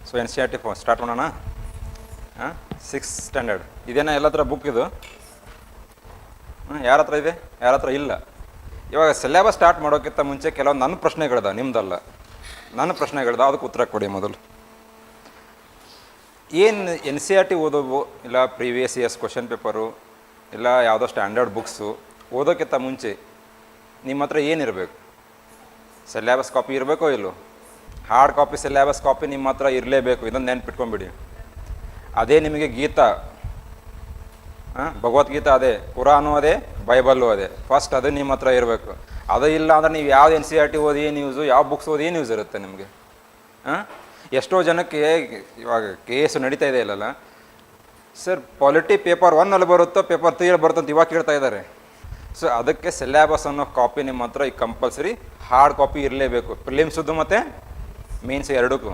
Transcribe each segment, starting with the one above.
So N C R T start ಮಾಡೋಣ. ಹಾಂ, 6th standard ಇದೇನಾ ಎಲ್ಲ ಹತ್ರ ಬುಕ್ ಇದು? ಯಾರ ಹತ್ರ ಇದೆ, ಯಾರ ಹತ್ರ ಇಲ್ಲ? ಇವಾಗ ಸಿಲೆಬಸ್ ಸ್ಟಾರ್ಟ್ ಮಾಡೋಕ್ಕಿಂತ ಮುಂಚೆ ಕೆಲವೊಂದು ನನ್ನ ಪ್ರಶ್ನೆಗಳಿದಾವೆ, ನಿಮ್ದಲ್ಲ, ನನ್ನ ಪ್ರಶ್ನೆಗಳಿದಾವೆ, ಅದಕ್ಕೆ ಉತ್ತರ ಕೊಡಿ ಮೊದಲು. ಏನು ಎನ್ ಸಿ ಆರ್ ಟಿ ಓದೋವು ಇಲ್ಲ ಪ್ರೀವಿಯಸ್ ಇಯರ್ಸ್ ಕ್ವಶನ್ ಪೇಪರು ಇಲ್ಲ ಯಾವುದೋ ಸ್ಟ್ಯಾಂಡರ್ಡ್ ಬುಕ್ಸು ಓದೋಕ್ಕಿಂತ ಮುಂಚೆ ನಿಮ್ಮ ಹತ್ರ ಏನಿರಬೇಕು? ಸಿಲೆಬಸ್ ಕಾಪಿ ಇರಬೇಕೋ ಇಲ್ಲೋ? ಹಾರ್ಡ್ ಕಾಪಿ ಸಿಲೆಬಸ್ ಕಾಪಿ ನಿಮ್ಮ ಹತ್ರ ಇರಲೇಬೇಕು, ಇದನ್ನು ನೆನ್ಪಿಟ್ಕೊಂಬಿಡಿ. ಅದೇ ನಿಮಗೆ ಗೀತಾ, ಭಗವದ್ಗೀತಾ ಅದೇ, ಕುರಾನು ಅದೇ, ಬೈಬಲ್ಲು ಅದೇ, ಫಸ್ಟ್ ಅದು ನಿಮ್ಮ ಹತ್ರ ಇರಬೇಕು. ಅದು ಇಲ್ಲ ಅಂದರೆ ನೀವು ಯಾವ ಎನ್ ಸಿ ಆರ್ ಟಿ ಓದಿ ಏನು ನ್ಯೂಸು, ಯಾವ ಬುಕ್ಸ್ ಓದಿ ಏನು ನ್ಯೂಸ್ ಇರುತ್ತೆ ನಿಮಗೆ? ಎಷ್ಟೋ ಜನಕ್ಕೆ ಇವಾಗ ಕೇಸು ನಡೀತಾ ಇದೆ ಇಲ್ಲಲ್ಲ ಸರ್, ಪಾಲಿಟಿ ಪೇಪರ್ 1 ಅಲ್ಲಿ ಬರುತ್ತೋ ಪೇಪರ್ 3 ಅಲ್ಲಿ ಬರುತ್ತೋ ಅಂತ ಇವಾಗ ಕೇಳ್ತಾ ಇದ್ದಾರೆ. ಸೊ ಅದಕ್ಕೆ ಸಿಲೆಬಸ್ ಅನ್ನೋ ಕಾಪಿ ನಿಮ್ಮ ಹತ್ರ ಈಗ ಕಂಪಲ್ಸರಿ ಹಾರ್ಡ್ ಕಾಪಿ ಇರಲೇಬೇಕು, ಪ್ರಿಲಿಮ್ಸದ್ದು ಮತ್ತು ಮೇನ್ಸ್ ಎರಡಕ್ಕೂ.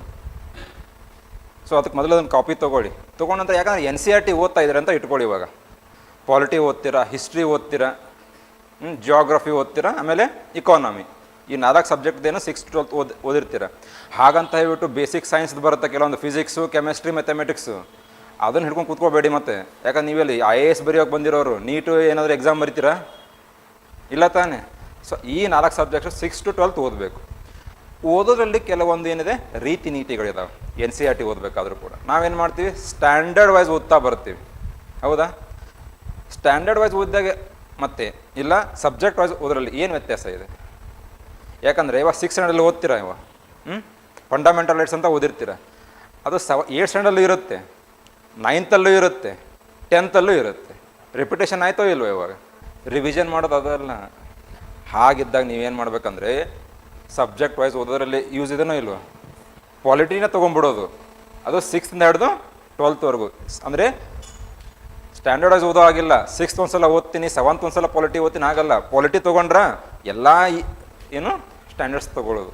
ಸೊ ಅದಕ್ಕೆ ಮೊದಲು ಅದನ್ನು ಕಾಪಿ ತೊಗೊಳ್ಳಿ. ತೊಗೊಂಡಂದ್ರೆ ಯಾಕಂದರೆ ಎನ್ ಸಿ ಆರ್ ಟಿ ಓದ್ತಾ ಇದ್ದಾರೆ ಅಂತ ಇಟ್ಕೊಳ್ಳಿ. ಇವಾಗ ಪಾಲಿಟಿ ಓದ್ತೀರಾ, ಹಿಸ್ಟ್ರಿ ಓದ್ತೀರಾ, ಜಿಯೋಗ್ರಫಿ ಓದ್ತೀರಾ, ಆಮೇಲೆ ಇಕಾನಮಿ, ಈ 4 ಸಬ್ಜೆಕ್ಟ್ದೇನು 6th 12th ಓದಿರ್ತೀರ. ಹಾಗಂತ ಹೇಳ್ಬಿಟ್ಟು ಬೇಸಿಕ್ ಸೈನ್ಸ್ದು ಬರುತ್ತೆ ಕೆಲವೊಂದು, ಫಿಸಿಕ್ಸು, ಕೆಮಿಸ್ಟ್ರಿ, ಮ್ಯಾಥಮೆಟಿಕ್ಸು, ಅದನ್ನು ಹಿಡ್ಕೊಂಡು ಕೂತ್ಕೋಬೇಡಿ. ಮತ್ತೆ ಯಾಕಂದ್ರೆ ನೀವೆಲ್ಲಿ IAS ಬರೆಯೋಕೆ ಬಂದಿರೋರು ನೀಟು ಏನಾದರೂ ಎಕ್ಸಾಮ್ ಬರಿತೀರಾ? ಇಲ್ಲ ತಾನೇ. ಸೊ ಈ 4 ಸಬ್ಜೆಕ್ಟ್ಸ್ 6th to 12th ಓದಬೇಕು. ಓದೋದ್ರಲ್ಲಿ ಕೆಲವೊಂದು ಏನಿದೆ ರೀತಿ ನೀತಿಗಳಿದಾವೆ. ಎನ್ ಸಿ ಆರ್ ಟಿ ಓದಬೇಕಾದ್ರೂ ಕೂಡ ನಾವೇನು ಮಾಡ್ತೀವಿ, ಸ್ಟ್ಯಾಂಡರ್ಡ್ ವೈಸ್ ಓದ್ತಾ ಬರ್ತೀವಿ, ಹೌದಾ? ಸ್ಟ್ಯಾಂಡರ್ಡ್ ವೈಸ್ ಓದಿದಾಗ ಮತ್ತೆ ಇಲ್ಲ ಸಬ್ಜೆಕ್ಟ್ ವೈಸ್ ಓದರಲ್ಲಿ ಏನು ವ್ಯತ್ಯಾಸ ಇದೆ? ಯಾಕಂದರೆ ಇವಾಗ 6th ಸ್ಟ್ಯಾಂಡರ್ಡಲ್ಲಿ ಓದ್ತೀರ, ಇವಾಗ ಫಂಡಮೆಂಟಲ್ ರೈಟ್ಸ್ ಅಂತ ಓದಿರ್ತೀರ, ಅದು 8th ಸ್ಟ್ಯಾಂಡರ್ಡಲ್ಲೂ ಇರುತ್ತೆ, 9th ಇರುತ್ತೆ, 10th ಇರುತ್ತೆ. ರಿಪಿಟೇಷನ್ ಆಯಿತೋ ಇಲ್ವೋ? ಇವಾಗ ರಿವಿಷನ್ ಮಾಡೋದು ಅದಲ್ಲ. ಹಾಗಿದ್ದಾಗ ನೀವೇನು ಮಾಡ್ಬೇಕಂದ್ರೆ ಸಬ್ಜೆಕ್ಟ್ ವೈಸ್ ಓದೋದ್ರಲ್ಲಿ ಯೂಸ್ ಇದೆನೋ ಇಲ್ವೋ? ಪಾಲಿಟಿನ ತೊಗೊಂಡ್ಬಿಡೋದು, ಅದು 6th ಹಿಡಿದು 12th ಅಂದರೆ ಸ್ಟ್ಯಾಂಡರ್ಡ್ ವೈಸ್ ಓದೋ ಆಗಿಲ್ಲ. 6th ಒಂದ್ಸಲ ಓದ್ತೀನಿ, 7th ಒಂದ್ಸಲ ಪಾಲಿಟಿ ಓದ್ತೀನಿ, ಆಗಲ್ಲ. ಪಾಲಿಟಿ ತೊಗೊಂಡ್ರೆ ಎಲ್ಲ ಏನು ಸ್ಟ್ಯಾಂಡರ್ಡ್ಸ್ ತೊಗೊಳ್ಳೋದು.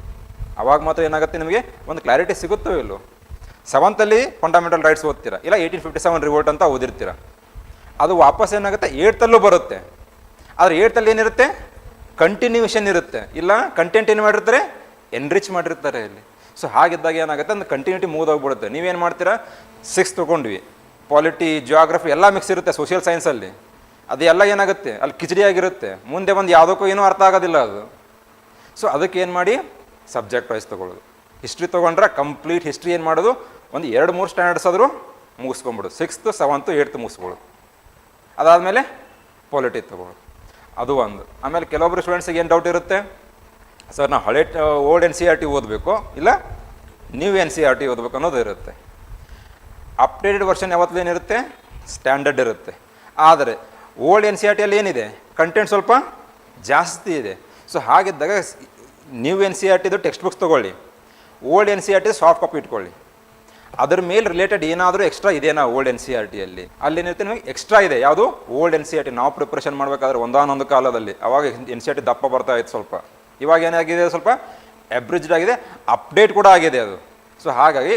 ಅವಾಗ ಮಾತ್ರ ಏನಾಗುತ್ತೆ ನಿಮಗೆ ಒಂದು ಕ್ಲಾರಿಟಿ ಸಿಗುತ್ತೋ ಇಲ್ಲೋ? 7th ಫಂಡಮೆಂಟಲ್ ರೈಟ್ಸ್ ಓದ್ತೀರಾ, ಇಲ್ಲ 1857 ರಿವೋಲ್ಟ್ ಅಂತ ಓದಿರ್ತೀರ, ಅದು ವಾಪಸ್ ಏನಾಗುತ್ತೆ 8th ಬರುತ್ತೆ. ಆದರೆ 8th ಏನಿರುತ್ತೆ, ಕಂಟಿನ್ಯೂಷನ್ ಇರುತ್ತೆ, ಇಲ್ಲ ಕಂಟೆಂಟ್ ಏನು ಮಾಡಿರ್ತಾರೆ, ಎನ್ರಿಚ್ ಮಾಡಿರ್ತಾರೆ ಇಲ್ಲಿ. ಸೊ ಹಾಗಿದ್ದಾಗ ಏನಾಗುತ್ತೆ ಅಂದ್ರೆ ಕಂಟಿನ್ಯೂಟಿ ಮೂದೋಗ್ಬಿಡುತ್ತೆ. ನೀವೇನು ಮಾಡ್ತೀರಾ, 6th ತೊಗೊಂಡ್ವಿ, ಪಾಲಿಟಿ, ಜಿಯೋಗ್ರಫಿ ಎಲ್ಲ ಮಿಕ್ಸ್ ಇರುತ್ತೆ ಸೋಷಿಯಲ್ ಸೈನ್ಸಲ್ಲಿ, ಅದು ಎಲ್ಲ ಏನಾಗುತ್ತೆ ಅಲ್ಲಿ ಕಿಚಡಿಯಾಗಿರುತ್ತೆ, ಮುಂದೆ ಒಂದು ಯಾವುದಕ್ಕೂ ಏನೂ ಅರ್ಥ ಆಗೋದಿಲ್ಲ ಅದು. ಸೊ ಅದಕ್ಕೆ ಏನು ಮಾಡಿ, ಸಬ್ಜೆಕ್ಟ್ ವೈಸ್ ತೊಗೊಳ್ಳೋದು. ಹಿಸ್ಟ್ರಿ ತೊಗೊಂಡ್ರೆ ಕಂಪ್ಲೀಟ್ ಹಿಸ್ಟ್ರಿ ಏನು ಮಾಡೋದು, ಒಂದು 2-3 ಸ್ಟ್ಯಾಂಡರ್ಡ್ಸ್ ಆದರೂ ಮುಗಿಸ್ಕೊಂಬಿಡೋದು. 6th 7th 8th ಮುಗಿಸ್ಕೊಳ್ಳೋದು. ಅದಾದಮೇಲೆ ಪಾಲಿಟಿ ತೊಗೊಳ್ಳೋದು, ಅದು ಒಂದು. ಆಮೇಲೆ ಕೆಲವೊಬ್ಬರು ಸ್ಟೂಡೆಂಟ್ಸಿಗೆ ಏನು ಡೌಟ್ ಇರುತ್ತೆ, ಸರ್ ನಾವು ಹಳೆ old N C R T ಓದಬೇಕು ಇಲ್ಲ new N C R T ಓದಬೇಕು ಅನ್ನೋದು ಇರುತ್ತೆ. ಅಪ್ಡೇಟೆಡ್ ವರ್ಷನ್ ಯಾವತ್ತೂ ಏನಿರುತ್ತೆ, ಸ್ಟ್ಯಾಂಡರ್ಡ್ ಇರುತ್ತೆ. ಆದರೆ ಓಲ್ಡ್ ಎನ್ ಸಿ ಆರ್ ಟಿಯಲ್ಲಿ ಏನಿದೆ, ಕಂಟೆಂಟ್ ಸ್ವಲ್ಪ ಜಾಸ್ತಿ ಇದೆ. ಸೊ ಹಾಗಿದ್ದಾಗ ನ್ಯೂ ಎನ್ ಸಿ ಆರ್ ಟಿದು ಟೆಕ್ಸ್ಟ್ ಬುಕ್ಸ್ ತೊಗೊಳ್ಳಿ, old N C R T soft copy ಇಟ್ಕೊಳ್ಳಿ. ಅದ್ರ ಮೇಲೆ ರಿಲೇಟೆಡ್ ಏನಾದರೂ ಎಕ್ಸ್ಟ್ರಾ ಇದೆಯಾ ಓಲ್ಡ್ ಎನ್ ಸಿ ಆರ್ ಟಿಯಲ್ಲಿ, ಅಲ್ಲೇನಿರುತ್ತೆ ನಿಮಗೆ ಎಕ್ಸ್ಟ್ರಾ ಇದೆ. ಯಾವುದು, old N C R T. ನಾವು ಪ್ರಿಪ್ರೇಷನ್ ಮಾಡಬೇಕಾದ್ರೆ ಒಂದಾನೊಂದು ಕಾಲದಲ್ಲಿ ಅವಾಗ ಎನ್ ಸಿ ಆರ್ ಟಿ ದಪ್ಪ ಬರ್ತಾ ಇತ್ತು ಸ್ವಲ್ಪ, ಇವಾಗ ಏನಾಗಿದೆ ಸ್ವಲ್ಪ ಅಬ್ರಿಜ್ಡ್ ಆಗಿದೆ, ಅಪ್ಡೇಟ್ ಕೂಡ ಆಗಿದೆ ಅದು. ಸೊ ಹಾಗಾಗಿ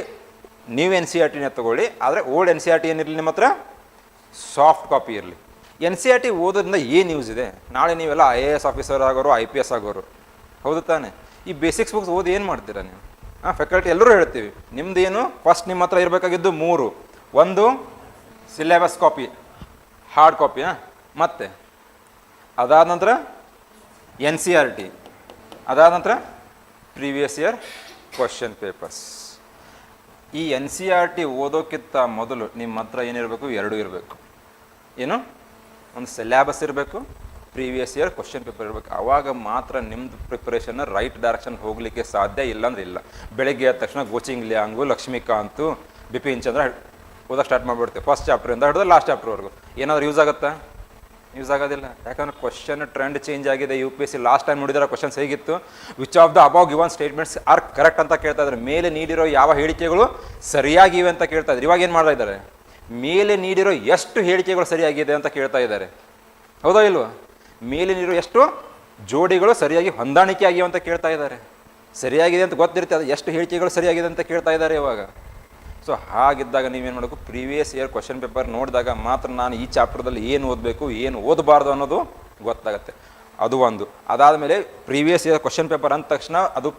ನ್ಯೂ ಎನ್ ಸಿ ಆರ್ ಟಿನೇ ತೊಗೊಳ್ಳಿ. ಆದರೆ old N C R T ಏನಿರಲಿ ನಿಮ್ಮ ಹತ್ರ, ಸಾಫ್ಟ್ ಕಾಪಿ ಇರಲಿ. ಎನ್ ಸಿ ಆರ್ ಟಿ ಓದೋದ್ರಿಂದ ಏನು ಯೂಸ್ ಇದೆ? ನಾಳೆ ನೀವೆಲ್ಲ IAS ಆಫೀಸರ್ ಆಗೋರು, IPS ಆಗೋರು, ಹೌದು ತಾನೆ? ಈ ಬೇಸಿಕ್ಸ್ ಬುಕ್ಸ್ ಓದಿ ಏನು ಮಾಡ್ತೀರಾ ನೀವು? ಫ್ಯಾಕಲ್ಟಿ ಎಲ್ಲರೂ ಹೇಳ್ತೀವಿ, ನಿಮ್ದೇನು ಫಸ್ಟ್ ನಿಮ್ಮ ಹತ್ರ ಇರಬೇಕಾಗಿದ್ದು 3: ಒಂದು ಸಿಲೆಬಸ್ ಕಾಪಿ, ಹಾರ್ಡ್ ಕಾಪಿ, ಮತ್ತೆ ಅದಾದ ನಂತರ ಎನ್ ಸಿ ಆರ್ ಟಿ, ಅದಾದ ನಂತರ ಪ್ರೀವಿಯಸ್ ಇಯರ್ ಕ್ವಶನ್ ಪೇಪರ್ಸ್. ಈ ಎನ್ ಸಿ ಆರ್ ಟಿ ಓದೋಕ್ಕಿಂತ ಮೊದಲು ನಿಮ್ಮ ಹತ್ರ ಏನಿರಬೇಕು, 2 ಇರಬೇಕು. ಏನು, ಒಂದು ಸಿಲೆಬಸ್ ಇರಬೇಕು, ಪ್ರೀವಿಯಸ್ ಇಯರ್ ಕ್ವಶನ್ ಪೇಪರ್ ಇರಬೇಕು. ಆವಾಗ ಮಾತ್ರ ನಿಮ್ಮದು ಪ್ರಿಪ್ರೇಷನ್ನ ರೈಟ್ ಡೈರೆಕ್ಷನ್ ಹೋಗಲಿಕ್ಕೆ ಸಾಧ್ಯ, ಇಲ್ಲಾಂದ್ರೆ ಇಲ್ಲ. ಬೆಳಗ್ಗೆ ಆದ ತಕ್ಷಣ ಗೋಚಿಂಗ್ ಲಿಯಾಂಗು, ಲಕ್ಷ್ಮೀಕಾಂತು, ಬಿಪಿನ್ ಚಂದ್ರ ಓದೋಕೆ ಸ್ಟಾರ್ಟ್ ಮಾಡಿಬಿಡ್ತೇವೆ. ಫಸ್ಟ್ ಚಾಪ್ಟ್ರಿಂದ ಹಿಡಿದು ಲಾಸ್ಟ್ ಚಾಪ್ಟರ್ವರೆಗೂ. ಏನಾದರೂ ಯೂಸ್ ಆಗುತ್ತಾ? ಯೂಸ್ ಆಗೋದಿಲ್ಲ. ಯಾಕಂದರೆ ಕ್ವಶನ್ ಟ್ರೆಂಡ್ ಚೇಂಜ್ ಆಗಿದೆ. UPSC ಲಾಸ್ಟ್ ಟೈಮ್ ನೋಡಿದ್ರೆ ಕ್ವಶನ್ಸ್ ಹೇಗಿತ್ತು, which of the above given statements are correct ಅಂತ ಕೇಳ್ತಾ ಇದ್ದಾರೆ. ಮೇಲೆ ನೀಡಿರೋ ಯಾವ ಹೇಳಿಕೆಗಳು ಸರಿಯಾಗಿವೆ ಅಂತ ಕೇಳ್ತಾ ಇದ್ದಾರೆ. ಇವಾಗ ಏನು ಮಾಡ್ತಾ ಇದ್ದಾರೆ, ಮೇಲೆ ನೀಡಿರೋ ಎಷ್ಟು ಹೇಳಿಕೆಗಳು ಸರಿಯಾಗಿದೆ ಅಂತ ಕೇಳ್ತಾ ಇದ್ದಾರೆ, ಹೌದಾ ಇಲ್ವಾ? ಮೇಲೆ ನೀಡಿರೋ ಎಷ್ಟು ಜೋಡಿಗಳು ಸರಿಯಾಗಿ ಹೊಂದಾಣಿಕೆ ಆಗಿವೆ ಅಂತ ಕೇಳ್ತಾ ಇದ್ದಾರೆ. ಸರಿಯಾಗಿದೆ ಅಂತ ಗೊತ್ತಿರುತ್ತೆ, ಅದು ಎಷ್ಟು ಹೇಳಿಕೆಗಳು ಸರಿಯಾಗಿದೆ ಅಂತ ಕೇಳ್ತಾ ಇದ್ದಾರೆ ಇವಾಗ. ಸೊ ಹಾಗಿದ್ದಾಗ ನೀವೇನು ಮಾಡಬೇಕು, ಪ್ರೀವಿಯಸ್ ಇಯರ್ ಕ್ವಶನ್ ಪೇಪರ್ ನೋಡಿದಾಗ ಮಾತ್ರ ನಾನು ಈ ಚಾಪ್ಟರ್ದಲ್ಲಿ ಏನು ಓದಬೇಕು, ಏನು ಓದಬಾರ್ದು ಅನ್ನೋದು ಗೊತ್ತಾಗುತ್ತೆ. ಅದು ಒಂದು. ಅದಾದಮೇಲೆ ಪ್ರೀವಿಯಸ್ ಇಯರ್ ಕ್ವಶನ್ ಪೇಪರ್ ಅಂದ ತಕ್ಷಣ ಅದು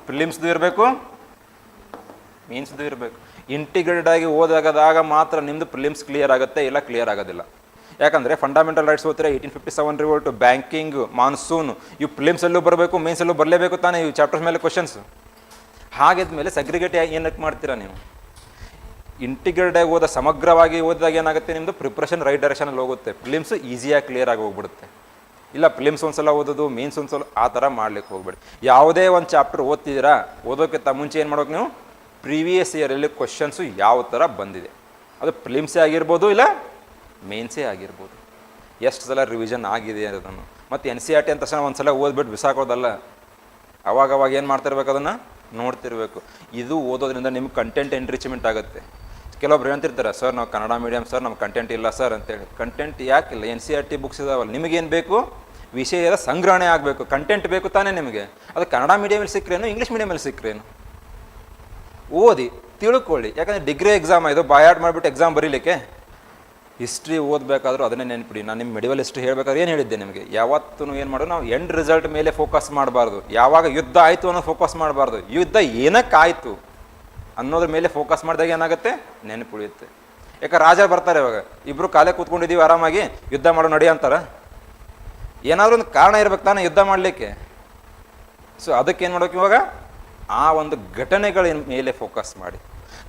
ಪ್ರಿಲಿಮ್ಸ್ದು ಇರಬೇಕು, ಮೀನ್ಸ್ದು ಇರಬೇಕು. ಇಂಟಿಗ್ರೇಟೆಡ್ ಆಗಿ ಓದಾಗದಾಗ ಮಾತ್ರ ನಿಮ್ಮದು ಪ್ರಿಲಿಮ್ಸ್ ಕ್ಲಿಯರ್ ಆಗುತ್ತೆ, ಇಲ್ಲ ಕ್ಲಿಯರ್ ಆಗೋದಿಲ್ಲ. ಯಾಕಂದರೆ ಫಂಡಮೆಂಟಲ್ ರೈಟ್ಸ್ ಓದ್ತಾರೆ, 1857 ರಿವೋಲ್ಟು, ಬ್ಯಾಂಕಿಂಗ್, ಮಾನ್ಸೂನ್, ಇವು ಪ್ರಿಲಿಮ್ಸಲ್ಲೂ ಬರಬೇಕು, ಮೇನ್ಸಲ್ಲೂ ಬರಲೇಬೇಕು ತಾನೇ ಇವು ಚಾಪ್ಟರ್ಸ್ ಮೇಲೆ ಕ್ವಶನ್ಸ್. ಹಾಗಿದ್ಮೇಲೆ ಸಗ್ರಿಗೇಟ್ ಏನಕ್ಕೆ ಮಾಡ್ತೀರಾ ನೀವು? ಇಂಟಿಗ್ರೇಟೆಡ್ ಆಗಿ ಓದ, ಸಮಗ್ರವಾಗಿ ಓದಿದಾಗ ಏನಾಗುತ್ತೆ, ನಿಮ್ಮದು ಪ್ರಿಪ್ರೇಷನ್ ರೈಟ್ ಡೈರೆಕ್ಷನಲ್ಲಿ ಹೋಗುತ್ತೆ, ಪ್ರಿಲಿಮ್ಸು ಈಸಿಯಾಗಿ ಕ್ಲಿಯರ್ ಆಗಿ ಹೋಗ್ಬಿಡುತ್ತೆ. ಇಲ್ಲ ಪ್ರಿಲಿಮ್ಸ್ ಒಂದ್ಸಲ ಓದೋದು, ಮೇನ್ಸ್ ಒಂದ್ಸಲ ಆ ಥರ ಮಾಡ್ಲಿಕ್ಕೆ ಹೋಗ್ಬೇಡಿ. ಯಾವುದೇ ಒಂದು ಚಾಪ್ಟರ್ ಓದ್ತಿದ್ದೀರಾ, ಓದೋಕ್ಕಿಂತ ಮುಂಚೆ ಏನು ಮಾಡೋಕೆ ನೀವು, ಪ್ರೀವಿಯಸ್ ಇಯರಲ್ಲಿ ಕ್ವಶನ್ಸು ಯಾವ ಥರ ಬಂದಿದೆ, ಅದು ಪ್ರಿಲಿಮ್ಸೇ ಆಗಿರ್ಬೋದು, ಇಲ್ಲ ಮೇನ್ಸೇ ಆಗಿರ್ಬೋದು, ಎಷ್ಟು ಸಲ ರಿವಿಷನ್ ಆಗಿದೆ ಅದನ್ನು. ಮತ್ತು NCERT ಅಂತ ತಕ್ಷಣ ಒಂದು ಸಲ ಓದ್ಬಿಟ್ಟು ಬಿಸಾಕೋದಲ್ಲ, ಅವಾಗ ಏನು ಮಾಡ್ತಿರ್ಬೇಕು, ಅದನ್ನು ನೋಡ್ತಿರ್ಬೇಕು. ಇದು ಓದೋದ್ರಿಂದ ನಿಮ್ಗೆ ಕಂಟೆಂಟ್ ಎನ್ರಿಚ್ಮೆಂಟ್ ಆಗುತ್ತೆ. ಕೆಲವೊಬ್ರು ಹೇಳ್ತಿರ್ತಾರೆ, ಸರ್ ನಾವು ಕನ್ನಡ ಮೀಡಿಯಮ್ ಸರ್, ನಮ್ಮ ಕಂಟೆಂಟ್ ಇಲ್ಲ ಸರ್ ಅಂತೇಳಿ. ಕಂಟೆಂಟ್ ಯಾಕಿಲ್ಲ? NCERT ಬುಕ್ಸ್ ಇದಾವಲ್ಲ, ನಿಮಗೇನು ಬೇಕು, ವಿಷಯದ ಸಂಗ್ರಹಣೆ ಆಗಬೇಕು, ಕಂಟೆಂಟ್ ಬೇಕು ತಾನೇ ನಿಮಗೆ. ಅದು ಕನ್ನಡ ಮೀಡಿಯಮಲ್ಲಿ ಸಿಕ್ಕರೇನು, ಇಂಗ್ಲೀಷ್ ಮೀಡಿಯಮಲ್ಲಿ ಸಿಕ್ಕರೇನು, ಓದಿ ತಿಳ್ಕೊಳ್ಳಿ. ಯಾಕಂದರೆ ಡಿಗ್ರಿ ಎಕ್ಸಾಮ್ ಇದು ಬಾಯಾಡ್ ಮಾಡಿಬಿಟ್ಟು ಎಕ್ಸಾಮ್ ಬರೀಲಿಕ್ಕೆ. ಹಿಸ್ಟ್ರಿ ಓದಬೇಕಾದ್ರೂ ಅದನ್ನೇ ನೆನಪಿಡಿ. ನಾನು ನಿಮ್ಮ ಮೆಡಿವಲ್ ಹಿಸ್ಟ್ರಿ ಹೇಳಬೇಕಾದ್ರೆ ಏನು ಹೇಳಿದ್ದೆ ನಿಮಗೆ, ಯಾವತ್ತೂ ಏನು ಮಾಡೋದು, ನಾವು ಎಂಡ್ ರಿಸಲ್ಟ್ ಮೇಲೆ ಫೋಕಸ್ ಮಾಡಬಾರ್ದು. ಯಾವಾಗ ಯುದ್ಧ ಆಯಿತು ಅನ್ನೋ ಫೋಕಸ್ ಮಾಡಬಾರ್ದು, ಯುದ್ಧ ಏನಕ್ಕಾಯಿತು ಅನ್ನೋದ್ರ ಮೇಲೆ ಫೋಕಸ್ ಮಾಡಿದಾಗ ಏನಾಗುತ್ತೆ, ನೆನಪುಳಿಯುತ್ತೆ. ಯಾಕೆ ರಾಜ ಬರ್ತಾರೆ, ಇವಾಗ ಇಬ್ಬರು ಕಾಲೇ ಕೂತ್ಕೊಂಡಿದ್ದೀವಿ ಆರಾಮಾಗಿ, ಯುದ್ಧ ಮಾಡೋ ನಡಿ ಅಂತಾರೆ. ಏನಾದರೂ ಒಂದು ಕಾರಣ ಇರ್ಬೇಕು ತಾನೇ ಯುದ್ಧ ಮಾಡಲಿಕ್ಕೆ. ಸೊ ಅದಕ್ಕೇನು ಮಾಡೋಕೆ, ಇವಾಗ ಆ ಒಂದು ಘಟನೆಗಳ ಮೇಲೆ ಫೋಕಸ್ ಮಾಡಿ.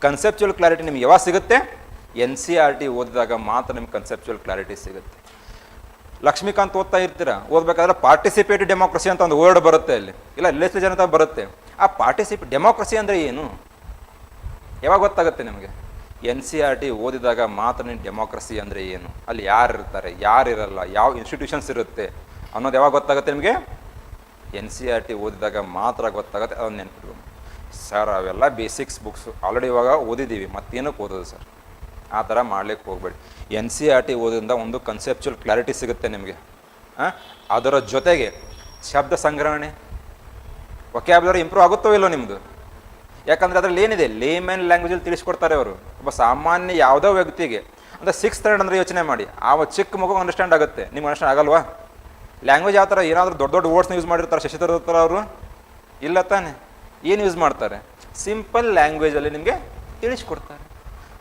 ಕನ್ಸೆಪ್ಚುವಲ್ ಕ್ಲಾರಿಟಿ ನಿಮ್ಗೆ ಯಾವಾಗ ಸಿಗುತ್ತೆ, NCERT ಓದಿದಾಗ ಮಾತ್ರ ನಿಮ್ಗೆ ಕನ್ಸೆಪ್ಚುವಲ್ ಕ್ಲಾರಿಟಿ ಸಿಗುತ್ತೆ. ಲಕ್ಷ್ಮೀಕಾಂತ್ ಓದ್ತಾ ಇರ್ತೀರಾ, ಓದಬೇಕಾದ್ರೆ ಪಾರ್ಟಿಸಿಪೇಟಿವ್ ಡೆಮೋಕ್ರಸಿ ಅಂತ ಒಂದು ವರ್ಡ್ ಬರುತ್ತೆ ಅಲ್ಲಿ, ಇಲ್ಲ ಲೆಜಿಸ್ಲೇಟಿವ್ ಅಂತ ಬರುತ್ತೆ. ಆ ಡೆಮೋಕ್ರಸಿ ಅಂದರೆ ಏನು ಯಾವಾಗ ಗೊತ್ತಾಗುತ್ತೆ ನಿಮಗೆ? NCERT ಓದಿದಾಗ ಮಾತ್ರ ನೀವು ಡೆಮೋಕ್ರಸಿ ಅಂದರೆ ಏನು, ಅಲ್ಲಿ ಯಾರು ಇರ್ತಾರೆ, ಯಾರು ಇರಲ್ಲ, ಯಾವ ಇನ್ಸ್ಟಿಟ್ಯೂಷನ್ಸ್ ಇರುತ್ತೆ ಅನ್ನೋದು ಯಾವಾಗ ಗೊತ್ತಾಗುತ್ತೆ ನಿಮಗೆ? NCERT ಓದಿದಾಗ ಮಾತ್ರ ಗೊತ್ತಾಗುತ್ತೆ. ಅದನ್ನು ನೆನಪಿಟ್ಕೊಂಡು ಸರ್ ಅವೆಲ್ಲ ಬೇಸಿಕ್ಸ್ ಬುಕ್ಸು ಆಲ್ರೆಡಿ ಇವಾಗ ಓದಿದ್ದೀವಿ, ಮತ್ತೇನಕ್ಕೆ ಓದೋದು ಸರ್, ಆ ಥರ ಮಾಡ್ಲಿಕ್ಕೆ ಹೋಗ್ಬೇಡಿ. NCERT ಓದೋದ್ರಿಂದ ಒಂದು ಕನ್ಸೆಪ್ಚುವಲ್ ಕ್ಲಾರಿಟಿ ಸಿಗುತ್ತೆ ನಿಮಗೆ. ಅದರ ಜೊತೆಗೆ ಶಬ್ದ ಸಂಗ್ರಹಣೆ, ವೊಕ್ಯಾಬ್ಯುಲರಿ ಇಂಪ್ರೂವ್ ಆಗುತ್ತೋ ಇಲ್ಲೋ ನಿಮ್ಮದು. ಯಾಕಂದರೆ ಅದರಲ್ಲಿ ಏನಿದೆ, ಲೇಮನ್ ಲ್ಯಾಂಗ್ವೇಜಲ್ಲಿ ತಿಳಿಸ್ಕೊಡ್ತಾರೆ ಅವರು. ಒಬ್ಬ ಸಾಮಾನ್ಯ ಯಾವುದೋ ವ್ಯಕ್ತಿಗೆ ಅಂದರೆ 6th ಸ್ಟ್ಯಾಂಡರ್ಡ್ ಅಂದರೆ ಯೋಚನೆ ಮಾಡಿ, ಆ ಚಿಕ್ಕ ಮಗು ಅಂಡರ್ಸ್ಟ್ಯಾಂಡ್ ಆಗುತ್ತೆ, ನಿಮ್ಗೆ ಅಂಡರ್ಸ್ಟ್ಯಾಂಡ್ ಆಗಲ್ವಾ? ಲ್ಯಾಂಗ್ವೇಜ್ ಯಾವ ಥರ, ಏನಾದರೂ ದೊಡ್ಡ ದೊಡ್ಡ ವರ್ಡ್ಸ್ನ ಯೂಸ್ ಮಾಡಿರ್ತಾರೆ ಶಶಿಧರ್ ಥರ ಅವರು, ಇಲ್ಲ ತಾನೆ? ಏನು ಯೂಸ್ ಮಾಡ್ತಾರೆ, ಸಿಂಪಲ್ ಲ್ಯಾಂಗ್ವೇಜಲ್ಲಿ ನಿಮಗೆ ತಿಳಿಸ್ಕೊಡ್ತಾರೆ.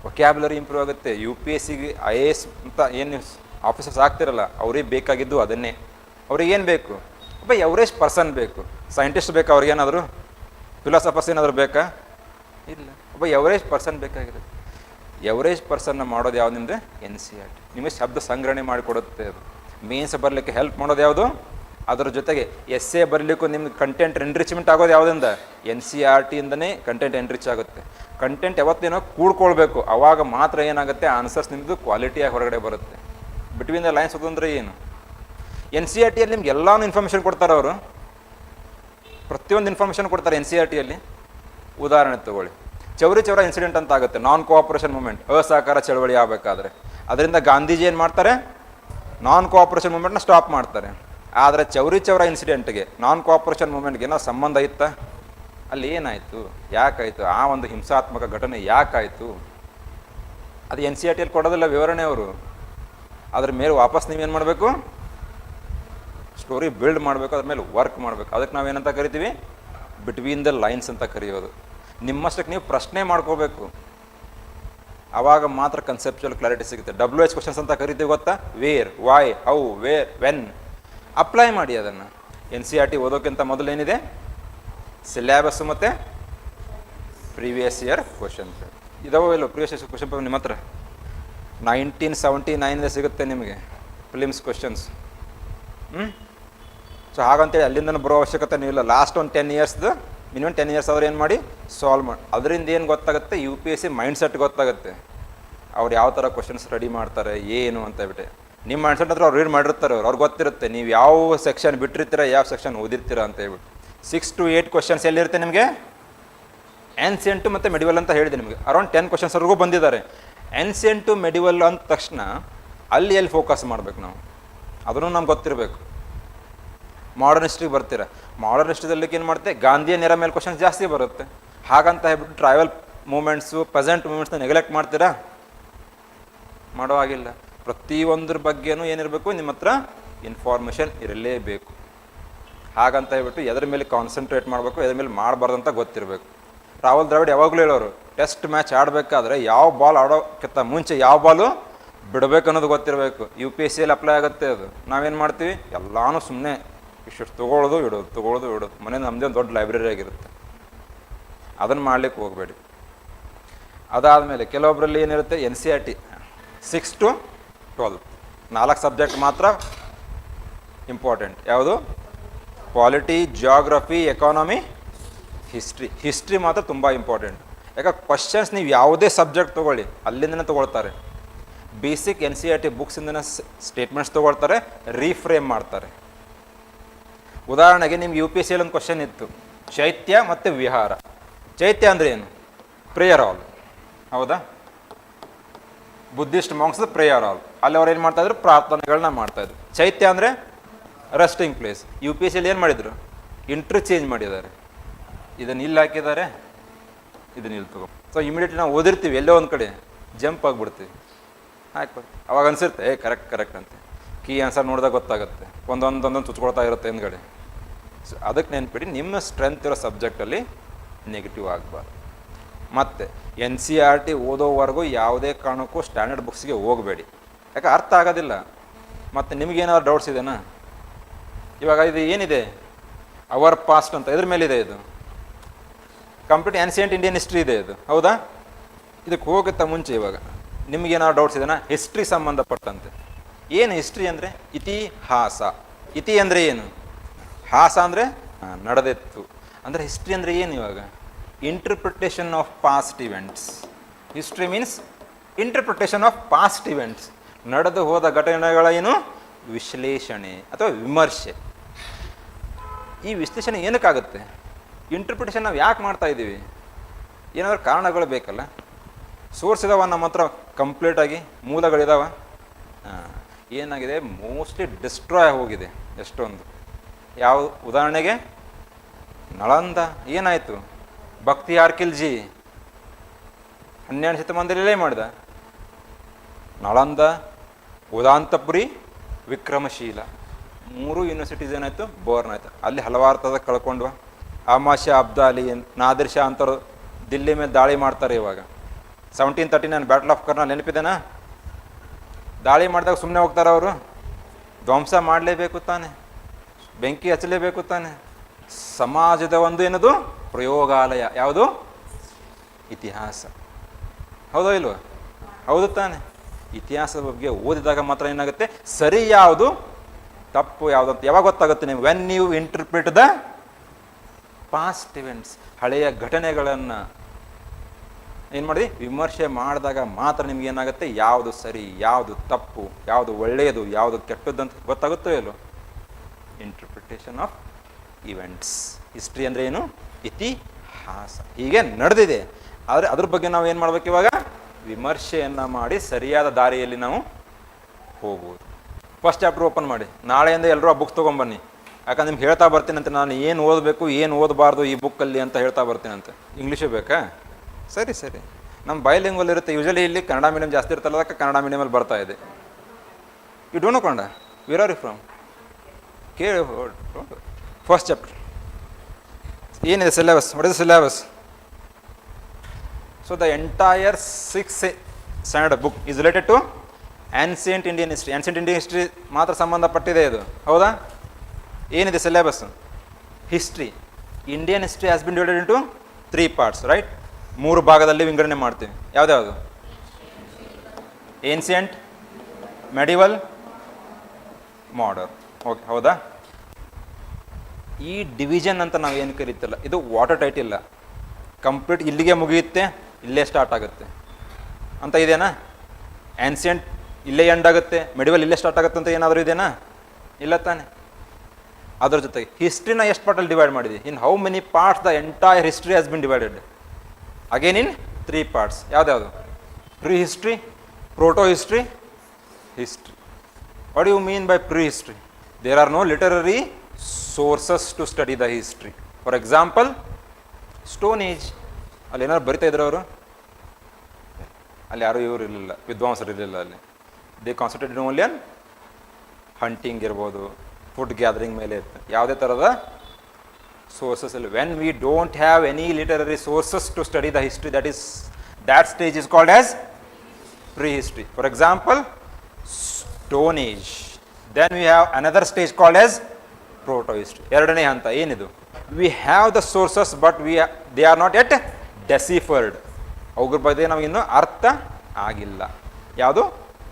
ವೊಕ್ಯಾಬ್ಯುಲರಿ ಇಂಪ್ರೂವ್ ಆಗುತ್ತೆ. UPSCಗೆ IAS ಅಂತ ಏನು ಆಫೀಸರ್ಸ್ ಆಗ್ತಿರಲ್ಲ, ಅವ್ರಿಗೆ ಬೇಕಾಗಿದ್ದು ಅದನ್ನೇ. ಅವ್ರಿಗೇನು ಬೇಕು, ಒಬ್ಬ ಎವರೇಜ್ ಪರ್ಸನ್ ಬೇಕು. ಸೈಂಟಿಸ್ಟ್ ಬೇಕಾ ಅವ್ರಿಗೇನಾದರೂ, ಫಿಲಾಸಫರ್ಸ್ ಏನಾದರೂ ಬೇಕಾ? ಇಲ್ಲ, ಒಬ್ಬ ಎವರೇಜ್ ಪರ್ಸನ್ ಬೇಕಾಗಿರುತ್ತೆ. ಎವರೇಜ್ ಪರ್ಸನ್ನ ಮಾಡೋದು ಯಾವುದು ನಿಮ್ಮದು? NCERT. ನಿಮಗೆ ಶಬ್ದ ಸಂಗ್ರಹಣೆ ಮಾಡಿಕೊಡುತ್ತೆ. ಅದು ಮೇನ್ಸ್ ಬರಲಿಕ್ಕೆ ಹೆಲ್ಪ್ ಮಾಡೋದು ಯಾವುದು? ಅದರ ಜೊತೆಗೆ essay ಬರಲಿಕ್ಕೂ ನಿಮ್ಗೆ ಕಂಟೆಂಟ್ ಎನ್ರಿಚ್ಮೆಂಟ್ ಆಗೋದು ಯಾವುದರಿಂದ? NCERTಯಿಂದನೇ ಕಂಟೆಂಟ್ ಎನ್ರಿಚ್ ಆಗುತ್ತೆ. ಕಂಟೆಂಟ್ ಯಾವತ್ತೇನೋ ಕೂಡ್ಕೊಳ್ಬೇಕು, ಆವಾಗ ಮಾತ್ರ ಏನಾಗುತ್ತೆ, ಆನ್ಸರ್ಸ್ ನಿಮ್ಮದು ಕ್ವಾಲಿಟಿಯಾಗಿ ಹೊರಗಡೆ ಬರುತ್ತೆ. ಬಿಟ್ವೀನ್ ದ ಲೈನ್ಸ್ ಓದಂದ್ರೆ ಏನು? NCERTಯಲ್ಲಿ ನಿಮ್ಗೆ ಎಲ್ಲಾನು ಇನ್ಫಾರ್ಮೇಷನ್ ಕೊಡ್ತಾರೆ ಅವರು, ಪ್ರತಿಯೊಂದು ಇನ್ಫಾರ್ಮೇಷನ್ ಕೊಡ್ತಾರೆ NCERTಯಲ್ಲಿ. ಉದಾಹರಣೆ ತಗೊಳ್ಳಿ, ಚೌರಿ ಚೌರ ಇನ್ಸಿಡೆಂಟ್ ಅಂತ ಆಗುತ್ತೆ, ನಾನ್ ಕೋಆಪರೇಷನ್ ಮೂಮೆಂಟ್, ಅಸಹಕಾರ ಚಳವಳಿ ಆಗಬೇಕಾದ್ರೆ. ಅದರಿಂದ ಗಾಂಧೀಜಿ ಏನು ಮಾಡ್ತಾರೆ, ನಾನ್ ಕೋಆಪರೇಷನ್ ಮೂಮೆಂಟ್ನ ಸ್ಟಾಪ್ ಮಾಡ್ತಾರೆ. ಆದರೆ ಚೌರಿ ಚೌರ ಇನ್ಸಿಡೆಂಟ್ಗೆ, ನಾನ್ ಕೋಆಪರೇಷನ್ ಮೂಮೆಂಟ್ಗೆ ಏನೋ ಸಂಬಂಧ ಇತ್ತಾ? ಅಲ್ಲಿ ಏನಾಯಿತು, ಯಾಕಾಯಿತು, ಆ ಒಂದು ಹಿಂಸಾತ್ಮಕ ಘಟನೆ ಯಾಕಾಯಿತು, ಅದು NCERTಯಲ್ಲಿ ಕೊಡೋದಿಲ್ಲ ವಿವರಣೆ ಅವರು. ಅದ್ರ ಮೇಲೆ ವಾಪಸ್ ನೀವೇನು ಮಾಡಬೇಕು, ಸ್ಟೋರಿ ಬಿಲ್ಡ್ ಮಾಡಬೇಕು, ಅದ್ರ ಮೇಲೆ ವರ್ಕ್ ಮಾಡಬೇಕು. ಅದಕ್ಕೆ ನಾವೇನಂತ ಕರಿತೀವಿ, ಬಿಟ್ವೀನ್ ದ ಲೈನ್ಸ್ ಅಂತ ಕರೆಯೋದು. ನಿಮ್ಮಷ್ಟಕ್ಕೆ ನೀವು ಪ್ರಶ್ನೆ ಮಾಡ್ಕೋಬೇಕು, ಆವಾಗ ಮಾತ್ರ ಕನ್ಸೆಪ್ಚುವಲ್ ಕ್ಲಾರಿಟಿ ಸಿಗುತ್ತೆ. WH ಕ್ವಶನ್ಸ್ ಅಂತ ಕರಿತೀವಿ ಗೊತ್ತಾ, where, why, how, where, when. Apply ಮಾಡಿ ಅದನ್ನು. NCERT ಓದೋಕ್ಕಿಂತ ಮೊದಲೇನಿದೆ, ಸಿಲೆಬಸ್ಸು ಮತ್ತು ಪ್ರೀವಿಯಸ್ ಇಯರ್ ಕ್ವಶನ್ ಪೇಪರ್ ಇದಾವೋ ಇಲ್ಲೋ? ಪ್ರೀವಿಯಸ್ ಇಯರ್ ಕ್ವಶನ್ ಪೇಪರ್ ನಿಮ್ಮ ಹತ್ರ 1979 ಸಿಗುತ್ತೆ ನಿಮಗೆ ಫಿಲಿಮ್ಸ್ ಕ್ವಶನ್ಸ್. ಸೊ ಹಾಗಂತೇಳಿ ಅಲ್ಲಿಂದ ಬರೋ ಅವಶ್ಯಕತೆ ನೀವು ಇಲ್ಲ. ಲಾಸ್ಟ್ ಒಂದು 10 ಇಯರ್ಸ್ದು ಮಿನಿಮಮ್ 10 ಇಯರ್ಸ್ ಆದ್ರೆ ಏನು ಮಾಡಿ ಸಾಲ್ವ್ ಮಾಡಿ. ಅದರಿಂದ ಏನು ಗೊತ್ತಾಗುತ್ತೆ, UPSC ಮೈಂಡ್ ಸೆಟ್ ಗೊತ್ತಾಗುತ್ತೆ, ಅವ್ರು ಯಾವ ಥರ ಕ್ವಶನ್ಸ್ ರೆಡಿ ಮಾಡ್ತಾರೆ ಏನು ಅಂತ ಹೇಳ್ಬಿಟ್ಟು. ನಿಮ್ಮ ಮೈಂಡ್ ಸೆಟ್ ಹತ್ರ ಅವ್ರು ರೀಡ್ ಮಾಡಿರ್ತಾರೆ, ಅವ್ರಿಗೆ ಗೊತ್ತಿರುತ್ತೆ ನೀವು ಯಾವ ಸೆಕ್ಷನ್ ಬಿಟ್ಟಿರ್ತೀರ, ಯಾವ ಸೆಕ್ಷನ್ ಓದಿರ್ತೀರ ಅಂತ ಹೇಳ್ಬಿಟ್ಟು. 6 to 8 ಕ್ವಶನ್ಸ್ ಎಲ್ಲಿರುತ್ತೆ ನಿಮಗೆ, ಏನ್ಸಿಯಂಟು ಮತ್ತು ಮೆಡಿವಲ್ ಅಂತ ಹೇಳಿದೆ ನಿಮಗೆ. ಅರೌಂಡ್ 10 ಕ್ವಶನ್ಸ್ವರೆಗೂ ಬಂದಿದ್ದಾರೆ. ಏನ್ಸಿಯಂಟು ಮೆಡಿವಲ್ ಅಂದ ತಕ್ಷಣ ಅಲ್ಲಿ ಎಲ್ಲಿ ಫೋಕಸ್ ಮಾಡಬೇಕು ನಾವು, ಅದನ್ನು ನಮ್ಗೆ ಗೊತ್ತಿರಬೇಕು. ಮಾಡರ್ನ್ ಹಿಸ್ಟ್ರಿಗೆ ಬರ್ತೀರಾ, ಮಾಡರ್ನ್ ಹಿಸ್ಟ್ರಿದಲ್ಲಿ ಏನು ಮಾಡುತ್ತೆ, ಗಾಂಧಿಯನ್ ಎರ ಮೇಲೆ ಕ್ವಶನ್ಸ್ ಜಾಸ್ತಿ ಬರುತ್ತೆ. ಹಾಗಂತ ಹೇಳ್ಬಿಟ್ಟು ಟ್ರೈವಲ್ ಮೂಮೆಂಟ್ಸು, ಪ್ರೆಸೆಂಟ್ ಮೂಮೆಂಟ್ಸ್ನ ನೆಗ್ಲೆಕ್ಟ್ ಮಾಡ್ತೀರಾ? ಮಾಡೋ ಆಗಿಲ್ಲ. ಪ್ರತಿಯೊಂದ್ರ ಬಗ್ಗೆನೂ ಏನಿರಬೇಕು, ನಿಮ್ಮ ಹತ್ರ ಇನ್ಫಾರ್ಮೇಷನ್ ಇರಲೇಬೇಕು. ಹಾಗಂತ ಹೇಳ್ಬಿಟ್ಟು ಎದ್ರ ಮೇಲೆ ಕಾನ್ಸಂಟ್ರೇಟ್ ಮಾಡಬೇಕು, ಎದ್ರ ಮೇಲೆ ಮಾಡಬಾರ್ದು ಅಂತ ಗೊತ್ತಿರಬೇಕು. ರಾಹುಲ್ ದ್ರಾವಿಡ್ ಯಾವಾಗಲೂ ಹೇಳೋರು, ಟೆಸ್ಟ್ ಮ್ಯಾಚ್ ಆಡಬೇಕಾದ್ರೆ ಯಾವ ಬಾಲ್ ಆಡೋಕ್ಕಿಂತ ಮುಂಚೆ ಯಾವ ಬಾಲು ಬಿಡಬೇಕು ಅನ್ನೋದು ಗೊತ್ತಿರಬೇಕು. UPSCಯಲ್ಲಿ ಅಪ್ಲೈ ಆಗುತ್ತೆ ಅದು. ನಾವೇನು ಮಾಡ್ತೀವಿ, ಎಲ್ಲನೂ ಸುಮ್ಮನೆ ಇಷ್ಟು ತೊಗೊಳ್ಳೋದು ಇಡೋದು ಮನೆ ನಮ್ಮದೇ ಒಂದು ದೊಡ್ಡ ಲೈಬ್ರರಿ ಆಗಿರುತ್ತೆ. ಅದನ್ನು ಮಾಡ್ಲಿಕ್ಕೆ ಹೋಗಬೇಡಿ. ಅದಾದಮೇಲೆ ಕೆಲವೊಬ್ಬರಲ್ಲಿ ಏನಿರುತ್ತೆ, NCERT 6 to 12 4 ಸಬ್ಜೆಕ್ಟ್ ಮಾತ್ರ ಇಂಪಾರ್ಟೆಂಟ್. ಯಾವುದು? ಪಾಲಿಟಿ, ಜಿಯೋಗ್ರಫಿ, ಎಕಾನಮಿ, ಹಿಸ್ಟ್ರಿ ಮಾತ್ರ ತುಂಬ ಇಂಪಾರ್ಟೆಂಟ್. ಯಾಕೆ ಕ್ವಶನ್ಸ್ ನೀವು ಯಾವುದೇ ಸಬ್ಜೆಕ್ಟ್ ತೊಗೊಳ್ಳಿ ಅಲ್ಲಿಂದನೇ ತೊಗೊಳ್ತಾರೆ. ಬೇಸಿಕ್ NCERT ಬುಕ್ಸಿಂದನೇ ಸ್ಟೇಟ್ಮೆಂಟ್ಸ್ ತೊಗೊಳ್ತಾರೆ, ರೀಫ್ರೇಮ್ ಮಾಡ್ತಾರೆ. ಉದಾಹರಣೆಗೆ ನಿಮ್ಗೆ UPSCಯಲ್ಲಿ ಒಂದು ಕ್ವಶನ್ ಇತ್ತು, ಚೈತ್ಯ ಮತ್ತು ವಿಹಾರ. ಚೈತ್ಯ ಅಂದರೆ ಏನು? Prayer hall. ಹೌದಾ? Buddhist monks prayer hall. ಅಲ್ಲಿ ಅವ್ರು ಏನು ಮಾಡ್ತಾಯಿದ್ರು, ಪ್ರಾರ್ಥನೆಗಳನ್ನ ಮಾಡ್ತಾಯಿದ್ರು. ಚೈತ್ಯ ಅಂದರೆ ರೆಸ್ಟಿಂಗ್ ಪ್ಲೇಸ್. UPSCಯಲ್ಲಿ ಏನು ಮಾಡಿದರು, ಇಂಟರ್ಚೇಂಜ್ ಮಾಡಿದ್ದಾರೆ. ಇದನ್ನು ಇಲ್ಲಿ ಹಾಕಿದ್ದಾರೆ, ಇದನ್ನ ಇಲ್ಲಿ ತಗೋ. ಸೊ ಇಮಿಡಿಯೇಟ್ಲಿ ನಾವು ಓದಿರ್ತೀವಿ, ಎಲ್ಲೋ ಒಂದು ಕಡೆ ಜಂಪ್ ಆಗಿಬಿಡ್ತೀವಿ. ಹಾಕ್ಬೇಕು, ಅವಾಗ ಅನಿಸುತ್ತೆ ಕರೆಕ್ಟ್ ಅಂತ. ಕೀ ಆನ್ಸರ್ ನೋಡಿದಾಗ ಗೊತ್ತಾಗುತ್ತೆ, ಒಂದೊಂದೊಂದೊಂದು ಚುಚ್ಕೊಳ್ತಾ ಇರುತ್ತೆ ಹಿಂದ್ಗಡೆ. ಸೊ ಅದಕ್ಕೆ ನೆನ್ಪಿಡಿ, ನಿಮ್ಮ ಸ್ಟ್ರೆಂತ್ ಇರೋ ಸಬ್ಜೆಕ್ಟಲ್ಲಿ ನೆಗೆಟಿವ್ ಆಗಬಾರ್ದು. ಮತ್ತು NCERT ಓದೋವರೆಗೂ ಯಾವುದೇ ಕಾರಣಕ್ಕೂ ಸ್ಟ್ಯಾಂಡರ್ಡ್ ಬುಕ್ಸ್ಗೆ ಹೋಗಬೇಡಿ. ಯಾಕೆ ಅರ್ಥ ಆಗೋದಿಲ್ಲ. ಮತ್ತು ನಿಮಗೇನಾದ್ರು ಡೌಟ್ಸ್ ಇದೆನಾ? ಇವಾಗ ಇದು ಏನಿದೆ, ಅವರ್ ಪಾಸ್ಟ್ ಅಂತ ಇದ್ರ ಮೇಲಿದೆ. ಇದು ಕಂಪ್ಲೀಟ್ ಆನ್ಸಿಯಂಟ್ ಇಂಡಿಯನ್ ಹಿಸ್ಟ್ರಿ ಇದೆ ಇದು. ಹೌದಾ? ಇದಕ್ಕೆ ಹೋಗುತ್ತಾ ಮುಂಚೆ ಇವಾಗ ನಿಮಗೇನಾದ್ರು ಡೌಟ್ಸ್ ಇದೆನಾ ಹಿಸ್ಟ್ರಿ ಸಂಬಂಧಪಟ್ಟಂತೆ? ಏನು ಹಿಸ್ಟ್ರಿ ಅಂದರೆ? ಇತಿಹಾಸ. ಇತಿ ಅಂದರೆ ಏನು? ಹಾಸ ಅಂದರೆ ನಡೆದಿತ್ತು. ಅಂದರೆ ಹಿಸ್ಟ್ರಿ ಅಂದರೆ ಏನು? ಇವಾಗ interpretation of past events. History means interpretation of past events. ನಡೆದು ಹೋದ ಘಟನೆಗಳ ಏನು ವಿಶ್ಲೇಷಣೆ ಅಥವಾ ವಿಮರ್ಶೆ. ಈ ವಿಶ್ಲೇಷಣೆ ಏನಕ್ಕಾಗುತ್ತೆ? ಇಂಟರ್ಪ್ರಿಟೇಷನ್ ನಾವು ಯಾಕೆ ಮಾಡ್ತಾ ಇದ್ದೀವಿ? ಏನಾದರೂ ಕಾರಣಗಳು ಬೇಕಲ್ಲ. ಸೋರ್ಸ್ ಇದಾವ ನಮ್ಮ ಹತ್ರ ಕಂಪ್ಲೀಟಾಗಿ, ಮೂಲಗಳಿದಾವ. ಏನಾಗಿದೆ, ಮೋಸ್ಟ್ಲಿ ಡಿಸ್ಟ್ರಾಯ್ ಹೋಗಿದೆ ಎಷ್ಟೊಂದು. ಯಾವ ಉದಾಹರಣೆಗೆ ನಳಂದ ಏನಾಯಿತು, ಬಕ್ತಿಯಾರ್ ಖಿಲ್ಜಿ 12ನೇ ಶತಮಾನದಲ್ಲೇ ಮಾಡಿದ. ನಳಂದ, ಉದಾಂತಪುರಿ, ವಿಕ್ರಮಶೀಲ 3 ಯೂನಿವರ್ಸಿಟೀಸ್ ಏನಾಯಿತು, ಬೋರ್ನ್ ಆಯಿತು. ಅಲ್ಲಿ ಹಲವಾರು ಥರದ ಕಳ್ಕೊಂಡ್ವ. ಅಹಮದ್ ಶಾ ಅಬ್ದಾಲಿ, ನಾದಿರ್ ಶಾ ಅಂತವ್ರು ದಿಲ್ಲಿ ಮೇಲೆ ದಾಳಿ ಮಾಡ್ತಾರೆ. ಇವಾಗ 1739 ಬ್ಯಾಟಲ್ ಆಫ್ ಕರ್ನಾಲ್ ನೆನಪಿದೆನಾ? ದಾಳಿ ಮಾಡಿದಾಗ ಸುಮ್ಮನೆ ಹೋಗ್ತಾರೆ ಅವರು? ಧ್ವಂಸ ಮಾಡಲೇಬೇಕು ತಾನೆ, ಬೆಂಕಿ ಹಚ್ಚಲೇಬೇಕು ತಾನೆ. ಸಮಾಜದ ಒಂದು ಏನದು ಪ್ರಯೋಗಾಲಯ. ಯಾವುದು? ಇತಿಹಾಸ. ಹೌದೋ ಇಲ್ವ? ಹೌದು ತಾನೆ. ಇತಿಹಾಸದ ಬಗ್ಗೆ ಓದಿದಾಗ ಮಾತ್ರ ಏನಾಗುತ್ತೆ, ಸರಿ ಯಾವುದು ತಪ್ಪು ಯಾವುದು ಅಂತ ಯಾವಾಗ ಗೊತ್ತಾಗುತ್ತೆ ನೀವು? When you interpret the past events. ಹಳೆಯ ಘಟನೆಗಳನ್ನು ಏನು ಮಾಡಿ ವಿಮರ್ಶೆ ಮಾಡಿದಾಗ ಮಾತ್ರ ನಿಮ್ಗೆ ಏನಾಗುತ್ತೆ, ಯಾವುದು ಸರಿ, ಯಾವುದು ತಪ್ಪು, ಯಾವುದು ಒಳ್ಳೆಯದು, ಯಾವುದು ಕೆಟ್ಟದ್ದಂತ ಗೊತ್ತಾಗುತ್ತೋ ಇಲ್ಲೋ? Interpretation of events. ಹಿಸ್ಟ್ರಿ ಅಂದರೆ ಏನು? ಇತಿಹಾಸ. ಹೀಗೆ ನಡೆದಿದೆ. ಆದರೆ ಅದ್ರ ಬಗ್ಗೆ ನಾವು ಏನು ಮಾಡ್ಬೇಕು ಇವಾಗ? ವಿಮರ್ಶೆಯನ್ನು ಮಾಡಿ ಸರಿಯಾದ ದಾರಿಯಲ್ಲಿ ನಾವು ಹೋಗ್ಬೋದು. ಫಸ್ಟ್ ಚಾಪ್ಟರ್ ಓಪನ್ ಮಾಡಿ. ನಾಳೆಯಿಂದ ಎಲ್ಲರೂ ಆ ಬುಕ್ ತೊಗೊಂಬನ್ನಿ. ಯಾಕಂದ್ರೆ ನಿಮ್ಗೆ ಹೇಳ್ತಾ ಬರ್ತೀನಂತೆ, ನಾನು ಏನು ಓದಬೇಕು, ಏನು ಓದಬಾರ್ದು ಈ ಬುಕ್ಕಲ್ಲಿ ಅಂತ ಹೇಳ್ತಾ ಬರ್ತೀನಂತೆ. ಇಂಗ್ಲೀಷೇ ಬೇಕಾ? ಸರಿ ಸರಿ, ನಮ್ಮ ಬೈಲಿಂಗ್ವಲ್ ಇರುತ್ತೆ. ಯೂಶಲಿ ಇಲ್ಲಿ ಕನ್ನಡ ಮೀಡಿಯಮ್ ಜಾಸ್ತಿ ಇರ್ತಲ್ಲ, ಅದಕ್ಕೆ ಕನ್ನಡ ಮೀಡಿಯಮಲ್ಲಿ ಬರ್ತಾ ಇದೆ. You don't know Kannada? Where are you from? ಕೇಳಿ. ಫಸ್ಟ್ ಚಾಪ್ಟರ್ ಏನಿದೆ syllabus? What is syllabus? So the entire 6th standard book is related to ancient Indian history. Ancient Indian history ಮಾತ್ರ ಸಂಬಂಧಪಟ್ಟಿದೆ ಇದು. ಹೌದಾ? ಏನಿದೆ ಸಿಲೆಬಸ್? History. Indian history has been divided into 3 parts, right? 3 ಭಾಗದಲ್ಲಿ ವಿಂಗಡಣೆ ಮಾಡ್ತೀವಿ. ಯಾವ್ದ್ಯಾವುದು? Ancient, medieval, modern. ಓಕೆ, ಹೌದಾ? ಈ ಡಿವಿಷನ್ ಅಂತ ನಾವು ಏನು ಕರೀತಿಲ್ಲ, ಇದು ವಾಟರ್ ಟೈಟ್ ಇಲ್ಲ. ಕಂಪ್ಲೀಟ್ ಇಲ್ಲಿಗೆ ಮುಗಿಯುತ್ತೆ, ಇಲ್ಲೇ ಸ್ಟಾರ್ಟ್ ಆಗುತ್ತೆ ಅಂತ ಇದೆನಾ? ಆನ್ಸಿಯಂಟ್ ಇಲ್ಲೇ ಎಂಡ್ ಆಗುತ್ತೆ, ಮೆಡಿವಲ್ ಇಲ್ಲೇ ಸ್ಟಾರ್ಟ್ ಆಗುತ್ತೆ ಅಂತ ಏನಾದರೂ ಇದೆನಾ? ಇಲ್ಲ ತಾನೆ. ಅದ್ರ ಜೊತೆಗೆ ಹಿಸ್ಟ್ರಿನ ಎಷ್ಟು ಪಾರ್ಟಲ್ಲಿ ಡಿವೈಡ್ ಮಾಡಿದ್ವಿ? In how many parts the entire history has been divided? Again in 3 parts. ಯಾವ್ದ್ಯಾವುದು? Pre history, proto history, history. What you mean by pre history? There are no literary sources to study the history. For example stone age. ಅಲ್ಲಿ ಏನಾದ್ರು ಬರಿತಾ ಇದ್ರು ಅವರು? ಅಲ್ಲಿ ಯಾರು ಇವರು ಇರಲಿಲ್ಲ, ವಿದ್ವಾಂಸರು ಇರಲಿಲ್ಲ ಅಲ್ಲಿ. They concentrated only on hunting ಇರ್ಬೋದು, ಫುಡ್ ಗ್ಯಾದರಿಂಗ್ ಮೇಲೆ ಇತ್ತು. ಯಾವುದೇ ಥರದ sources. When we don't have any literary sources to study the history, that stage is called as prehistory. For example, Stone Age. Then we have another stage called as proto-history. ಎರಡನೇ ಹಂತ ಏನಿದು? We have the sources but they are not yet deciphered. ಅವ್ರ ಬಗ್ಗೆ ನಮಗೆ ಇನ್ನೂ ಅರ್ಥ ಆಗಿಲ್ಲ. ಯಾವುದು?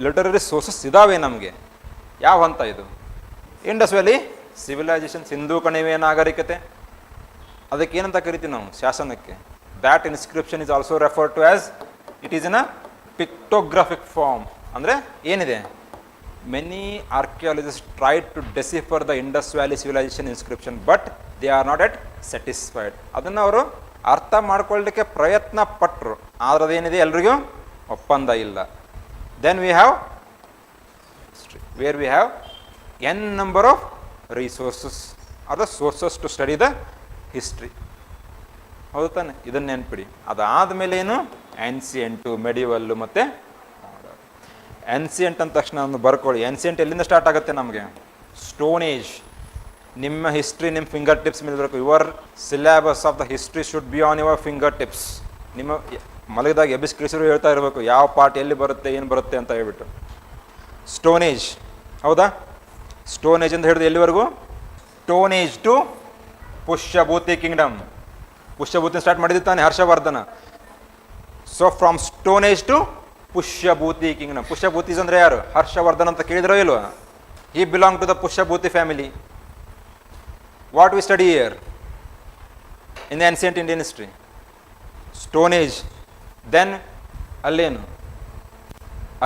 ಲಿಟರರಿ ಸೋರ್ಸಸ್ ಇದಾವೆ ನಮಗೆ. ಯಾವ ಹಂತ ಇದು? ಇಂಡಸ್ ವ್ಯಾಲಿ ಸಿವಿಲೈಸೇಷನ್, ಸಿಂಧೂ ಕಣಿವೆ ನಾಗರಿಕತೆ. ಅದಕ್ಕೆ ಏನಂತ ಕರಿತೀವಿ ನಾವು ಶಾಸನಕ್ಕೆ? That inscription is also referred to as, it is in a pictographic form. ಅಂದರೆ ಏನಿದೆ? Many archaeologist tried to decipher the Indus valley civilisation inscription but they are not yet satisfied. ಅದನ್ನು ಅವರು ಅರ್ಥ ಮಾಡ್ಕೊಳ್ಳಲಿಕ್ಕೆ ಪ್ರಯತ್ನ ಪಟ್ಟರು, ಆದರೆ ಅದೇನಿದೆ ಎಲ್ರಿಗೂ ಒಪ್ಪಂದ ಇಲ್ಲ. Then we have where we have an number of resources or the sources to study the history. ಹೌದು ತಾನೆ? ಇದನ್ನು ನೆನ್ಪಿಡಿ. ಅದಾದಮೇಲೆ ಏನು? ಆನ್ಸಿಯೆಂಟು, ಮೆಡಿವಲ್ಲು ಮತ್ತು ಆನ್ಸಿಯೆಂಟ್ ಅಂದ ತಕ್ಷಣ ಒಂದು ಬರ್ಕೊಳ್ಳಿ. ಆನ್ಸಿಯೆಂಟ್ ಎಲ್ಲಿಂದ ಸ್ಟಾರ್ಟ್ ಆಗುತ್ತೆ ನಮಗೆ? Stone age. ನಿಮ್ಮ ಹಿಸ್ಟ್ರಿ ನಿಮ್ಮ ಫಿಂಗರ್ ಟಿಪ್ಸ್ ಮೇಲೆ ಬರಬೇಕು. Your syllabus of the history should be on your finger tips. ನಿಮ್ಮ ಮಲಗಿದಾಗ ಎಬ್ಬಿಸ್ಕಿಸರು ಹೇಳ್ತಾ ಇರಬೇಕು ಯಾವ ಪಾರ್ಟ್ ಎಲ್ಲಿ ಬರುತ್ತೆ, ಏನು ಬರುತ್ತೆ ಅಂತ ಹೇಳ್ಬಿಟ್ಟು. ಸ್ಟೋನ್ ಏಜ್, ಹೌದಾ? ಸ್ಟೋನ್ ಏಜ್ ಅಂತ ಹೇಳಿದ್ರೆ ಎಲ್ಲಿವರೆಗೂ? Stone age to Pushyabhuti kingdom. Pushyabhuti start ಮಾಡಿದ್ದು ತಾನೆ Harshavardhana. So from stone age to Pushyabhuti kingdom. Pushyabhutis ಅಂದರೆ ಯಾರು? ಹರ್ಷವರ್ಧನ್ ಅಂತ ಕೇಳಿದ್ರೋ ಇಲ್ವಾ? He belong to the Pushyabhuti family. What we study here in the ancient Indian history? Stone age. Then ಅಲ್ಲೇನು?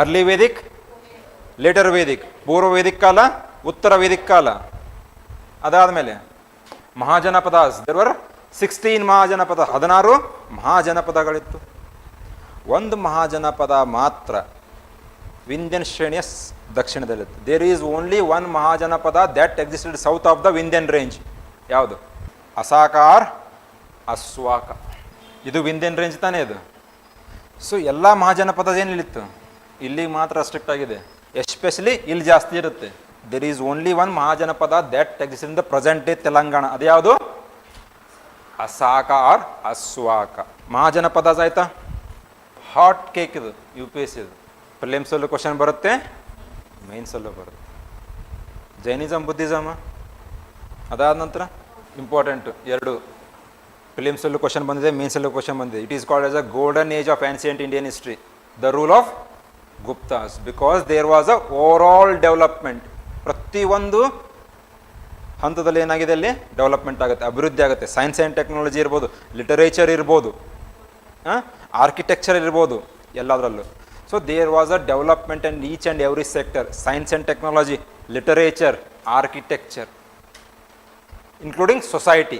ಅರ್ಲಿ ವೇದಿಕ್, ಲೇಟರ್ ವೇದಿಕ್, ಪೂರ್ವ Vedic ಕಾಲ, ಉತ್ತರ ವೇದಿಕ್ ಕಾಲ. ಅದಾದಮೇಲೆ ಮಹಾಜನಪದಾಸ್. There were 16 Mahajanapada, 16 ಮಹಾಜನಪದಗಳಿತ್ತು. ಒಂದು ಮಹಾಜನಪದ ಮಾತ್ರ ವಿಂಧ್ಯನ್ ಶ್ರೇಣಿಯ ದಕ್ಷಿಣದಲ್ಲಿತ್ತು. There is only one mahajanapada that existed south of the Vindhyan range. ಯಾವುದು? ಅಸಾಕಾರ್, ಅಸ್ವಾಕ. ಇದು ವಿಂಧ್ಯನ್ ರೇಂಜ್ ತಾನೇ ಇದು. ಸೊ ಎಲ್ಲ ಮಹಾಜನಪದ ಏನಿಲ್ಲಿತ್ತು? ಇಲ್ಲಿಗೆ ಮಾತ್ರ ಸ್ಟ್ರಿಕ್ಟ್ ಆಗಿದೆ. ಎಸ್ಪೆಷಲಿ ಇಲ್ಲಿ ಜಾಸ್ತಿ ಇರುತ್ತೆ. There is only one mahajanapada that existed in the present day Telangana. ಅದು ಯಾವುದು? ಅಸಾಕ ಆರ್ ಅಸ್ವಾಕ. ಮಹಾಜನಪದ ಆಯ್ತಾ? ಹಾಟ್ ಕೇಕ್ ಇದು UPSC ಇದು. ಪ್ರಿಲಿಮ್ಸಲ್ಲೂ ಕ್ವಶನ್ ಬರುತ್ತೆ, ಮೇನ್ಸಲ್ಲೂ ಬರುತ್ತೆ. Jainism, Buddhism. ಅದಾದ ನಂತರ ಇಂಪಾರ್ಟೆಂಟು ಎರಡು, ಪ್ರಿಲಿಮ್ಸಲ್ಲೂ ಕ್ವಶನ್ ಬಂದಿದೆ, ಮೇನ್ಸಲ್ಲೂ ಕ್ವಶನ್ ಬಂದಿದೆ. It is called as a golden age of ancient Indian history, the rule of Guptas, because there was a overall development. ಪ್ರತಿಯೊಂದು ಹಂತದಲ್ಲಿ ಏನಾಗಿದೆ? ಅಲ್ಲಿ ಡೆವಲಪ್ಮೆಂಟ್ ಆಗುತ್ತೆ, ಅಭಿವೃದ್ಧಿ ಆಗುತ್ತೆ. ಸೈನ್ಸ್ ಆ್ಯಂಡ್ ಟೆಕ್ನಾಲಜಿ ಇರ್ಬೋದು, ಲಿಟರೇಚರ್ ಇರ್ಬೋದು, ಆರ್ಕಿಟೆಕ್ಚರ್ ಇರ್ಬೋದು, ಎಲ್ಲದರಲ್ಲೂ. So there was a development and each and every sector. Science and technology, literature, architecture, including society,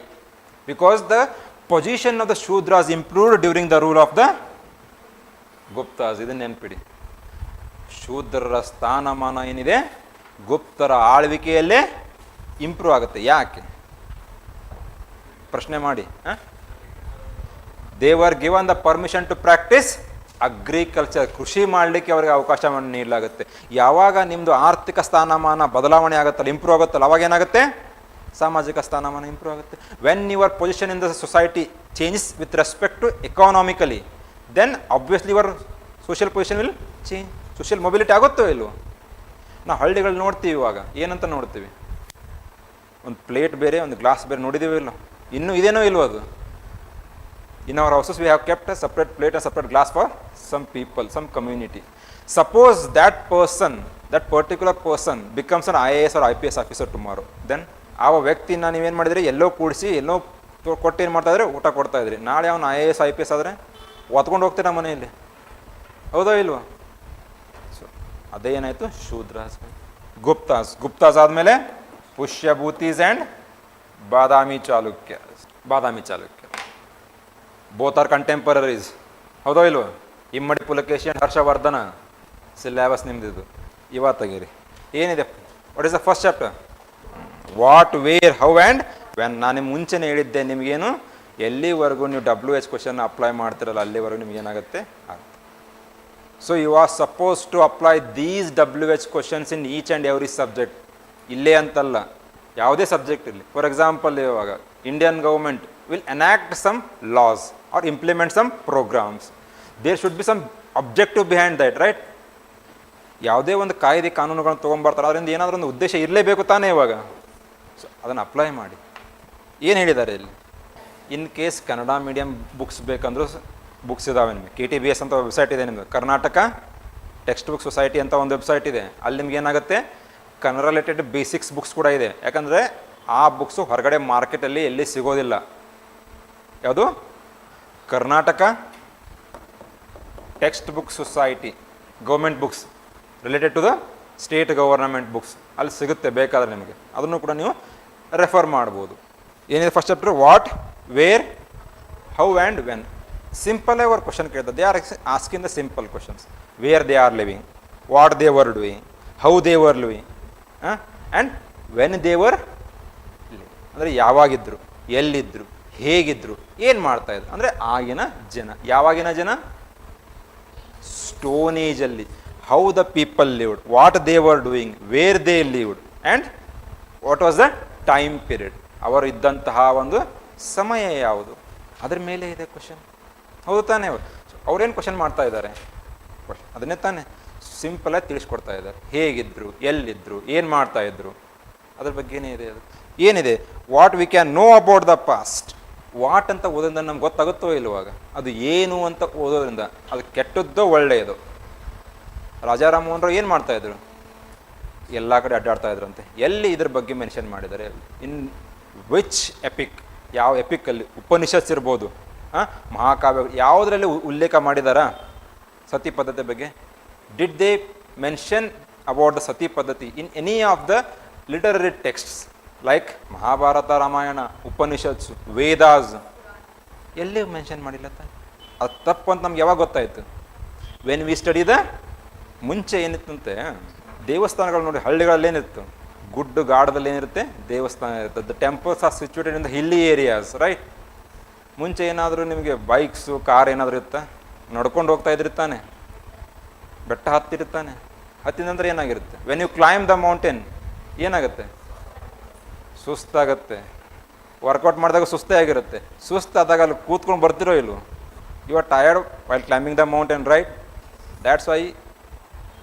because the position of the Shudras improved during the rule of the Guptas. ಇದನ್ನು ನೆನಪಿಡಿ. ಶೂದ್ರರ ಸ್ಥಾನಮಾನ ಏನಿದೆ ಗುಪ್ತರ ಆಳ್ವಿಕೆಯಲ್ಲೇ improve ಆಗುತ್ತೆ. ಯಾಕೆ? ಪ್ರಶ್ನೆ ಮಾಡಿ. They were given the permission to practise agriculture. ಕೃಷಿ ಮಾಡಲಿಕ್ಕೆ ಅವರಿಗೆ ಅವಕಾಶವನ್ನು ನೀಡಲಾಗುತ್ತೆ. ಯಾವಾಗ ನಿಮ್ಮದು ಆರ್ಥಿಕ ಸ್ಥಾನಮಾನ ಬದಲಾವಣೆ ಆಗುತ್ತಲ್ಲ, ಇಂಪ್ರೂವ್ ಆಗುತ್ತಲ್ಲ, ಅವಾಗ ಏನಾಗುತ್ತೆ? ಸಾಮಾಜಿಕ ಸ್ಥಾನಮಾನ ಇಂಪ್ರೂವ್ ಆಗುತ್ತೆ. When your position in the society changes with respect to economically, then obviously your social position will change. Social mobility ಆಗುತ್ತೋ ಇಲ್ವೋ? ನಾವು ಹಳ್ಳಿಗಳು ನೋಡ್ತೀವಿ. ಇವಾಗ ಏನಂತ ನೋಡ್ತೀವಿ? ಒಂದು ಪ್ಲೇಟ್ ಬೇರೆ, ಒಂದು ಗ್ಲಾಸ್ ಬೇರೆ. ನೋಡಿದ್ದೀವಿ ಇಲ್ಲೋ? ಇನ್ನೂ ಇದೇನೋ ಇಲ್ವೋ ಅದು? In our houses we have kept a separate plate and separate glass for some people, some community. Suppose that person, that particular person becomes an IAS or IPS officer tomorrow, then ಆ ವ್ಯಕ್ತಿನ ನೀವೇನು ಮಾಡಿದ್ರಿ? ಎಲ್ಲೋ ಕೂಡಿಸಿ ಎಲ್ಲೋ ಕೊಟ್ಟು ಏನು ಮಾಡ್ತಾಯಿದ್ರಿ? ಊಟ ಕೊಡ್ತಾಯಿದ್ರಿ. ನಾಳೆ ಅವನು IAS IPS ಆದರೆ ಒತ್ಕೊಂಡು ಹೋಗ್ತೀರ ಮನೆಯಲ್ಲಿ, ಹೌದೋ ಇಲ್ವೋ? ಸೊ ಅದೇ ಏನಾಯಿತು? ಶೂದ್ರಾಸ್. ಗುಪ್ತಾಸ್ ಆದಮೇಲೆ Pushyabhutis and Badami Chalukya. Both are contemporaries, ಹೌದೋ ಇಲ್ವೋ? ಇಮ್ಮಡಿ ಪುಲಕೇಶಿ ಆ್ಯಂಡ್ ಹರ್ಷವರ್ಧನ. ಸಿಲೆಬಸ್ ನಿಮ್ದಿದು. ಇವತ್ತಾಗಿರಿ ಏನಿದೆ? What is the first chapter? What, where, how and when. ನಾನು ಮುಂಚೆನೇ ಹೇಳಿದ್ದೆ ನಿಮಗೇನು, ಎಲ್ಲಿವರೆಗೂ ನೀವು WH ಕ್ವಶನ್ ಅಪ್ಲೈ ಮಾಡ್ತಿರಲ್ಲ ಅಲ್ಲಿವರೆಗೂ ನಿಮಗೇನಾಗುತ್ತೆ? So you are suppose to apply these WH questions in each and every subject. ಇಲ್ಲೇ ಅಂತಲ್ಲ, ಯಾವುದೇ ಸಬ್ಜೆಕ್ಟ್ ಇರಲಿ. ಫಾರ್ ಎಕ್ಸಾಂಪಲ್ ಇವಾಗ Indian government will enact some laws or implement some programs. There should be some objective behind that, right? ಯಾವುದೇ ಒಂದು ಕಾಯ್ದೆ ಕಾನೂನುಗಳನ್ನು ತೊಗೊಂಬರ್ತಾರೆ, ಅದರಿಂದ ಏನಾದರೂ ಒಂದು ಉದ್ದೇಶ ಇರಲೇಬೇಕು ತಾನೇ ಇವಾಗ. ಸೊ ಅದನ್ನು ಅಪ್ಲೈ ಮಾಡಿ. ಏನು ಹೇಳಿದ್ದಾರೆ ಇಲ್ಲಿ? In case Kannada medium books ಬೇಕಂದ್ರೂ ಬುಕ್ಸ್ ಇದಾವೆ ನಿಮಗೆ. KTBS ಅಂತ ವೆಬ್ಸೈಟ್ ಇದೆ ನಿಮ್ಮದು, ಕರ್ನಾಟಕ ಟೆಕ್ಸ್ಟ್ ಬುಕ್ ಸೊಸೈಟಿ ಅಂತ ಒಂದು ವೆಬ್ಸೈಟ್ ಇದೆ. ಅಲ್ಲಿ ನಿಮ್ಗೆ ಏನಾಗುತ್ತೆ, ಕನ್ನಡ ರಿಲೇಟೆಡ್ ಬೇಸಿಕ್ಸ್ ಬುಕ್ಸ್ ಕೂಡ ಇದೆ. ಯಾಕಂದರೆ ಆ ಬುಕ್ಸು ಹೊರಗಡೆ ಮಾರ್ಕೆಟಲ್ಲಿ ಎಲ್ಲಿ ಸಿಗೋದಿಲ್ಲ. ಯಾವುದು? Karnataka text book society, government books related to the state government books ಅಲ್ಲಿ ಸಿಗುತ್ತೆ ಬೇಕಾದ್ರೆ ನಿಮಗೆ. ಅದನ್ನು ಕೂಡ ನೀವು ರೆಫರ್ ಮಾಡ್ಬೋದು. ಏನಿದೆ first chapter? What, where, how and when. Simple ಆಗಿ ಅವ್ರು ಕ್ವಶನ್ ಕೇಳ್ತಾರೆ. They are asking the simple questions. Where they are living, what they were doing, how they were living, and when they were living. ಅಂದರೆ ಯಾವಾಗಿದ್ದರು, ಎಲ್ಲಿದ್ದರು, ಹೇಗಿದ್ದರು, ಏನು ಮಾಡ್ತಾಯಿದ್ರು. ಅಂದರೆ ಆಗಿನ ಜನ. ಯಾವಾಗಿನ ಜನ? ಸ್ಟೋನ್ ಏಜಲ್ಲಿ. How the people lived, what they were doing, where they lived, and what was the time period. ಅವರು ಇದ್ದಂತಹ ಒಂದು ಸಮಯ ಯಾವುದು, ಅದ್ರ ಮೇಲೆ ಇದೆ ಕ್ವಶನ್. ಹೌದು ತಾನೇ? ಅವ್ರೇನು ಕ್ವಶನ್ ಮಾಡ್ತಾ ಇದ್ದಾರೆ? ಕ್ವಶನ್ ಅದನ್ನೇ ತಾನೇ ಸಿಂಪಲಾಗಿ ತಿಳಿಸ್ಕೊಡ್ತಾ ಇದ್ದಾರೆ. ಹೇಗಿದ್ದರು, ಎಲ್ಲಿದ್ದರು, ಏನು ಮಾಡ್ತಾಯಿದ್ರು, ಅದ್ರ ಬಗ್ಗೆನೇ ಇದೆ. ಅದು ಏನಿದೆ? What we can know about the past. What ಅಂತ ಓದೋದ್ರಿಂದ ನಮ್ಗೆ ಗೊತ್ತಾಗುತ್ತೋ ಇಲ್ಲವಾಗ. ಅದು ಏನು ಅಂತ ಓದೋದ್ರಿಂದ ಅದು ಕೆಟ್ಟದ್ದೋ ಒಳ್ಳೆಯದು. ರಾಜಾರಾಮ್ ಮೋಹನ್ ರಾವ್ ಏನು ಮಾಡ್ತಾಯಿದ್ರು? ಎಲ್ಲ ಕಡೆ ಅಡ್ಡಾಡ್ತಾ ಇದ್ರಂತೆ. ಎಲ್ಲಿ ಇದ್ರ ಬಗ್ಗೆ ಮೆನ್ಷನ್ ಮಾಡಿದ್ದಾರೆ? ಇನ್ ವಿಚ್ ಎಪಿಕ್, ಯಾವ ಎಪಿಕಲ್ಲಿ? ಉಪನಿಷತ್ಸ್ ಇರ್ಬೋದು, ಮಹಾಕಾವ್ಯ, ಯಾವುದರಲ್ಲಿ ಉಲ್ಲೇಖ ಮಾಡಿದಾರಾ ಸತಿ ಪದ್ಧತಿ ಬಗ್ಗೆ? Did they mention about the sati paddhati in any of the literary texts like Mahabharata, Ramayana, Upanishads, Vedas? ಎಲ್ಲಿ ಮೆನ್ಷನ್ ಮಾಡಿಲ್ಲ ತಾನೆ. ಅದು ತಪ್ಪು ಅಂತ ನಮ್ಗೆ ಯಾವಾಗ ಗೊತ್ತಾಯಿತು? When we study the. ಮುಂಚೆ ಏನಿತ್ತಂತೆ, ದೇವಸ್ಥಾನಗಳು ನೋಡಿ, ಹಳ್ಳಿಗಳಲ್ಲೇನಿತ್ತು, ಗುಡ್ಡು ಗಾಡದಲ್ಲಿ ಏನಿರುತ್ತೆ, ದೇವಸ್ಥಾನ ಇರುತ್ತೆ. The temples are situated in the hilly areas, right? ಮುಂಚೆ ಏನಾದರೂ ನಿಮಗೆ ಬೈಕ್ಸು, ಕಾರ್ ಏನಾದರೂ ಇರುತ್ತಾ? ನಡ್ಕೊಂಡು ಹೋಗ್ತಾ ಇದ್ದಿರ್ತಾನೆ, ಬೆಟ್ಟ ಹತ್ತಿರ್ತಾನೆ. ಹತ್ತಿದ ನಂತರ ಏನಾಗಿರುತ್ತೆ? When you climb the mountain ಏನಾಗುತ್ತೆ? ಸುಸ್ತಾಗತ್ತೆ. ವರ್ಕೌಟ್ ಮಾಡಿದಾಗ ಸುಸ್ತೇ ಆಗಿರುತ್ತೆ. ಸುಸ್ತಾದಾಗ ಅಲ್ಲಿ ಕೂತ್ಕೊಂಡು ಬರ್ತಿರೋ ಇಲ್ವೋ? You are tired while climbing the mountain, right? That's why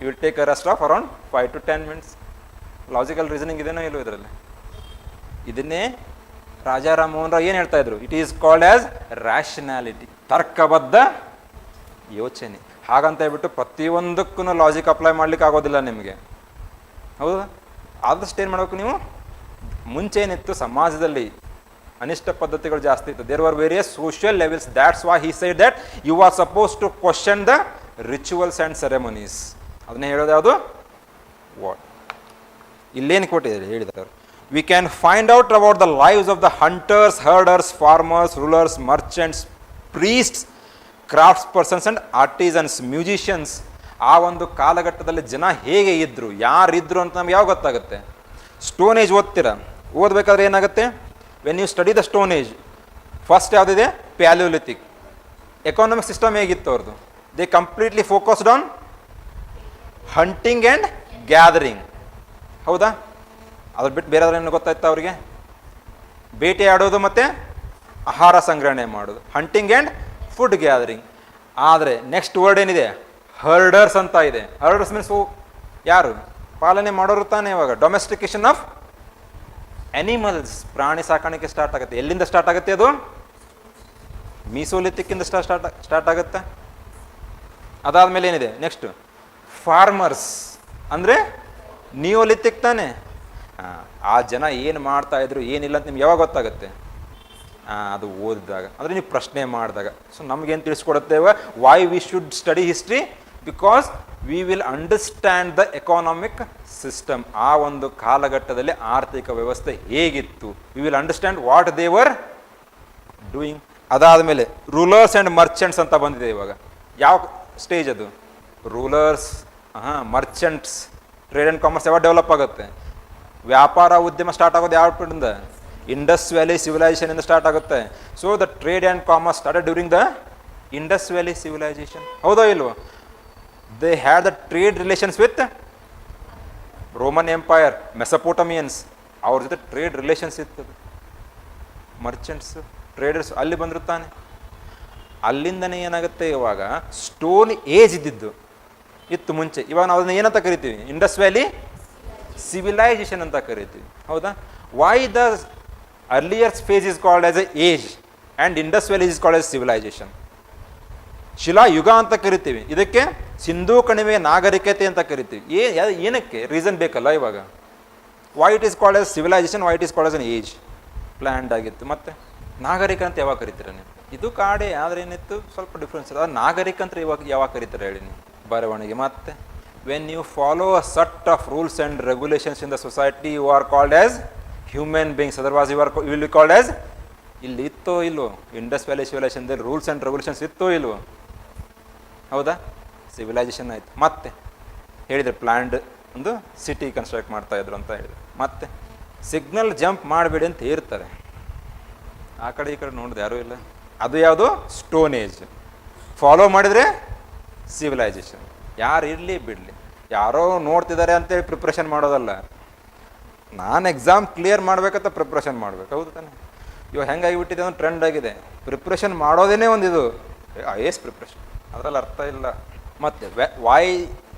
you will take a rest of around 5 to 10 minutes. Logical reasoning ಇದೇನೋ ಇಲ್ಲೋ ಇದರಲ್ಲಿ? ಇದನ್ನೇ ರಾಜಾರಾಮ್ ಮೋಹನ್ ರಾವ್ ಏನು ಹೇಳ್ತಾ ಇದ್ರು? It is called as rationality, ತರ್ಕಬದ್ಧ ಯೋಚನೆ. ಹಾಗಂತ ಹೇಳ್ಬಿಟ್ಟು ಪ್ರತಿಯೊಂದಕ್ಕೂ ಲಾಜಿಕ್ ಅಪ್ಲೈ ಮಾಡ್ಲಿಕ್ಕೆ ಆಗೋದಿಲ್ಲ ನಿಮಗೆ. ಹೌದಾ? ಆದಷ್ಟು ಏನು ಮಾಡಬೇಕು ನೀವು? ಮುಂಚೆ ಏನಿತ್ತು ಸಮಾಜದಲ್ಲಿ ಅನಿಷ್ಟ ಪದ್ಧತಿಗಳು ಜಾಸ್ತಿ ಇತ್ತು. There were various social levels. That's why he said that you are suppose to question the rituals and ceremonies. ಅದನ್ನೇ ಹೇಳೋದು ಯಾವುದು? ವಾಟ್. ಇಲ್ಲೇನು ಕೊಟ್ಟಿದ್ದಾರೆ ಹೇಳಿದ್ದಾರೆ? We can find out about the lives of the hunters, herders, farmers, rulers, merchants, priests, crafts persons and artisans, musicians. ಆ ಒಂದು ಕಾಲಘಟ್ಟದಲ್ಲಿ ಜನ ಹೇಗೆ ಇದ್ದರು, ಯಾರಿದ್ರು ಅಂತ ನಮ್ಗೆ ಯಾವ ಗೊತ್ತಾಗುತ್ತೆ? ಸ್ಟೋನ್ ಏಜ್ ಓದ್ತೀರ, ಓದಬೇಕಾದ್ರೆ ಏನಾಗುತ್ತೆ? When you study the stone age, first ಯಾವುದಿದೆ? ಪ್ಯಾಲಿಯೋಲಿಥಿಕ್. ಎಕಾನಮಿಕ್ ಸಿಸ್ಟಮ್ ಹೇಗಿತ್ತು ಅವ್ರದ್ದು? They completely focused on hunting and gathering. ಹೌದಾ? ಅದ್ರ ಬಿಟ್ಟು ಬೇರೆಯವ್ರು ಏನು ಗೊತ್ತಾಯ್ತಾ ಅವರಿಗೆ? ಬೇಟೆ ಆಡೋದು ಮತ್ತು ಆಹಾರ ಸಂಗ್ರಹಣೆ ಮಾಡೋದು, ಹಂಟಿಂಗ್ ಆ್ಯಂಡ್ ಫುಡ್ ಗ್ಯಾದರಿಂಗ್. ಆದರೆ ನೆಕ್ಸ್ಟ್ ವರ್ಡ್ ಏನಿದೆ? ಹರ್ಡರ್ಸ್ ಅಂತ ಇದೆ. ಹರ್ಡರ್ಸ್ ಮೀನ್ಸ್ ಯಾರು? ಪಾಲನೆ ಮಾಡೋರು ತಾನೇ. ಇವಾಗ ಡೊಮೆಸ್ಟಿಕೇಶನ್ ಆಫ್ ಅನಿಮಲ್ಸ್, ಪ್ರಾಣಿ ಸಾಕಾಣಿಕೆ ಸ್ಟಾರ್ಟ್ ಆಗುತ್ತೆ. ಎಲ್ಲಿಂದ ಸ್ಟಾರ್ಟ್ ಆಗುತ್ತೆ ಅದು? ಮೀಸೋಲಿಥಿಕ್ಕಿಂದ ಸ್ಟಾರ್ಟ್ ಆಗುತ್ತೆ. ಅದಾದಮೇಲೆ ಏನಿದೆ ನೆಕ್ಸ್ಟ್? ಫಾರ್ಮರ್ಸ್ ಅಂದರೆ ನಿಯೋಲಿಥಿಕ್ ತಾನೆ. ಆ ಜನ ಏನು ಮಾಡ್ತಾಯಿದ್ರು ಏನಿಲ್ಲ ಅಂತ ನಿಮ್ಗೆ ಯಾವಾಗ ಗೊತ್ತಾಗುತ್ತೆ? ಅದು ಓದಿದಾಗ, ಅಂದರೆ ನೀವು ಪ್ರಶ್ನೆ ಮಾಡಿದಾಗ. ಸೊ ನಮಗೇನು ತಿಳಿಸ್ಕೊಡುತ್ತೇವೆ? Why we should study history? Because we will understand the economic system. ಆ ಒಂದು ಕಾಲಘಟ್ಟದಲ್ಲಿ ಆರ್ಥಿಕ ವ್ಯವಸ್ಥೆ ಹೇಗಿತ್ತು. We will understand what they were doing. ಅದಾದಮೇಲೆ ರೂಲರ್ಸ್ ಆ್ಯಂಡ್ ಮರ್ಚೆಂಟ್ಸ್ ಅಂತ ಬಂದಿದೆ ಇವಾಗ. ಯಾವ ಸ್ಟೇಜ್ ಅದು? Rulers, merchants, trade and commerce ಯಾವಾಗ ಡೆವಲಪ್ ಆಗುತ್ತೆ? ವ್ಯಾಪಾರ ಉದ್ಯಮ ಸ್ಟಾರ್ಟ್ ಆಗೋದು ಯಾವ ಪಿಂದ? ಇಂಡಸ್ ವ್ಯಾಲಿ ಸಿವಿಲೈಸೇಷನಿಂದ ಸ್ಟಾರ್ಟ್ ಆಗುತ್ತೆ. So the trade and commerce started during the Indus valley civilisation. ಹೌದಾ ಇಲ್ವೋ? They had the trade relations with Roman empire, Mesopotamians. ಅವ್ರ ಜೊತೆ ಟ್ರೇಡ್ ರಿಲೇಷನ್ಸ್ ಇತ್ತು. ಮರ್ಚೆಂಟ್ಸು ಟ್ರೇಡರ್ಸ್ ಅಲ್ಲಿ ಬಂದಿರುತ್ತಾನೆ. ಅಲ್ಲಿಂದನೇ ಏನಾಗುತ್ತೆ, ಇವಾಗ ಸ್ಟೋನ್ ಏಜ್ ಇತ್ತು ಮುಂಚೆ. ಇವಾಗ ನಾವು ಅದನ್ನ ಏನಂತ ಕರಿತೀವಿ, ಇಂಡಸ್ ವ್ಯಾಲಿ ಸಿವಿಲೈಸೇಷನ್ ಅಂತ ಕರಿತೀವಿ, ಹೌದಾ? Why the earlier phase is called as a age and Indus valley is called as civilisation. ಶಿಲಾಯುಗ ಅಂತ ಕರಿತೀವಿ, ಇದಕ್ಕೆ ಸಿಂಧೂ ಕಣಿವೆಯ ನಾಗರಿಕತೆ ಅಂತ ಕರಿತೀವಿ. ಏನಕ್ಕೆ ರೀಸನ್ ಬೇಕಲ್ಲ ಇವಾಗ. Why it is called as civilisation, why it is called as an age, planned ಆಗಿತ್ತು. ಮತ್ತು ನಾಗರಿಕ ಅಂತ ಯಾವಾಗ ಕರಿತೀರ ನೀವು? ಇದು ಕಾಡೆ, ಆದರೆ ಏನಿತ್ತು ಸ್ವಲ್ಪ ಡಿಫ್ರೆನ್ಸ್ ಇದೆ. ಅದು ನಾಗರಿಕ ಅಂತ ಯಾವಾಗ ಕರೀತಾರೆ ಹೇಳಿ ನೀವು? ಬರವಣಿಗೆ. ಮತ್ತೆ when you follow a set of rules and regulations in the society you are called as human beings, otherwise you will be called as. ಇಲ್ಲಿ ಇತ್ತೋ ಇಲ್ವೋ ಇಂಡಸ್ ವ್ಯಾಲಿ ಸಿವಿಲೈಸೇಷನ್ದಲ್ಲಿ ರೂಲ್ಸ್ ಆ್ಯಂಡ್ ರೆಗ್ಯುಲೇಷನ್ಸ್ ಇತ್ತೋ ಇಲ್ವೋ? ಹೌದಾ? ಸಿವಿಲೈಸೇಷನ್ ಆಯಿತು. ಮತ್ತೆ ಹೇಳಿದರೆ ಪ್ಲ್ಯಾಂಡ್ ಒಂದು ಸಿಟಿ ಕನ್ಸ್ಟ್ರಕ್ಟ್ ಮಾಡ್ತಾಯಿದ್ರು ಅಂತ ಹೇಳಿದ್ರು. ಮತ್ತೆ ಸಿಗ್ನಲ್ ಜಂಪ್ ಮಾಡಬೇಡಿ ಅಂತ ಇರ್ತಾರೆ, ಆ ಕಡೆ ಈ ಕಡೆ ನೋಡಿದೆ ಯಾರೂ ಇಲ್ಲ. ಅದು ಯಾವುದು? Stone age. ಫಾಲೋ ಮಾಡಿದರೆ ಸಿವಿಲೈಸೇಷನ್. ಯಾರು ಇರಲಿ ಬಿಡಲಿ, ಯಾರೋ ನೋಡ್ತಿದ್ದಾರೆ ಅಂತೇಳಿ ಪ್ರಿಪ್ರೇಷನ್ ಮಾಡೋದಲ್ಲ. ನಾನು ಎಕ್ಸಾಮ್ ಕ್ಲಿಯರ್ ಮಾಡಬೇಕಂತ ಪ್ರಿಪ್ರೇಷನ್ ಮಾಡಬೇಕು, ಹೌದು ತಾನೆ? ಇವಾಗ ಹೆಂಗಾಗಿಬಿಟ್ಟಿದೆ ಒಂದು ಟ್ರೆಂಡ್ ಆಗಿದೆ, ಪ್ರಿಪ್ರೇಷನ್ ಮಾಡೋದೇ ಒಂದು ಇದು ಐಎಸ್ ಪ್ರಿಪ್ರೇಷನ್, ಅದರಲ್ಲಿ ಅರ್ಥ ಇಲ್ಲ. ಮತ್ತು why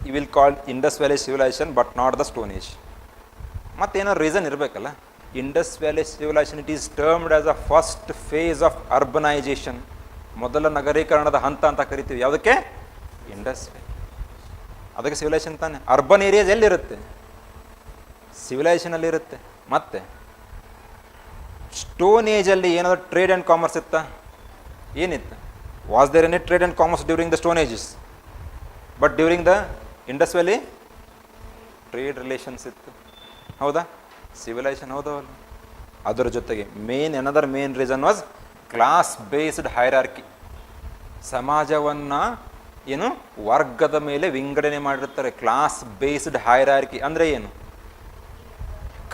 you will call Indus valley civilisation but not the stone age? ಮತ್ತೇನೋ ರೀಸನ್ ಇರಬೇಕಲ್ಲ. Indus valley civilisation it is termed as a first phase of urbanisation, ಮೊದಲ ನಗರೀಕರಣದ ಹಂತ ಅಂತ ಕರಿತೀವಿ. ಯಾವುದಕ್ಕೆ? Indus valley. ಅದಕ್ಕೆ ಸಿವಿಲೈಸೇಷನ್ ತಾನೆ. ಅರ್ಬನ್ ಏರಿಯಾಸ್ ಎಲ್ಲಿರುತ್ತೆ? ಸಿವಿಲೈಸೇಷನಲ್ಲಿ ಇರುತ್ತೆ. ಮತ್ತೆ ಸ್ಟೋನ್ ಏಜಲ್ಲಿ ಏನಾದರೂ ಟ್ರೇಡ್ ಆ್ಯಂಡ್ ಕಾಮರ್ಸ್ ಇತ್ತಾ? ಏನಿತ್ತು? Was there any trade and commerce during the stone ages? But during the Indus valley trade relations ಇತ್ತು, ಹೌದಾ? ಸಿವಿಲೈಸೇಷನ್ ಹೌದವಲ್ಲ. ಅದರ ಜೊತೆಗೆ another main reason was class based hierarchy. ಸಮಾಜವನ್ನು ಏನು ವರ್ಗದ ಮೇಲೆ ವಿಂಗಡಣೆ ಮಾಡಿರ್ತಾರೆ. ಕ್ಲಾಸ್ ಬೇಸ್ಡ್ ಹೈರಾರ್ಕಿ ಅಂದರೆ ಏನು?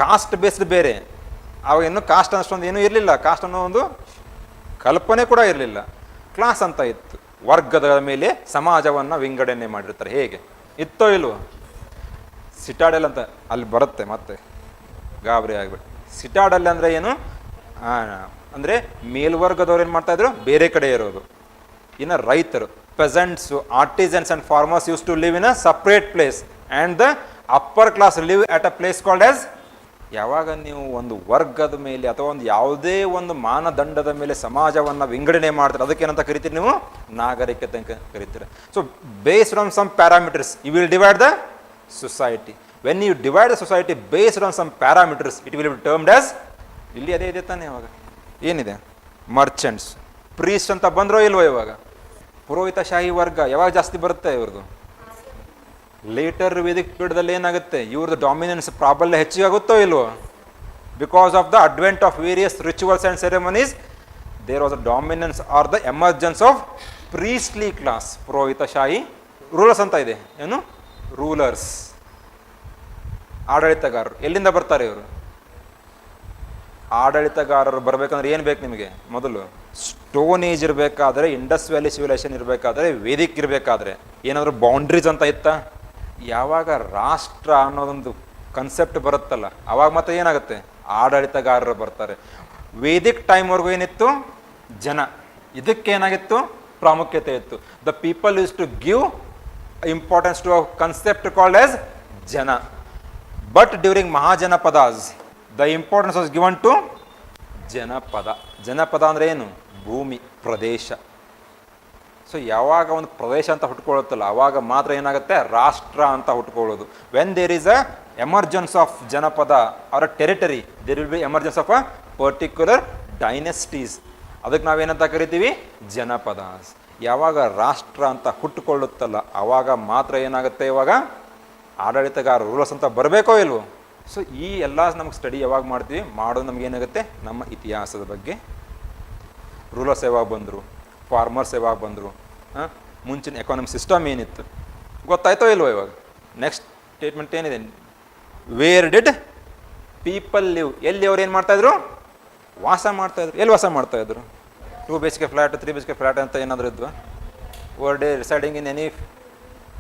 ಕಾಸ್ಟ್ ಬೇಸ್ಡ್ ಬೇರೆ. ಅವಾಗ ಏನು ಕಾಸ್ಟ್ ಅಷ್ಟೊಂದು ಏನೂ ಇರಲಿಲ್ಲ, ಕಾಸ್ಟ್ ಅನ್ನೋ ಒಂದು ಕಲ್ಪನೆ ಕೂಡ ಇರಲಿಲ್ಲ. ಕ್ಲಾಸ್ ಅಂತ ಇತ್ತು, ವರ್ಗದ ಮೇಲೆ ಸಮಾಜವನ್ನು ವಿಂಗಡಣೆ ಮಾಡಿರ್ತಾರೆ. ಹೇಗೆ ಇತ್ತೋ ಇಲ್ವೋ? ಸಿಟಾಡೆಲ್ ಅಂತ ಅಲ್ಲಿ ಬರುತ್ತೆ, ಮತ್ತೆ ಗಾಬರಿ ಆಗಿಬಿಟ್ಟು. ಸಿಟಾಡೆಲ್ ಅಂದರೆ ಏನು ಅಂದರೆ ಮೇಲ್ವರ್ಗದವ್ರು ಏನು ಮಾಡ್ತಾಯಿದ್ರು, ಬೇರೆ ಕಡೆ ಇರೋದು. ಇನ್ನು ರೈತರು, peasants, artisans and farmers use to live in a separate place and the upper class live at a place called as. ಯಾವಾಗ ನೀವು ಒಂದು ವರ್ಗದ ಮೇಲೆ ಅಥವಾ ಒಂದು ಯಾವುದೇ ಒಂದು ಮಾನದಂಡದ ಮೇಲೆ ಸಮಾಜವನ್ನು ವಿಂಗಡಣೆ ಮಾಡ್ತಾರೆ, ಅದಕ್ಕೇನಂತ ಕರಿತೀರಿ ನೀವು? ನಾಗರಿಕತೆ ಅಂತ ಕರಿತೀರ. So based on some parameters you will divide the society. When you divide the society based on some parameters it will be termed as. ಇಲ್ಲಿ ಅದೇ ಇದೆ ತಾನೆ. ಇವಾಗ ಏನಿದೆ? ಮರ್ಚೆಂಟ್ಸ್, ಪ್ರೀಸ್ಟ್ ಅಂತ ಬಂದರೋ ಇಲ್ವೋ? ಇವಾಗ ಪುರೋಹಿತಶಾಹಿ ವರ್ಗ ಯಾವಾಗ ಜಾಸ್ತಿ ಬರುತ್ತೆ ಇವ್ರದ್ದು? ಲೇಟರ್ ವೇದಿಕ್ ಪೀರಿಯಡ್ದಲ್ಲಿ ಏನಾಗುತ್ತೆ, ಇವ್ರದ್ದು ಡಾಮಿನೆನ್ಸ್ ಪ್ರಾಬಲ್ಯ ಹೆಚ್ಚಿಗೆ ಆಗುತ್ತೋ ಇಲ್ವೋ? Because of the advent of various rituals and ceremonies there was a dominance or the emergence of priestly class. ಪುರೋಹಿತಶಾಹಿ ರೂಲರ್ಸ್ ಅಂತ ಇದೆ. ಏನು? ರೂಲರ್ಸ್, ಆಡಳಿತಗಾರರು. ಎಲ್ಲಿಂದ ಬರ್ತಾರೆ ಇವರು? ಆಡಳಿತಗಾರರು ಬರಬೇಕಂದ್ರೆ ಏನು ಬೇಕು ನಿಮಗೆ? ಮೊದಲು ಸ್ಟೋನ್ ಏಜ್ ಇರಬೇಕಾದ್ರೆ, ಇಂಡಸ್ ವ್ಯಾಲಿ ಸಿವಿಲೈಸೇಷನ್ ಇರಬೇಕಾದ್ರೆ, ವೇದಿಕ್ ಇರಬೇಕಾದ್ರೆ ಏನಾದರೂ ಬೌಂಡ್ರೀಸ್ ಅಂತ ಇತ್ತಾ? ಯಾವಾಗ ರಾಷ್ಟ್ರ ಅನ್ನೋದೊಂದು ಕನ್ಸೆಪ್ಟ್ ಬರುತ್ತಲ್ಲ, ಅವಾಗ ಮತ್ತೆ ಏನಾಗುತ್ತೆ? ಆಡಳಿತಗಾರರು ಬರ್ತಾರೆ. ವೇದಿಕ್ ಟೈಮ್ವರೆಗೂ ಏನಿತ್ತು? ಜನ. ಇದಕ್ಕೇನಾಗಿತ್ತು? ಪ್ರಾಮುಖ್ಯತೆ ಇತ್ತು. The people use to give importance to a concept called as jana. But during Mahajanapadas the importance was given to janapada. ಜನಪದ ಅಂದರೆ ಏನು? ಭೂಮಿ, ಪ್ರದೇಶ. ಸೊ ಯಾವಾಗ ಒಂದು ಪ್ರದೇಶ ಅಂತ ಹುಟ್ಕೊಳ್ಳುತ್ತಲ್ಲ, ಅವಾಗ ಮಾತ್ರ ಏನಾಗುತ್ತೆ? ರಾಷ್ಟ್ರ ಅಂತ ಹುಟ್ಕೊಳ್ಳೋದು. When there is a emergence of janapada or a territory there will be emergence of a particular dynasties. ಅದಕ್ಕೆ ನಾವೇನಂತ ಕರಿತೀವಿ? ಜನಪದಾಸ್. ಯಾವಾಗ ರಾಷ್ಟ್ರ ಅಂತ ಹುಟ್ಟುಕೊಳ್ಳುತ್ತಲ್ಲ, ಆವಾಗ ಮಾತ್ರ ಏನಾಗುತ್ತೆ? ಇವಾಗ ಆಡಳಿತಗಾರ ರೂಲರ್ಸ್ ಅಂತ ಬರಬೇಕೋ ಇಲ್ವೋ? ಸೊ ಈ ಎಲ್ಲ ನಮಗೆ ಸ್ಟಡಿ ಯಾವಾಗ ಮಾಡ್ತೀವಿ? ಮಾಡೋದು ನಮಗೇನಾಗುತ್ತೆ? ನಮ್ಮ ಇತಿಹಾಸದ ಬಗ್ಗೆ. ರೂಲರ್ಸ್ ಯಾವಾಗ ಬಂದರು, ಫಾರ್ಮರ್ಸ್ ಯಾವಾಗ ಬಂದರು, ಮುಂಚಿನ ಎಕಾನಮಿ ಸಿಸ್ಟಮ್ ಏನಿತ್ತು, ಗೊತ್ತಾಯ್ತೋ ಇಲ್ವೋ? ಇವಾಗ ನೆಕ್ಸ್ಟ್ ಸ್ಟೇಟ್ಮೆಂಟ್ ಏನಿದೆ? Where did people live? ಎಲ್ಲಿ ಅವ್ರು ಏನು ಮಾಡ್ತಾಯಿದ್ರು? ವಾಸ ಮಾಡ್ತಾಯಿದ್ರು. ಎಲ್ಲಿ ವಾಸ ಮಾಡ್ತಾಯಿದ್ರು? 2 BHK ಫ್ಲ್ಯಾಟ್, 3 BHK ಫ್ಲ್ಯಾಟ್ ಅಂತ ಏನಾದರೂ ಇದ್ವಾ? Were they residing in any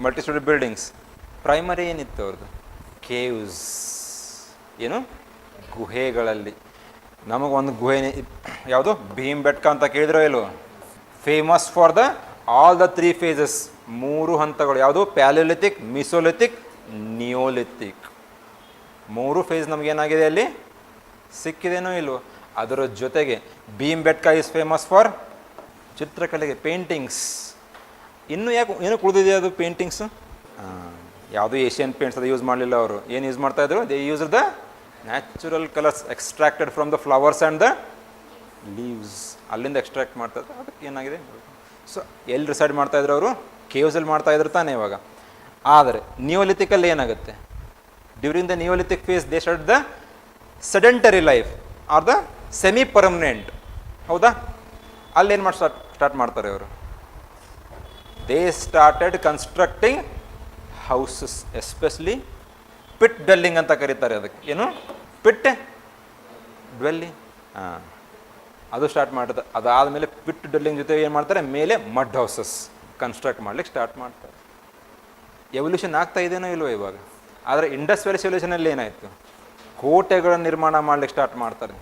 multistorey buildings. Primary ಏನಿತ್ತು ಅವ್ರದ್ದು? ಕೇವ್ಸ್. ಏನು? ಗುಹೆಗಳಲ್ಲಿ. ನಮಗೊಂದು ಗುಹೆ ಯಾವುದು ಭೀಮ್ ಬೆಟ್ಕ ಅಂತ ಕೇಳಿದ್ರೋ ಇಲ್ವೋ, famous for the all the 3 phases, 3 ಹಂತಗಳು. ಯಾವುದು ಪ್ಯಾಲಿಯೋಲಿಥಿಕ್, ಮಿಸೋಲಿಥಿಕ್, ನಿಯೋಲಿಥಿಕ್. 3 ಫೇಸ್ ನಮಗೇನಾಗಿದೆ ಅಲ್ಲಿ ಸಿಕ್ಕಿದೇನೋ ಇಲ್ವೋ. ಅದರ ಜೊತೆಗೆ Bhimbetka is famous for ಚಿತ್ರಕಲೆಗೆ, ಪೇಂಟಿಂಗ್ಸ್. ಇನ್ನೂ ಏನು ಉಳಿದಿದೆ ಅದು ಪೇಂಟಿಂಗ್ಸ್? ಯಾವುದು ಏಷ್ಯನ್ ಪೇಂಟ್ಸ್ ಅದು ಯೂಸ್ ಮಾಡಲಿಲ್ಲ ಅವರು. ಏನು ಯೂಸ್ ಮಾಡ್ತಾಯಿದ್ರು? They use the natural colours extracted from the flowers and the leaves. ಅಲ್ಲಿಂದ ಎಕ್ಸ್ಟ್ರಾಕ್ಟ್ ಮಾಡ್ತಾಯಿದ್ರು. ಅದಕ್ಕೆ ಏನಾಗಿದೆ? ಸೊ ಎಲ್ಲಿ ರಿಸೈಡ್ ಮಾಡ್ತಾಯಿದ್ರು ಅವರು? ಕೇವ್ಸಲ್ಲಿ ಮಾಡ್ತಾಯಿದ್ರು ತಾನೇ ಇವಾಗ. ಆದರೆ ನಿಯೋಲಿಥಿಕಲ್ಲಿ ಏನಾಗುತ್ತೆ? During the neolithic phase they start the sedentary life or the semi permanent. ಹೌದಾ? ಅಲ್ಲೇನು ಮಾಡಿ ಸ್ಟಾರ್ಟ್ ಮಾಡ್ತಾರೆ ಅವರು? They started constructing houses, especially pit dwelling ಅಂತ ಕರೀತಾರೆ ಅದಕ್ಕೆ. ಏನು ಪಿಟ್ ಡ್ವೆಲ್ಲಿಂಗ್? ಅದು ಸ್ಟಾರ್ಟ್ ಮಾಡ್ತಾರೆ. ಅದಾದಮೇಲೆ ಪಿಟ್ ಡ್ವೆಲ್ಲಿಂಗ್ ಜೊತೆ ಏನು ಮಾಡ್ತಾರೆ? ಮೇಲೆ ಮಡ್ ಹೌಸಸ್ ಕನ್ಸ್ಟ್ರಕ್ಟ್ ಮಾಡ್ಲಿಕ್ಕೆ ಸ್ಟಾರ್ಟ್ ಮಾಡ್ತಾರೆ. ಎವಲ್ಯೂಷನ್ ಆಗ್ತಾ ಇದೆಯೋ ಇಲ್ವೋ ಇವಾಗ. ಆದರೆ ಇಂಡಸ್ ವ್ಯಾಲಿ ಸಿವಿಲೈಸೇಷನಲ್ಲಿ ಏನಾಯಿತು? ಕೋಟೆಗಳ ನಿರ್ಮಾಣ ಮಾಡ್ಲಿಕ್ಕೆ ಸ್ಟಾರ್ಟ್ ಮಾಡ್ತಾರೆ.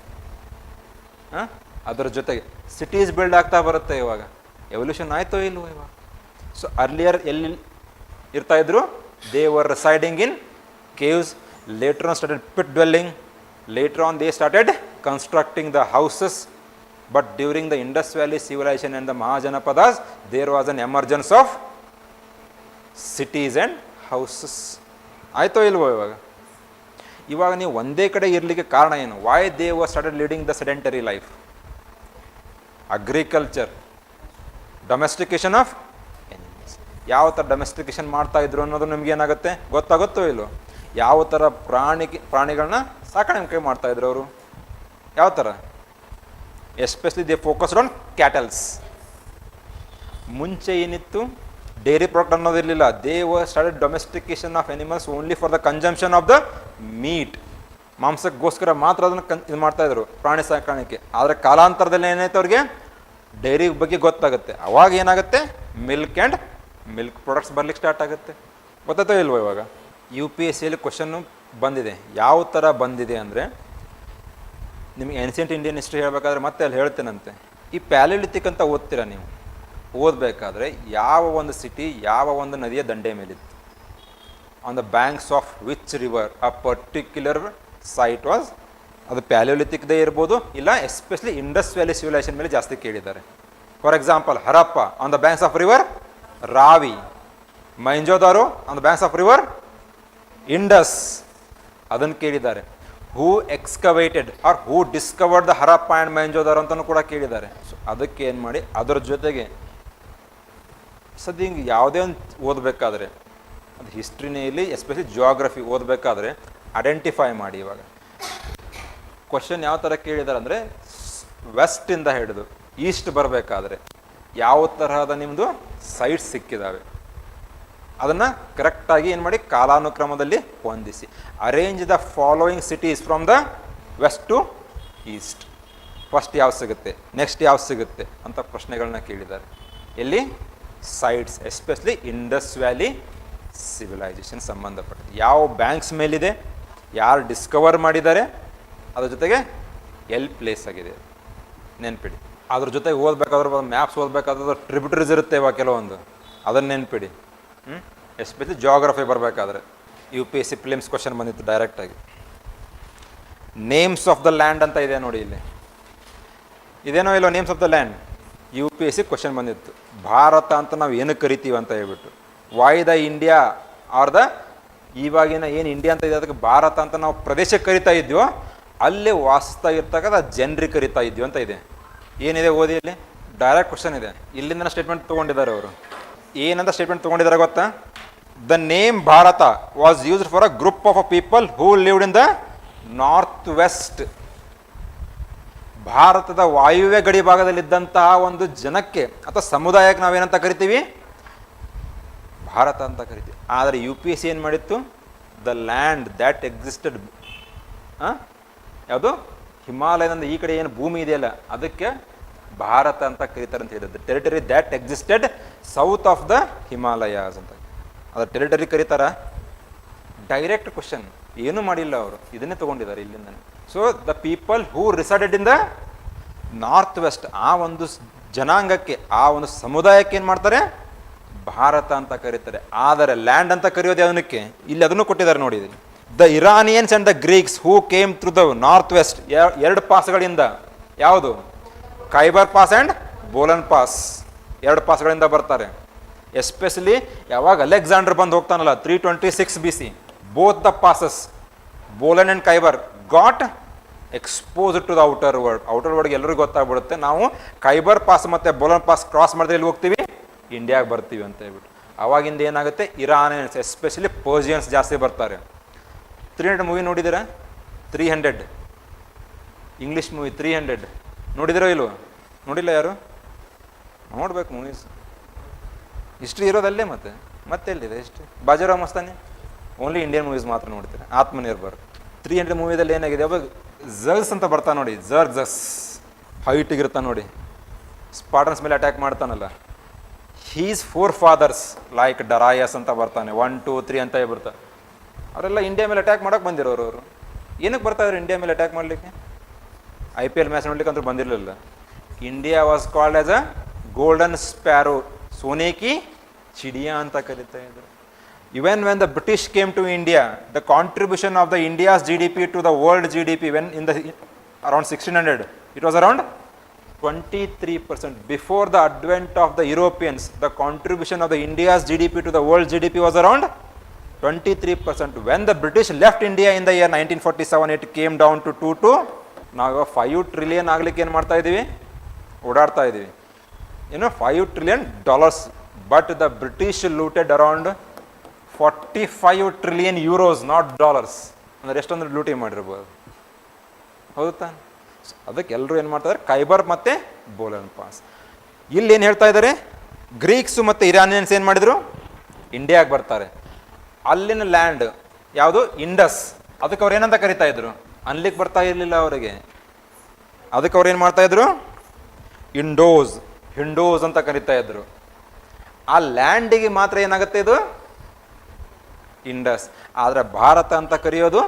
ಅದರ ಜೊತೆಗೆ ಸಿಟೀಸ್ ಬಿಲ್ಡ್ ಆಗ್ತಾ ಬರುತ್ತೆ ಇವಾಗ. ಎವಲ್ಯೂಷನ್ ಆಯಿತೋ ಇಲ್ವೋ ಇವಾಗ? ಸೊ ಅರ್ಲಿಯರ್ ಎಲ್ಲಿ ಇರ್ತಾಯಿದ್ರು? They were residing in caves. Later on started pit dwelling. Later on they started constructing the houses. But during the Indus Valley civilization and the Mahajanapadas, there was an emergence of cities and houses. ಆಯಿತೋ ಇಲ್ವೋ ಇವಾಗ? ಇವಾಗ ನೀವು ಒಂದೇ ಕಡೆ ಇರಲಿಕ್ಕೆ ಕಾರಣ ಏನು? Why they were started leading the sedentary life? Agriculture, domestication of animals. ಯಾವ ಥರ ಡೊಮೆಸ್ಟಿಕೇಶನ್ ಮಾಡ್ತಾ ಇದ್ರು ಅನ್ನೋದು ನಿಮ್ಗೆ ಏನಾಗುತ್ತೆ? ಗೊತ್ತಾಗುತ್ತೋ ಇಲ್ವೋ? ಯಾವ ಥರ ಪ್ರಾಣಿಗಳನ್ನ ಸಾಕಾಣಿಕೆ ಮಾಡ್ತಾಯಿದ್ರು ಅವರು? ಯಾವ ಥರ? Especially they focused on cattles. ಮುಂಚೆ ಏನಿತ್ತು? ಡೈರಿ ಪ್ರಾಡಕ್ಟ್ ಅನ್ನೋದಿರಲಿಲ್ಲ. They were started domestication of animals only for the consumption of the meat. ಮಾಂಸಕ್ಕೋಸ್ಕರ ಮಾತ್ರ ಅದನ್ನು ಇದು ಮಾಡ್ತಾಯಿದ್ರು, ಪ್ರಾಣಿ ಸಾಕಾಣಿಕೆ. ಆದರೆ ಕಾಲಾಂತರದಲ್ಲಿ ಏನಾಯ್ತು ಅವ್ರಿಗೆ? ಡೈರಿ ಬಗ್ಗೆ ಗೊತ್ತಾಗುತ್ತೆ. ಅವಾಗ ಏನಾಗುತ್ತೆ? ಮಿಲ್ಕ್ ಆ್ಯಂಡ್ ಮಿಲ್ಕ್ ಪ್ರಾಡಕ್ಟ್ಸ್ ಬರ್ಲಿಕ್ಕೆ ಸ್ಟಾರ್ಟ್ ಆಗುತ್ತೆ. ಗೊತ್ತಾಯ್ತೋ ಇಲ್ವೋ ಇವಾಗ? UPSCಯಲ್ಲಿ ಕ್ವಶನ್ನು ಬಂದಿದೆ. ಯಾವ ಥರ ಬಂದಿದೆ ಅಂದರೆ, ನಿಮಗೆ ಏನ್ಸಿಯಂಟ್ ಇಂಡಿಯನ್ ಹಿಸ್ಟ್ರಿ ಹೇಳಬೇಕಾದ್ರೆ ಮತ್ತೆ ಅಲ್ಲಿ ಹೇಳ್ತೇನಂತೆ. ಈ ಪ್ಯಾಲಿಯೋಲಿಥಿಕ್ ಅಂತ ಓದ್ತೀರಾ ನೀವು. ಓದಬೇಕಾದ್ರೆ ಯಾವ ಒಂದು ಸಿಟಿ ಯಾವ ಒಂದು ನದಿಯ ದಂಡೆ ಮೇಲಿತ್ತು? On the banks of which river a particular site was. ಅದು ಪ್ಯಾಲಿಯೋಲಿಥಿಕ್ದೇ ಇರ್ಬೋದು, ಇಲ್ಲ ಎಸ್ಪೆಷಲಿ ಇಂಡಸ್ ವ್ಯಾಲಿ ಸಿವಿಲೈಸೇಷನ್ ಮೇಲೆ ಜಾಸ್ತಿ ಕೇಳಿದ್ದಾರೆ. For example Harappa on the banks of river Ravi, Mohenjodaro on the banks of river Indus. ಅದನ್ನು ಕೇಳಿದ್ದಾರೆ. Who excavated or who discovered the Harappa and Mohenjodaro ಅಂತಲೂ ಕೂಡ ಕೇಳಿದ್ದಾರೆ. ಸೊ ಅದಕ್ಕೆ ಏನು ಮಾಡಿ, ಅದರ ಜೊತೆಗೆ ಸದ್ಯ ಹಿಂಗೆ ಯಾವುದೇ ಒಂದು ಓದಬೇಕಾದ್ರೆ, ಅದು ಹಿಸ್ಟ್ರಿನೇ ಇಲ್ಲಿ ಎಸ್ಪೆಷಲಿ ಜಿಯೋಗ್ರಫಿ ಓದಬೇಕಾದ್ರೆ ಐಡೆಂಟಿಫೈ ಮಾಡಿ. ಇವಾಗ ಕ್ವಶನ್ ಯಾವ ಥರ ಕೇಳಿದ್ದಾರೆ ಅಂದರೆ, ವೆಸ್ಟಿಂದ ಹಿಡಿದು ಈಸ್ಟ್ ಬರಬೇಕಾದ್ರೆ ಯಾವ ತರಹದ ನಿಮ್ಮದು ಸೈಟ್ಸ್ ಸಿಕ್ಕಿದ್ದಾವೆ ಅದನ್ನು ಕರೆಕ್ಟಾಗಿ ಏನು ಮಾಡಿ ಕಾಲಾನುಕ್ರಮದಲ್ಲಿ ಹೊಂದಿಸಿ. Arrange the following cities from the west to east. First ಯಾವ ಸಿಗುತ್ತೆ, ನೆಕ್ಸ್ಟ್ ಯಾವ ಸಿಗುತ್ತೆ ಅಂತ ಪ್ರಶ್ನೆಗಳನ್ನ ಕೇಳಿದ್ದಾರೆ. ಎಲ್ಲಿ? Sites, especially Indus valley civilisation ಸಂಬಂಧಪಟ್ಟ ಯಾವ ಬ್ಯಾಂಕ್ಸ್ ಮೇಲಿದೆ, ಯಾರು ಡಿಸ್ಕವರ್ ಮಾಡಿದ್ದಾರೆ, ಅದ್ರ ಜೊತೆಗೆ ಎಲ್ಲಿ ಪ್ಲೇಸ್ ಆಗಿದೆ ನೆನ್ಪಿಡಿ. ಅದ್ರ ಜೊತೆಗೆ ಓದಬೇಕಾದ್ರೆ ಮ್ಯಾಪ್ಸ್ ಓದಬೇಕಾದ್ರೆ ಟ್ರಿಬ್ಯೂಟರೀಸ್ ಇರುತ್ತೆ ಇವಾಗ ಕೆಲವೊಂದು, ಅದನ್ನು ನೆನ್ಪಿಡಿ. ಎಸ್ಪೆಷಲಿ ಜಿಯೋಗ್ರಫಿ ಬರಬೇಕಾದ್ರೆ UPSC ಪ್ರಿಲಿಮ್ಸ್ ಕ್ವಶನ್ ಬಂದಿತ್ತು ಡೈರೆಕ್ಟಾಗಿ. ನೇಮ್ಸ್ ಆಫ್ ದ ಲ್ಯಾಂಡ್ ಅಂತ ಇದೆ ನೋಡಿ ಇಲ್ಲಿ. ಇದೇನೋ ಇಲ್ಲೋ names of the land? UPSC question ಬಂದಿತ್ತು. ಭಾರತ ಅಂತ ನಾವು ಏನಕ್ಕೆ ಕರಿತೀವಿ ಅಂತ ಹೇಳ್ಬಿಟ್ಟು, why the India are the, ಇವಾಗಿನ ಏನು ಇಂಡಿಯಾ ಅಂತ ಇದೆ ಅದಕ್ಕೆ ಭಾರತ ಅಂತ ನಾವು ಪ್ರದೇಶಕ್ಕೆ ಕರಿತಾ ಇದ್ವೋ ಅಲ್ಲೇ ವಾಸಿಸ್ತಾ ಇರ್ತಕ್ಕಂಥ ಜನರಿಗೆ ಕರಿತಾ ಇದ್ವಿ ಅಂತ ಇದೆ. ಏನಿದೆ ಓದಿ ಇಲ್ಲಿ, ಡೈರೆಕ್ಟ್ ಕ್ವಶನ್ ಇದೆ. ಇಲ್ಲಿಂದ ಸ್ಟೇಟ್ಮೆಂಟ್ ತೊಗೊಂಡಿದ್ದಾರೆ ಅವರು. ಏನಂತ ಸ್ಟೇಟ್ಮೆಂಟ್ ತೊಗೊಂಡಿದ್ದಾರೆ ಗೊತ್ತಾ? The name Bharata was used for a group of a people who lived in the north west. ಭಾರತದ ವಾಯುವ್ಯ ಗಡಿ ಭಾಗದಲ್ಲಿದ್ದಂತಹ ಒಂದು ಜನಕ್ಕೆ ಅಥವಾ ಸಮುದಾಯಕ್ಕೆ ನಾವೇನಂತ ಕರಿತೀವಿ? ಭಾರತ ಅಂತ ಕರಿತೀವಿ. ಆದರೆ UPSC ಏನು ಮಾಡಿತ್ತು? ದ ಲ್ಯಾಂಡ್ ದ್ಯಾಟ್ ಎಕ್ಸಿಸ್ಟೆಡ್, ಯಾವುದು ಹಿಮಾಲಯದಿಂದ ಈ ಕಡೆ ಏನು ಭೂಮಿ ಇದೆಯಲ್ಲ ಅದಕ್ಕೆ ಭಾರತ ಅಂತ ಕರೀತಾರೆ ಅಂತ ಹೇಳಿದ್ರು. Territory that existed south of the Himalayas ಅಂತ. ಅದರ ಟೆರಿಟರಿ ಕರೀತಾರ? ಡೈರೆಕ್ಟ್ ಕ್ವಶನ್, ಏನೂ ಮಾಡಿಲ್ಲ ಅವರು, ಇದನ್ನೇ ತೊಗೊಂಡಿದ್ದಾರೆ ಇಲ್ಲಿಂದ. So the people who resided in the north west ಆ ಒಂದು ಜನಾಂಗಕ್ಕೆ, ಆ ಒಂದು ಸಮುದಾಯಕ್ಕೆ ಏನು ಮಾಡ್ತಾರೆ, ಭಾರತ ಅಂತ ಕರೀತಾರೆ. ಆದರೆ ಲ್ಯಾಂಡ್ ಅಂತ ಕರೆಯೋದು ಅದಕ್ಕೆ ಇಲ್ಲಿ ಅದನ್ನು ಕೊಟ್ಟಿದ್ದಾರೆ ನೋಡಿ. The Iranians and the Greeks who came through the north west, ಎರಡು ಪಾಸ್ಗಳಿಂದ, ಯಾವುದು, Khyber pass and Bolan pass, ಎರಡು ಪಾಸ್ಗಳಿಂದ ಬರ್ತಾರೆ. ಎಸ್ಪೆಷಲಿ ಯಾವಾಗ ಅಲೆಕ್ಸಾಂಡರ್ ಬಂದು ಹೋಗ್ತಾನಲ್ಲ 326 BC, both the passes Bolan and Khyber got expose to the outer ವರ್ಲ್ಡ್ಗೆ ಎಲ್ಲರಿಗೂ ಗೊತ್ತಾಗ್ಬಿಡುತ್ತೆ, ನಾವು ಖೈಬರ್ ಪಾಸ್ ಮತ್ತು ಬೋಲನ್ ಪಾಸ್ ಕ್ರಾಸ್ ಮಾಡಿದ್ರೆ ಎಲ್ಲಿ ಹೋಗ್ತೀವಿ, ಇಂಡಿಯಾಗೆ ಬರ್ತೀವಿ ಅಂತ ಹೇಳ್ಬಿಟ್ಟು. ಅವಾಗಿಂದ ಏನಾಗುತ್ತೆ, ಇರಾನಿಯನ್ಸ್ ಎಸ್ಪೆಷಲಿ ಪರ್ಷಿಯನ್ಸ್ ಜಾಸ್ತಿ ಬರ್ತಾರೆ. 300 ಮೂವಿ ನೋಡಿದ್ದೀರಾ? 300 ಇಂಗ್ಲೀಷ್ ಮೂವಿ 300 ನೋಡಿದಿರೋ ಇಲ್ವೋ? ನೋಡಿಲ್ಲ ಯಾರು? ನೋಡ್ಬೇಕು ಮೂವೀಸ್. ಹಿಸ್ಟ್ರಿ ಇರೋದಲ್ಲೇ ಮತ್ತೆ ಎಲ್ಲಿದೆ history? Bajirao Mastani only Indian movies ಮಾತ್ರ ನೋಡ್ತಾರೆ. ಆತ್ಮನಿರ್ಭರ್ 300 ಮೂವಿದಲ್ಲಿ ಏನಾಗಿದೆ, ಅವಾಗ ಜರ್ಸ್ ಅಂತ ಬರ್ತಾ ನೋಡಿ, ಜರ್ಸ್ ಹೈಟಿಗಿರ್ತಾನೆ ನೋಡಿ, ಸ್ಪಾಟನ್ಸ್ ಮೇಲೆ ಅಟ್ಯಾಕ್ ಮಾಡ್ತಾನಲ್ಲ, ಹೀಸ್ 4 ಫಾದರ್ಸ್ ಲೈಕ್ ಡರಾಯಸ್ ಅಂತ ಬರ್ತಾನೆ, 1 2 3 ಅಂತ ಬರ್ತಾನೆ. ಅವರೆಲ್ಲ ಇಂಡಿಯಾ ಮೇಲೆ ಅಟ್ಯಾಕ್ ಮಾಡೋಕೆ ಬಂದಿರೋರು. ಅವರು ಏನಕ್ಕೆ ಬರ್ತಾಯಿದ್ರು ಇಂಡಿಯಾ ಮೇಲೆ ಅಟ್ಯಾಕ್ ಮಾಡಲಿಕ್ಕೆ? IPL ಮ್ಯಾಚ್ ನೋಡ್ಲಿಕ್ಕೆ ಅಂತೂ ಬಂದಿರಲಿಲ್ಲ. India was called as a golden sparrow, ಸೋನೇಕಿ ಚಿಡಿಯಾ ಅಂತ ಕರೀತಾ ಇದ್ರು. Even when the British came to India, the contribution of the India's GDP to the world GDP, when in the around 1600, it was around 23%. Before the advent of the Europeans, the contribution of the India's GDP to the world GDP was around 23%. When the British left India in the year 1947, it came down to 2 ನಾವು 5 trillion ಆಗ್ಲಿಕ್ಕೆ ಏನು ಮಾಡ್ತಾ ಇದ್ದೀವಿ, ಓಡಾಡ್ತಾ ಇದ್ದೀವಿ, ಏನು $5 trillion. But the British looted around 45 trillion euros, not dollars. ಅಂದರೆ ಎಷ್ಟೊಂದು ಲೂಟಿ ಮಾಡಿರ್ಬೋದು, ಹೌದಾ? ಅದಕ್ಕೆ ಎಲ್ಲರೂ ಏನು ಮಾಡ್ತಾರೆ, ಖೈಬರ್ ಮತ್ತು ಬೋಲನ್ ಪಾಸ್. ಇಲ್ಲಿ ಏನು ಹೇಳ್ತಾ ಇದ್ದಾರೆ, ಗ್ರೀಕ್ಸು ಮತ್ತು ಇರಾನಿಯನ್ಸ್ ಏನು ಮಾಡಿದರು, ಇಂಡಿಯಾಗೆ ಬರ್ತಾರೆ. ಅಲ್ಲಿನ ಲ್ಯಾಂಡ್ ಯಾವುದು, ಇಂಡಸ್, ಅದಕ್ಕೆ ಅವ್ರು ಏನಂತ ಕರಿತಾ ಇದ್ರು, ಅನ್ಲಿಕ್ಕೆ ಬರ್ತಾ ಇರಲಿಲ್ಲ ಅವರಿಗೆ, ಅದಕ್ಕೆ ಅವ್ರು ಏನು ಮಾಡ್ತಾ ಇದ್ರು, ಹಿಂಡೋಸ್ ಅಂತ ಕರಿತಾ ಇದ್ರು. ಆ ಲ್ಯಾಂಡಿಗೆ ಮಾತ್ರ ಏನಾಗುತ್ತೆ, ಇದು ಇಂಡಸ್. ಆದರೆ ಭಾರತ ಅಂತ ಕರೆಯೋದು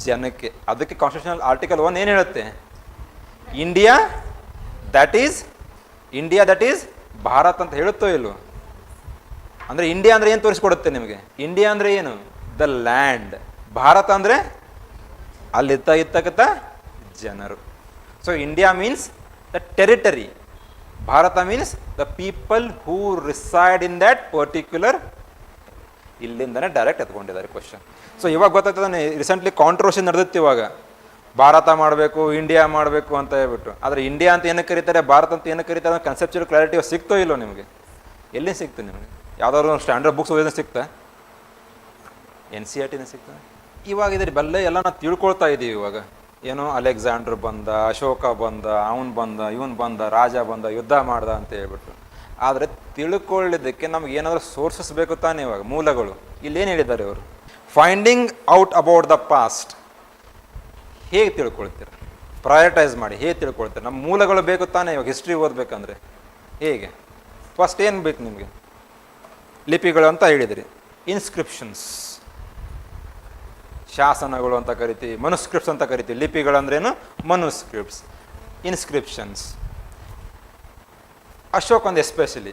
ಜನಕ್ಕೆ. ಅದಕ್ಕೆ ಕಾನ್ಸ್ಟಿಟ್ಯೂಷನಲ್ ಆರ್ಟಿಕಲ್ 1 ಏನು ಹೇಳುತ್ತೆ, ಇಂಡಿಯಾ ದಟ್ ಈಸ್ ಭಾರತ ಅಂತ ಹೇಳುತ್ತೋ ಇಲ್ಲೋ? ಅಂದರೆ ಇಂಡಿಯಾ ಅಂದರೆ ಏನು ತೋರಿಸ್ಕೊಡುತ್ತೆ ನಿಮಗೆ? ಇಂಡಿಯಾ ಅಂದರೆ ಏನು, ದ ಲ್ಯಾಂಡ್. ಭಾರತ ಅಂದರೆ ಇರ್ತಕ್ಕಂಥ ಜನರು. So India means the territory, Bharat means the people who reside in that particular. ಇಲ್ಲಿಂದನೇ ಡೈರೆಕ್ಟ್ ಎತ್ಕೊಂಡಿದ್ದಾರೆ ಕ್ವಶನ್. ಸೊ ಇವಾಗ ಗೊತ್ತಾಗ್ತದೆ, ರೀಸೆಂಟ್ಲಿ ಕಾಂಟ್ರವರ್ಸಿ ನಡೆದಿತ್ತು ಇವಾಗ, ಭಾರತ ಮಾಡಬೇಕು ಇಂಡಿಯಾ ಮಾಡಬೇಕು ಅಂತ ಹೇಳ್ಬಿಟ್ಟು. ಆದರೆ ಇಂಡಿಯಾ ಅಂತ ಏನಕ್ಕೆ ಕರೀತಾರೆ, ಭಾರತ ಅಂತ ಏನಕ್ಕೆ ಕರೀತಾರೆ ಅನ್ನೋ ಕನ್ಸೆಪ್ಚುಯಲ್ ಕ್ಲಾರಿಟಿ ಸಿಗ್ತೋ ಇಲ್ಲೋ ನಿಮಗೆ? ಎಲ್ಲಿ ಸಿಗ್ತದೆ ನಿಮಗೆ? ಯಾವುದಾದ್ರು ಒಂದು ಸ್ಟ್ಯಾಂಡರ್ಡ್ ಬುಕ್ಸ್ ಓದಿದ್ರೆ ಸಿಗ್ತಾ? NCERTನೇ ಸಿಗ್ತದೆ. ಇವಾಗ ಇದ್ರ ಬಲ್ಲೆ ಎಲ್ಲ ನಾವು ತಿಳ್ಕೊಳ್ತಾ ಇದ್ದೀವಿ. ಇವಾಗ ಏನೋ ಅಲೆಕ್ಸಾಂಡರ್ ಬಂದ, ಅಶೋಕ ಬಂದ, ಅವನು ಬಂದ, ಇವನು ಬಂದ, ರಾಜ ಬಂದ, ಯುದ್ಧ ಮಾಡ್ದ ಅಂತ ಹೇಳ್ಬಿಟ್ಟು. ಆದರೆ ತಿಳ್ಕೊಳ್ಳಿದ್ದಕ್ಕೆ ನಮ್ಗೆ ಏನಾದರೂ ಸೋರ್ಸಸ್ ಬೇಕು ತಾನೇ, ಇವಾಗ ಮೂಲಗಳು. ಇಲ್ಲೇನು ಹೇಳಿದ್ದಾರೆ ಇವರು, finding out about the past. ಹೇಗೆ ತಿಳ್ಕೊಳ್ತೀರ? ಪ್ರಯಾರಿಟೈಸ್ ಮಾಡಿ ಹೇಗೆ ತಿಳ್ಕೊಳ್ತೀರ? ನಮ್ಮ ಮೂಲಗಳು ಬೇಕು ತಾನೇ. ಇವಾಗ ಹಿಸ್ಟ್ರಿ ಓದಬೇಕಂದ್ರೆ ಹೇಗೆ? ಫಸ್ಟ್ ಏನು ಬೇಕು ನಿಮಗೆ? ಲಿಪಿಗಳು ಅಂತ ಹೇಳಿದಿರಿ, ಇನ್ಸ್ಕ್ರಿಪ್ಷನ್ಸ್, ಶಾಸನಗಳು ಅಂತ ಕರಿತೀವಿ, ಮನುಸ್ಕ್ರಿಪ್ಟ್ಸ್ ಅಂತ ಕರಿತೀವಿ. ಲಿಪಿಗಳಂದ್ರೇನು? ಮನುಸ್ಕ್ರಿಪ್ಟ್ಸ್, ಇನ್ಸ್ಕ್ರಿಪ್ಷನ್ಸ್. ಅಶೋಕ್ ಒಂದು ಎಸ್ಪೆಷಲಿ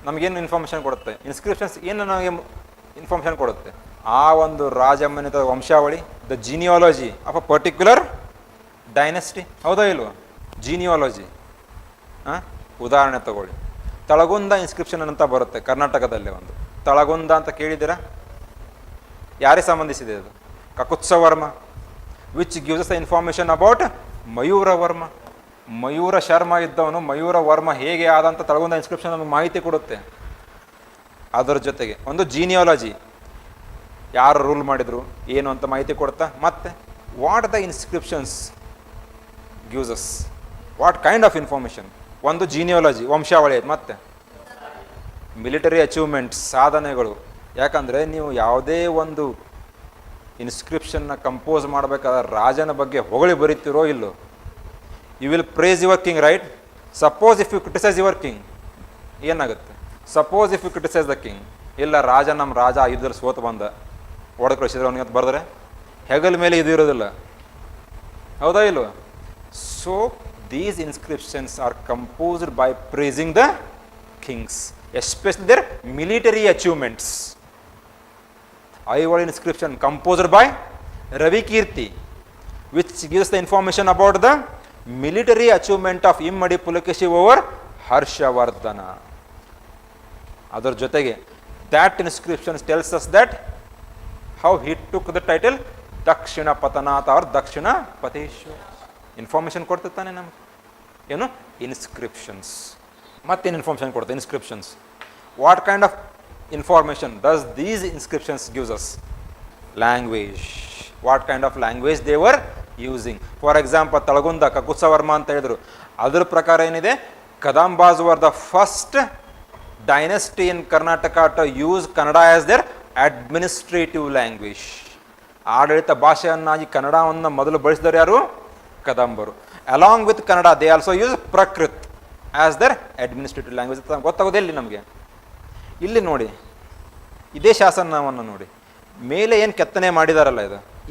ನಮಗೇನು ಇನ್ಫಾರ್ಮೇಷನ್ ಕೊಡುತ್ತೆ? ಇನ್ಸ್ಕ್ರಿಪ್ಷನ್ಸ್ ಏನು ನಮಗೆ ಇನ್ಫಾರ್ಮೇಷನ್ ಕೊಡುತ್ತೆ? ಆ ಒಂದು ರಾಜಮನೆತ ವಂಶಾವಳಿ, the genealogy of a particular dynasty, ಹೌದಾ ಇಲ್ವೋ? ಜಿನಿಯಾಲಜಿ. ಉದಾಹರಣೆ ತಗೊಳ್ಳಿ, ತಳಗುಂದ ಇನ್ಸ್ಕ್ರಿಪ್ಷನ್ ಅಂತ ಬರುತ್ತೆ ಕರ್ನಾಟಕದಲ್ಲೇ ಒಂದು. ತಳಗುಂದ ಅಂತ ಕೇಳಿದ್ದೀರಾ? ಯಾರಿಗೆ ಸಂಬಂಧಿಸಿದೆ ಅದು? Kakusthavarma, which gives the information about Mayuravarma. Mayura Sharma ಇದ್ದವನು ಮಯೂರ ವರ್ಮ ಹೇಗೆ ಆದಂಥ ತಳಗುಂದ ಇನ್ಸ್ಕ್ರಿಪ್ಷನ್ ನಮಗೆ ಮಾಹಿತಿ ಕೊಡುತ್ತೆ. ಅದರ ಜೊತೆಗೆ ಒಂದು ಜೀನಿಯಾಲಜಿ, ಯಾರು ರೂಲ್ ಮಾಡಿದರು ಏನು ಅಂತ ಮಾಹಿತಿ ಕೊಡ್ತಾ. ಮತ್ತು what the inscriptions gives us, what kind of information. ಒಂದು ಜೀನಿಯಾಲಜಿ, ವಂಶಾವಳಿ. ಮತ್ತು ಮಿಲಿಟರಿ ಅಚೀವ್ಮೆಂಟ್ಸ್, ಸಾಧನೆಗಳು. ಯಾಕಂದರೆ ನೀವು ಯಾವುದೇ ಒಂದು ಇನ್ಸ್ಕ್ರಿಪ್ಷನ್ನ ಕಂಪೋಸ್ ಮಾಡಬೇಕಾದ್ರೆ ರಾಜನ ಬಗ್ಗೆ ಹೊಗಳಿ ಬರೀತಿರೋ ಇಲ್ಲೋ, you will praise your king, right? Suppose if you criticise your king, ಏನಾಗುತ್ತೆ? Suppose if you criticise the king, ಇಲ್ಲ ರಾಜ ನಮ್ಮ ರಾಜ ಯುದ್ಧದಲ್ಲಿ ಸೋತು ಬಂದ, ಒಡೆದು ಕಳಿಸಿದ್ರೆ ಅವನಿಗೆ ಅಂತ ಬರೆದ್ರೆ ಹೆಗಲ ಮೇಲೆ ಇದು ಇರೋದಿಲ್ಲ, ಹೌದಾ ಇಲ್ವ? So these inscriptions are composed by praising the kings, especially their military achievements. Aival inscription composed by Ravi Kirti, which gives the information about the military achievement of Immadi Pulakeshiv over Harshavardhana. ಅದರ ಜೊತೆಗೆ that inscription tells us that how he took the title Dakshina ಪತನಾಥ or Dakshina ಪತೇಶ್ವರ. Information ಕೊಡ್ತಿರ್ತಾನೆ ನಮ್ಗೆ ಏನು inscriptions. ಮತ್ತೇನು information ಕೊಡ್ತಾರೆ inscriptions? What kind of information does these inscriptions gives us? Language. What kind of language they were using. For example Talagunda Kakusthavarma ಅಂತ ಹೇಳಿದ್ರು, ಅದ್ರ ಪ್ರಕಾರ ಏನಿದೆ, Kadambas were the first dynasty in Karnataka to use Kannada as their administrative language. ಆಡಳಿತ ಭಾಷೆಯನ್ನಾಗಿ ಕನ್ನಡವನ್ನು ಮೊದಲು ಬಳಸಿದವರು ಯಾರು? ಕದಂಬರು. Along with Kannada they also use Prakrit as their administrative language. ಗೊತ್ತಾಗೋದಿಲ್ಲ ನಮಗೆ. ಇಲ್ಲಿ ನೋಡಿ, ಇದೇ ಶಾಸನವನ್ನು ನೋಡಿ, ಮೇಲೆ ಏನು ಕೆತ್ತನೆ ಮಾಡಿದಾರಲ್ಲ,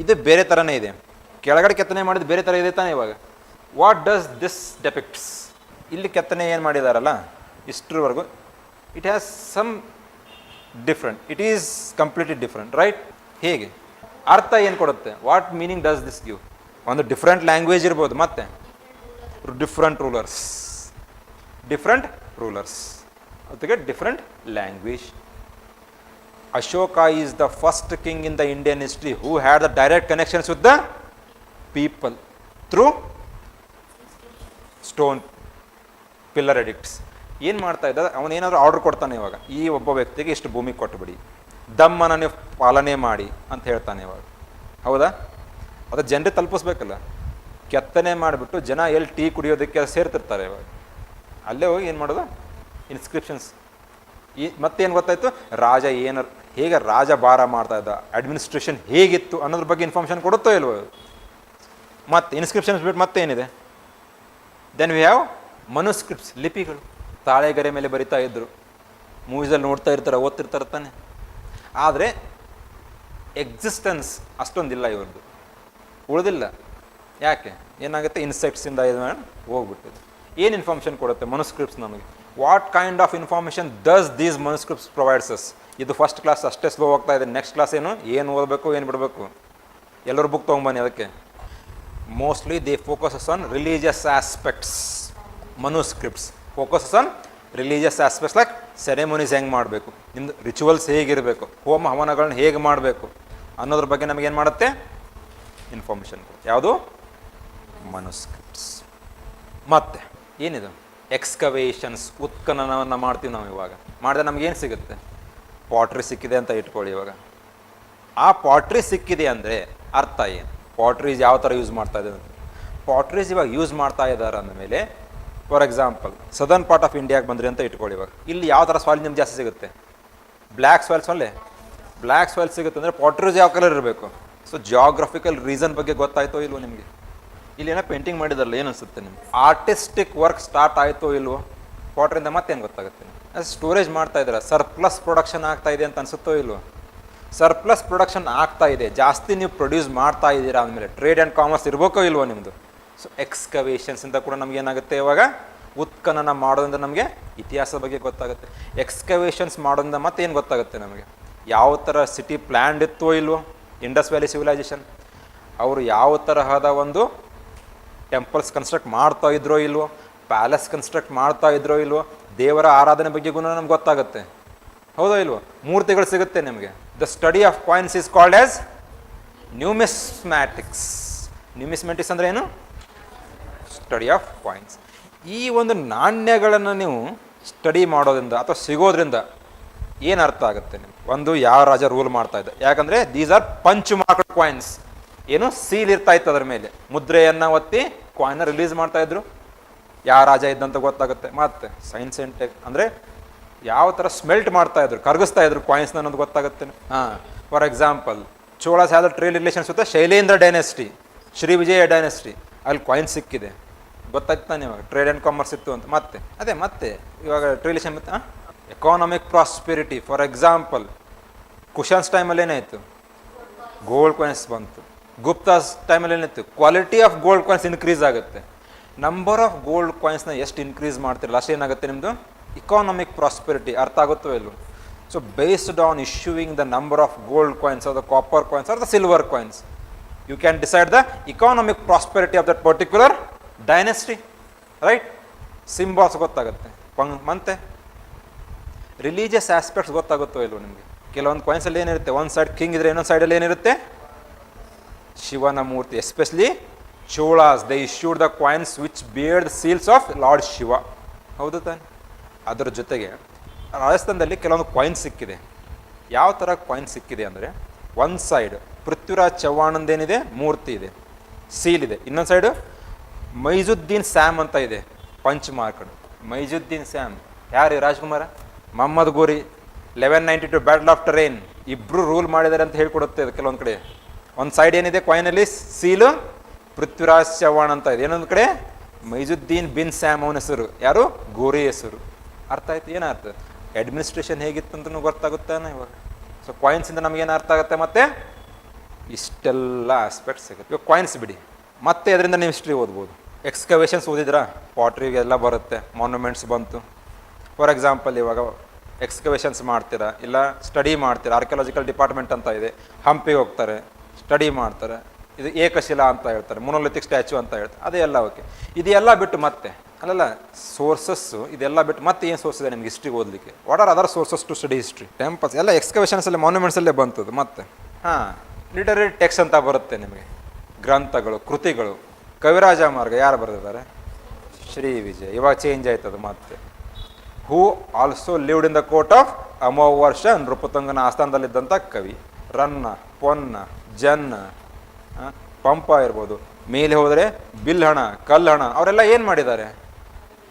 ಇದು ಬೇರೆ ಥರನೇ ಇದೆ. ಕೆಳಗಡೆ ಕೆತ್ತನೆ ಮಾಡಿದ್ದು ಬೇರೆ ಥರ ಇದೆ ತಾನೆ. ಇವಾಗ ವಾಟ್ ಡಸ್ ದಿಸ್ ಡೆಪಿಕ್ಟ್ಸ್? ಇಲ್ಲಿ ಕೆತ್ತನೆ ಏನು ಮಾಡಿದಾರಲ್ಲ ಇಷ್ಟರವರೆಗೂ, it has some different. It is completely different, right? ಹೇಗೆ ಅರ್ಥ ಏನು ಕೊಡುತ್ತೆ? What meaning does this give? ಒಂದು ಡಿಫ್ರೆಂಟ್ ಲ್ಯಾಂಗ್ವೇಜ್ ಇರ್ಬೋದು, ಮತ್ತೆ ಡಿಫ್ರೆಂಟ್ ರೂಲರ್ಸ್ ಅದಕ್ಕೆ different language. Ashoka is the first king in the Indian history who had the direct connections with the people through stone pillar edicts. ಏನು ಮಾಡ್ತಾ ಇದ್ದ, ಅವನೇನಾದರೂ order ಕೊಡ್ತಾನೆ ಇವಾಗ, ಈ ಒಬ್ಬ ವ್ಯಕ್ತಿಗೆ ಇಷ್ಟು ಭೂಮಿ ಕೊಟ್ಟುಬಿಡಿ, ದಮ್ಮನ್ನು ನೀವು ಪಾಲನೆ ಮಾಡಿ ಅಂತ ಹೇಳ್ತಾನೆ ಇವಾಗ. ಹೌದಾ? ಅದು ಜನರಿಗೆ ತಲುಪಿಸ್ಬೇಕಲ್ಲ. ಕೆತ್ತನೆ ಮಾಡಿಬಿಟ್ಟು ಜನ ಎಲ್ಲಿ ಟೀ ಕುಡಿಯೋದಕ್ಕೆ ಸೇರ್ತಿರ್ತಾರೆ ಇವಾಗ, ಅಲ್ಲೇ ಹೋಗಿ ಏನು ಮಾಡೋದು, ಇನ್ಸ್ಕ್ರಿಪ್ಷನ್ಸ್. ಮತ್ತೇನು ಗೊತ್ತಾಯಿತು, ರಾಜ ಹೇಗೆ ರಾಜ ಭಾರ ಮಾಡ್ತಾ ಇದ್ದ, ಅಡ್ಮಿನಿಸ್ಟ್ರೇಷನ್ ಹೇಗಿತ್ತು ಅನ್ನೋದ್ರ ಬಗ್ಗೆ ಇನ್ಫಾರ್ಮೇಷನ್ ಕೊಡುತ್ತೋ ಇಲ್ವೋ. ಮತ್ತು ಇನ್ಸ್ಕ್ರಿಪ್ಷನ್ಸ್ ಬಿಟ್ಟು ಮತ್ತೇನಿದೆ? ದೆನ್ ವಿ ಹ್ಯಾವ್ ಮನುಸ್ಕ್ರಿಪ್ಟ್ಸ್, ಲಿಪಿಗಳು. ತಾಳೆಗರೆ ಮೇಲೆ ಬರಿತಾ ಇದ್ದರು. ಮೂವೀಸಲ್ಲಿ ನೋಡ್ತಾ ಇರ್ತಾರೆ, ಓದ್ತಿರ್ತಾರೆ ತಾನೆ. ಆದರೆ ಎಕ್ಸಿಸ್ಟೆನ್ಸ್ ಅಷ್ಟೊಂದಿಲ್ಲ ಇವ್ರದ್ದು, ಉಳಿದಿಲ್ಲ. ಯಾಕೆ? ಏನಾಗುತ್ತೆ, ಇನ್ಸೆಕ್ಟ್ಸಿಂದ ಇದು ಮಾಡಿ ಹೋಗ್ಬಿಟ್ಟಿದೆ. ಏನು ಇನ್ಫಾರ್ಮೇಷನ್ ಕೊಡುತ್ತೆ ಮನುಸ್ಕ್ರಿಪ್ಟ್ಸ್ ನಮಗೆ? What kind of information does these manuscripts provides us? ಇದು ಫಸ್ಟ್ ಕ್ಲಾಸ್ ಅಷ್ಟೇ ಸ್ಲೋ ಹೋಗ್ತಾ ಇದೆ. ನೆಕ್ಸ್ಟ್ ಕ್ಲಾಸ್ ಏನು ಓದಬೇಕು, ಏನು ಬಿಡಬೇಕು, ಎಲ್ಲರೂ ಬುಕ್ ತೊಗೊಂಬನ್ನಿ. ಅದಕ್ಕೆ mostly they focuses on religious aspects. Manuscripts focuses on religious aspects, like ceremonies ಹೆಂಗೆ ಮಾಡಬೇಕು, ನಿಮ್ಮದು ರಿಚುವಲ್ಸ್ ಹೇಗಿರಬೇಕು, ಹೋಮ ಹವನಗಳನ್ನ ಹೇಗೆ ಮಾಡಬೇಕು ಅನ್ನೋದ್ರ ಬಗ್ಗೆ ನಮಗೇನು ಮಾಡುತ್ತೆ, ಇನ್ಫಾರ್ಮೇಷನ್. ಯಾವುದು? ಮನುಸ್ಕ್ರಿಪ್ಟ್ಸ್. ಮತ್ತೆ ಏನಿದು? ಎಕ್ಸ್ಕವೇಷನ್ಸ್, ಉತ್ಖನನವನ್ನು ಮಾಡ್ತೀವಿ ನಾವು. ಇವಾಗ ಮಾಡಿದ್ರೆ ನಮಗೇನು ಸಿಗುತ್ತೆ? ಪಾಟ್ರಿ ಸಿಕ್ಕಿದೆ ಅಂತ ಇಟ್ಕೊಳ್ಳಿ. ಇವಾಗ ಆ ಪಾಟ್ರಿ ಸಿಕ್ಕಿದೆ ಅಂದರೆ ಅರ್ಥ ಏನು? ಪಾಟ್ರೀಸ್ ಯಾವ ಥರ ಯೂಸ್ ಮಾಡ್ತಾ ಇದ್ದಾರೆ? ಪಾಟ್ರೀಸ್ ಇವಾಗ ಯೂಸ್ ಮಾಡ್ತಾ ಇದ್ದಾರೆ ಅಂದಮೇಲೆ, for example southern part of ಇಂಡಿಯಾಗೆ ಬಂದ್ರಿ ಅಂತ ಇಟ್ಕೊಳ್ಳಿ. ಇವಾಗ ಇಲ್ಲಿ ಯಾವ ಥರ ಸಾಯಿಲ್ ನಿಮ್ಗೆ ಜಾಸ್ತಿ ಸಿಗುತ್ತೆ? ಬ್ಲ್ಯಾಕ್ ಸಾಯಿಲ್ಸ್ ಅಲ್ಲೇ. ಬ್ಲ್ಯಾಕ್ ಸಾಯಿಲ್ ಸಿಗುತ್ತೆ ಅಂದರೆ ಪಾಟ್ರೀಸ್ ಯಾವ ಕಲರ್ ಇರಬೇಕು? ಸೊ ಜಿಯೋಗ್ರಫಿಕಲ್ ರೀಸನ್ ಬಗ್ಗೆ ಗೊತ್ತಾಯ್ತೋ ಇಲ್ವೋ ನಿಮಗೆ? ಇಲ್ಲಿ ಏನೋ ಪೇಂಟಿಂಗ್ ಮಾಡಿದಾರಲ್ಲ, ಏನು ಅನಿಸುತ್ತೆ ನಿಮ್ಗೆ? ಆರ್ಟಿಸ್ಟಿಕ್ ವರ್ಕ್ ಸ್ಟಾರ್ಟ್ ಆಯಿತೋ ಇಲ್ವೋ? ಪಾಟ್ರಿಂದ ಮತ್ತೇನು ಗೊತ್ತಾಗುತ್ತೆ? ಸ್ಟೋರೇಜ್ ಮಾಡ್ತಾ ಇದ್ದಾರೆ, ಸರ್ಪ್ಲಸ್ ಪ್ರೊಡಕ್ಷನ್ ಆಗ್ತಾ ಇದೆ ಅಂತ ಅನಿಸುತ್ತೋ ಇಲ್ವೋ? ಸರ್ಪ್ಲಸ್ ಪ್ರೊಡಕ್ಷನ್ ಆಗ್ತಾ ಇದೆ, ಜಾಸ್ತಿ ನೀವು ಪ್ರೊಡ್ಯೂಸ್ ಮಾಡ್ತಾ ಇದ್ದೀರಾ ಅಂದಮೇಲೆ ಟ್ರೇಡ್ ಆ್ಯಂಡ್ ಕಾಮರ್ಸ್ ಇರಬೇಕೋ ಇಲ್ವೋ ನಿಮ್ಮದು? ಸೊ ಎಕ್ಸ್ಕವೇಷನ್ಸಿಂದ ಕೂಡ ನಮ್ಗೆ ಏನಾಗುತ್ತೆ, ಇವಾಗ ಉತ್ಖನನ ಮಾಡೋದ್ರಿಂದ ನಮಗೆ ಇತಿಹಾಸದ ಬಗ್ಗೆ ಗೊತ್ತಾಗುತ್ತೆ. ಎಕ್ಸ್ಕವೇಷನ್ಸ್ ಮಾಡೋದ್ರಿಂದ ಮತ್ತೇನು ಗೊತ್ತಾಗುತ್ತೆ ನಮಗೆ? ಯಾವ ಥರ ಸಿಟಿ ಪ್ಲ್ಯಾಂಡ್ ಇತ್ತೋ ಇಲ್ವೋ? ಇಂಡಸ್ ವ್ಯಾಲಿ ಸಿವಿಲೈಸೇಷನ್ ಅವರು ಯಾವ ತರಹದ ಒಂದು ಟೆಂಪಲ್ಸ್ ಕನ್ಸ್ಟ್ರಕ್ಟ್ ಮಾಡ್ತಾ ಇದ್ರೋ ಇಲ್ವೋ, ಪ್ಯಾಲೇಸ್ ಕನ್ಸ್ಟ್ರಕ್ಟ್ ಮಾಡ್ತಾ ಇದ್ರೋ ಇಲ್ವೋ, ದೇವರ ಆರಾಧನೆ ಬಗ್ಗೆ ಗುಣ ನಮ್ಗೆ ಗೊತ್ತಾಗುತ್ತೆ. ಹೌದೋ ಇಲ್ವೋ? ಮೂರ್ತಿಗಳು ಸಿಗುತ್ತೆ ನಿಮಗೆ. The study of coins is called as numismatics. Numismatics ಅಂದರೆ ಏನು? Study of coins. ಈ ಒಂದು ನಾಣ್ಯಗಳನ್ನು ನೀವು ಸ್ಟಡಿ ಮಾಡೋದ್ರಿಂದ ಅಥವಾ ಸಿಗೋದ್ರಿಂದ ಏನು ಅರ್ಥ ಆಗುತ್ತೆ ನಿಮ್ಗೆ? ಒಂದು ಯಾವ ರಾಜ ರೂಲ್ ಮಾಡ್ತಾ ಇದ್ದ, ಯಾಕಂದರೆ these are punch marked coins. ಏನು ಸೀಲ್ ಇರ್ತಾ ಇತ್ತು ಅದರ ಮೇಲೆ, ಮುದ್ರೆಯನ್ನು ಒತ್ತಿ ಕಾಯಿನ್ನ ರಿಲೀಸ್ ಮಾಡ್ತಾ ಇದ್ರು, ಯಾವ ರಾಜ ಇದ್ದಂತ ಗೊತ್ತಾಗುತ್ತೆ. ಮತ್ತು ಸೈನ್ಸ್ ಆ್ಯಂಡ್ ಟೆಕ್ ಅಂದರೆ ಯಾವ ಥರ ಸ್ಮೆಲ್ಟ್ ಮಾಡ್ತಾ ಇದ್ರು, ಕರಗಿಸ್ತಾ ಇದ್ರು ಕಾಯಿನ್ಸ್ನ ಅನ್ನೋದು ಗೊತ್ತಾಗುತ್ತೆ. For example Cholas have the trade relations with Shailendra dynasty, Shri Vijaya dynasty, ಅಲ್ಲಿ ಕಾಯಿನ್ ಸಿಕ್ಕಿದೆ, ಗೊತ್ತಾಯ್ತು ತಾನೆ ಇವಾಗ ಟ್ರೇಡ್ ಆ್ಯಂಡ್ ಕಾಮರ್ಸ್ ಇತ್ತು ಅಂತ. ಮತ್ತೆ ಇವಾಗ ರಿಲೇಷನ್ ಮತ್ತು economic prosperity. For example cushions ಟೈಮಲ್ಲಿ ಏನಾಯಿತು? ಗೋಲ್ಡ್ ಕಾಯಿನ್ಸ್ ಬಂತು. ಗುಪ್ತಾಸ್ ಟೈಮಲ್ಲಿ ಏನಾಯಿತು? Quality of gold coins increase ಆಗುತ್ತೆ. ನಂಬರ್ ಆಫ್ ಗೋಲ್ಡ್ ಕಾಯಿನ್ಸ್ನ ಎಷ್ಟು ಇನ್ಕ್ರೀಸ್ ಮಾಡ್ತಿರಲ್ಲ ಅಷ್ಟು ಏನಾಗುತ್ತೆ ನಿಮ್ಮದು ಇಕಾನಮಿಕ್ ಪ್ರಾಸ್ಪೆರಿಟಿ ಅರ್ಥ ಆಗುತ್ತೋ ಇಲ್ಲೋ. So based on issuing the number of gold coins or the copper coins or the silver coins you can decide the economic prosperity of that particular dynasty, right? Symbols ಗೊತ್ತಾಗುತ್ತೆ. ಮತ್ತೆ religious aspects ಗೊತ್ತಾಗುತ್ತೋ ಇಲ್ವೋ ನಿಮಗೆ? ಕೆಲವೊಂದು ಕಾಯಿನ್ಸಲ್ಲಿ ಏನಿರುತ್ತೆ, ಒಂದು side king ಇದ್ರೆ ಇನ್ನೊಂದು ಸೈಡಲ್ಲಿ ಏನಿರುತ್ತೆ ಶಿವನ ಮೂರ್ತಿ. Especially Cholas, they issued the coins which bear the seals of lord Shiva. ಹೌದು ತಾನೆ? ಅದರ ಜೊತೆಗೆ ರಾಜಸ್ಥಾನದಲ್ಲಿ ಕೆಲವೊಂದು ಕಾಯಿನ್ಸ್ ಸಿಕ್ಕಿದೆ. ಯಾವ ಥರ ಕಾಯಿನ್ಸ್ ಸಿಕ್ಕಿದೆ ಅಂದರೆ, ಒಂದು ಸೈಡ್ ಪೃಥ್ವಿರಾಜ್ ಚವ್ಹಾಣಂದೇನಿದೆ ಮೂರ್ತಿ ಇದೆ, ಸೀಲ್ ಇದೆ. ಇನ್ನೊಂದು ಸೈಡು ಮೈಜುದ್ದೀನ್ ಸ್ಯಾಮ್ ಅಂತ ಇದೆ, ಪಂಚ್ ಮಾರ್ಕಡ್. ಮೈಜುದ್ದೀನ್ ಸ್ಯಾಮ್ ಯಾರು? ರಾಜ್ಕುಮಾರ, ಮೊಹಮ್ಮದ್ ಗೋರಿ, 1192 ಬ್ಯಾಟಲ್ ಆಫ್ ಟರೇನ್ ಇಬ್ಬರು ರೂಲ್ ಮಾಡಿದ್ದಾರೆ ಅಂತ ಹೇಳ್ಕೊಡುತ್ತೆ ಅದು ಕೆಲವೊಂದು ಕಡೆ. ಒಂದು ಸೈಡ್ ಏನಿದೆ ಕಾಯಿನಲ್ಲಿ ಸೀಲು ಪೃಥ್ವಿರಾಜ್ ಚವ್ಹಾಣ್ ಅಂತ ಇದೆ, ಇನ್ನೊಂದು ಕಡೆ ಮೈಜುದ್ದೀನ್ ಬಿನ್ ಸ್ಯಾಮ್ ಅವನ ಹೆಸರು, ಯಾರು? ಗೋರಿ ಹೆಸರು. ಅರ್ಥ ಆಯ್ತು? ಏನು ಅರ್ಥ? ಅಡ್ಮಿನಿಸ್ಟ್ರೇಷನ್ ಹೇಗಿತ್ತು ಅಂತಲೂ ಗೊತ್ತಾಗುತ್ತಾನೆ ಇವಾಗ. ಸೊ ಕಾಯಿನ್ಸಿಂದ ನಮಗೇನು ಅರ್ಥ ಆಗುತ್ತೆ? ಮತ್ತೆ ಇಷ್ಟೆಲ್ಲ ಆಸ್ಪೆಕ್ಟ್ ಸಿಗುತ್ತೆ. ಇವಾಗ ಕಾಯಿನ್ಸ್ ಬಿಡಿ, ಮತ್ತೆ ಅದರಿಂದ ನೀವು ಹಿಸ್ಟ್ರಿ ಓದ್ಬೋದು. ಎಕ್ಸ್ಕವೇಷನ್ಸ್ ಓದಿದ್ರಾ? ಪಾಟ್ರಿಗೆಲ್ಲ ಬರುತ್ತೆ, ಮಾನ್ಯುಮೆಂಟ್ಸ್ ಬಂತು. ಫಾರ್ ಎಕ್ಸಾಂಪಲ್ ಇವಾಗ ಎಕ್ಸ್ಕವೇಷನ್ಸ್ ಮಾಡ್ತೀರಾ, ಇಲ್ಲ ಸ್ಟಡಿ ಮಾಡ್ತೀರಾ, ಆರ್ಕಿಯಾಲಜಿಕಲ್ ಡಿಪಾರ್ಟ್ಮೆಂಟ್ ಅಂತ ಇದೆ, ಹಂಪಿಗೆ ಹೋಗ್ತಾರೆ, ಸ್ಟಡಿ ಮಾಡ್ತಾರೆ. ಇದು ಏಕಶಿಲಾ ಅಂತ ಹೇಳ್ತಾರೆ, ಮೊನೋಲಿಥಿಕ್ ಸ್ಟ್ಯಾಚ್ಯೂ ಅಂತ ಹೇಳ್ತಾರೆ. ಅದೇ ಎಲ್ಲ ಓಕೆ. ಇದೆಲ್ಲ ಬಿಟ್ಟು ಮತ್ತೆ ಅಲ್ಲಲ್ಲ ಸೋರ್ಸಸ್ಸು, ಇದೆಲ್ಲ ಬಿಟ್ಟು ಮತ್ತೆ ಏನು ಸೋರ್ಸ್ ಇದೆ ನಿಮ್ಗೆ ಹಿಸ್ಟ್ರಿ ಓದಲಿಕ್ಕೆ? What are other sources to study history? Temples ಎಲ್ಲ ಎಕ್ಸ್ಕವೇಷನ್ಸಲ್ಲೇ, ಮಾನ್ಯುಮೆಂಟ್ಸಲ್ಲೇ ಬಂತದ್ದು. ಮತ್ತೆ ಲಿಟರರಿ ಟೆಕ್ಸ್ಟ್ ಅಂತ ಬರುತ್ತೆ ನಿಮಗೆ, ಗ್ರಂಥಗಳು, ಕೃತಿಗಳು. ಕವಿರಾಜ ಮಾರ್ಗ ಯಾರು ಬರೆದಿದ್ದಾರೆ? ಶ್ರೀ ವಿಜಯ. ಇವಾಗ ಚೇಂಜ್ ಆಯ್ತದು ಮತ್ತೆ. Who also lived in the court of Amoghavarsha, ನೃಪತುಂಗನ ಆಸ್ಥಾನದಲ್ಲಿದ್ದಂಥ ಕವಿ. ರನ್ನ, ಪೊನ್ನ, ಜನ್ನ, ಪಂಪ ಇರ್ಬೋದು. ಮೇಲೆ ಹೋದರೆ ಬಿಲ್ಹಣ, ಕಲ್ಹಣ, ಅವರೆಲ್ಲ ಏನು ಮಾಡಿದ್ದಾರೆ?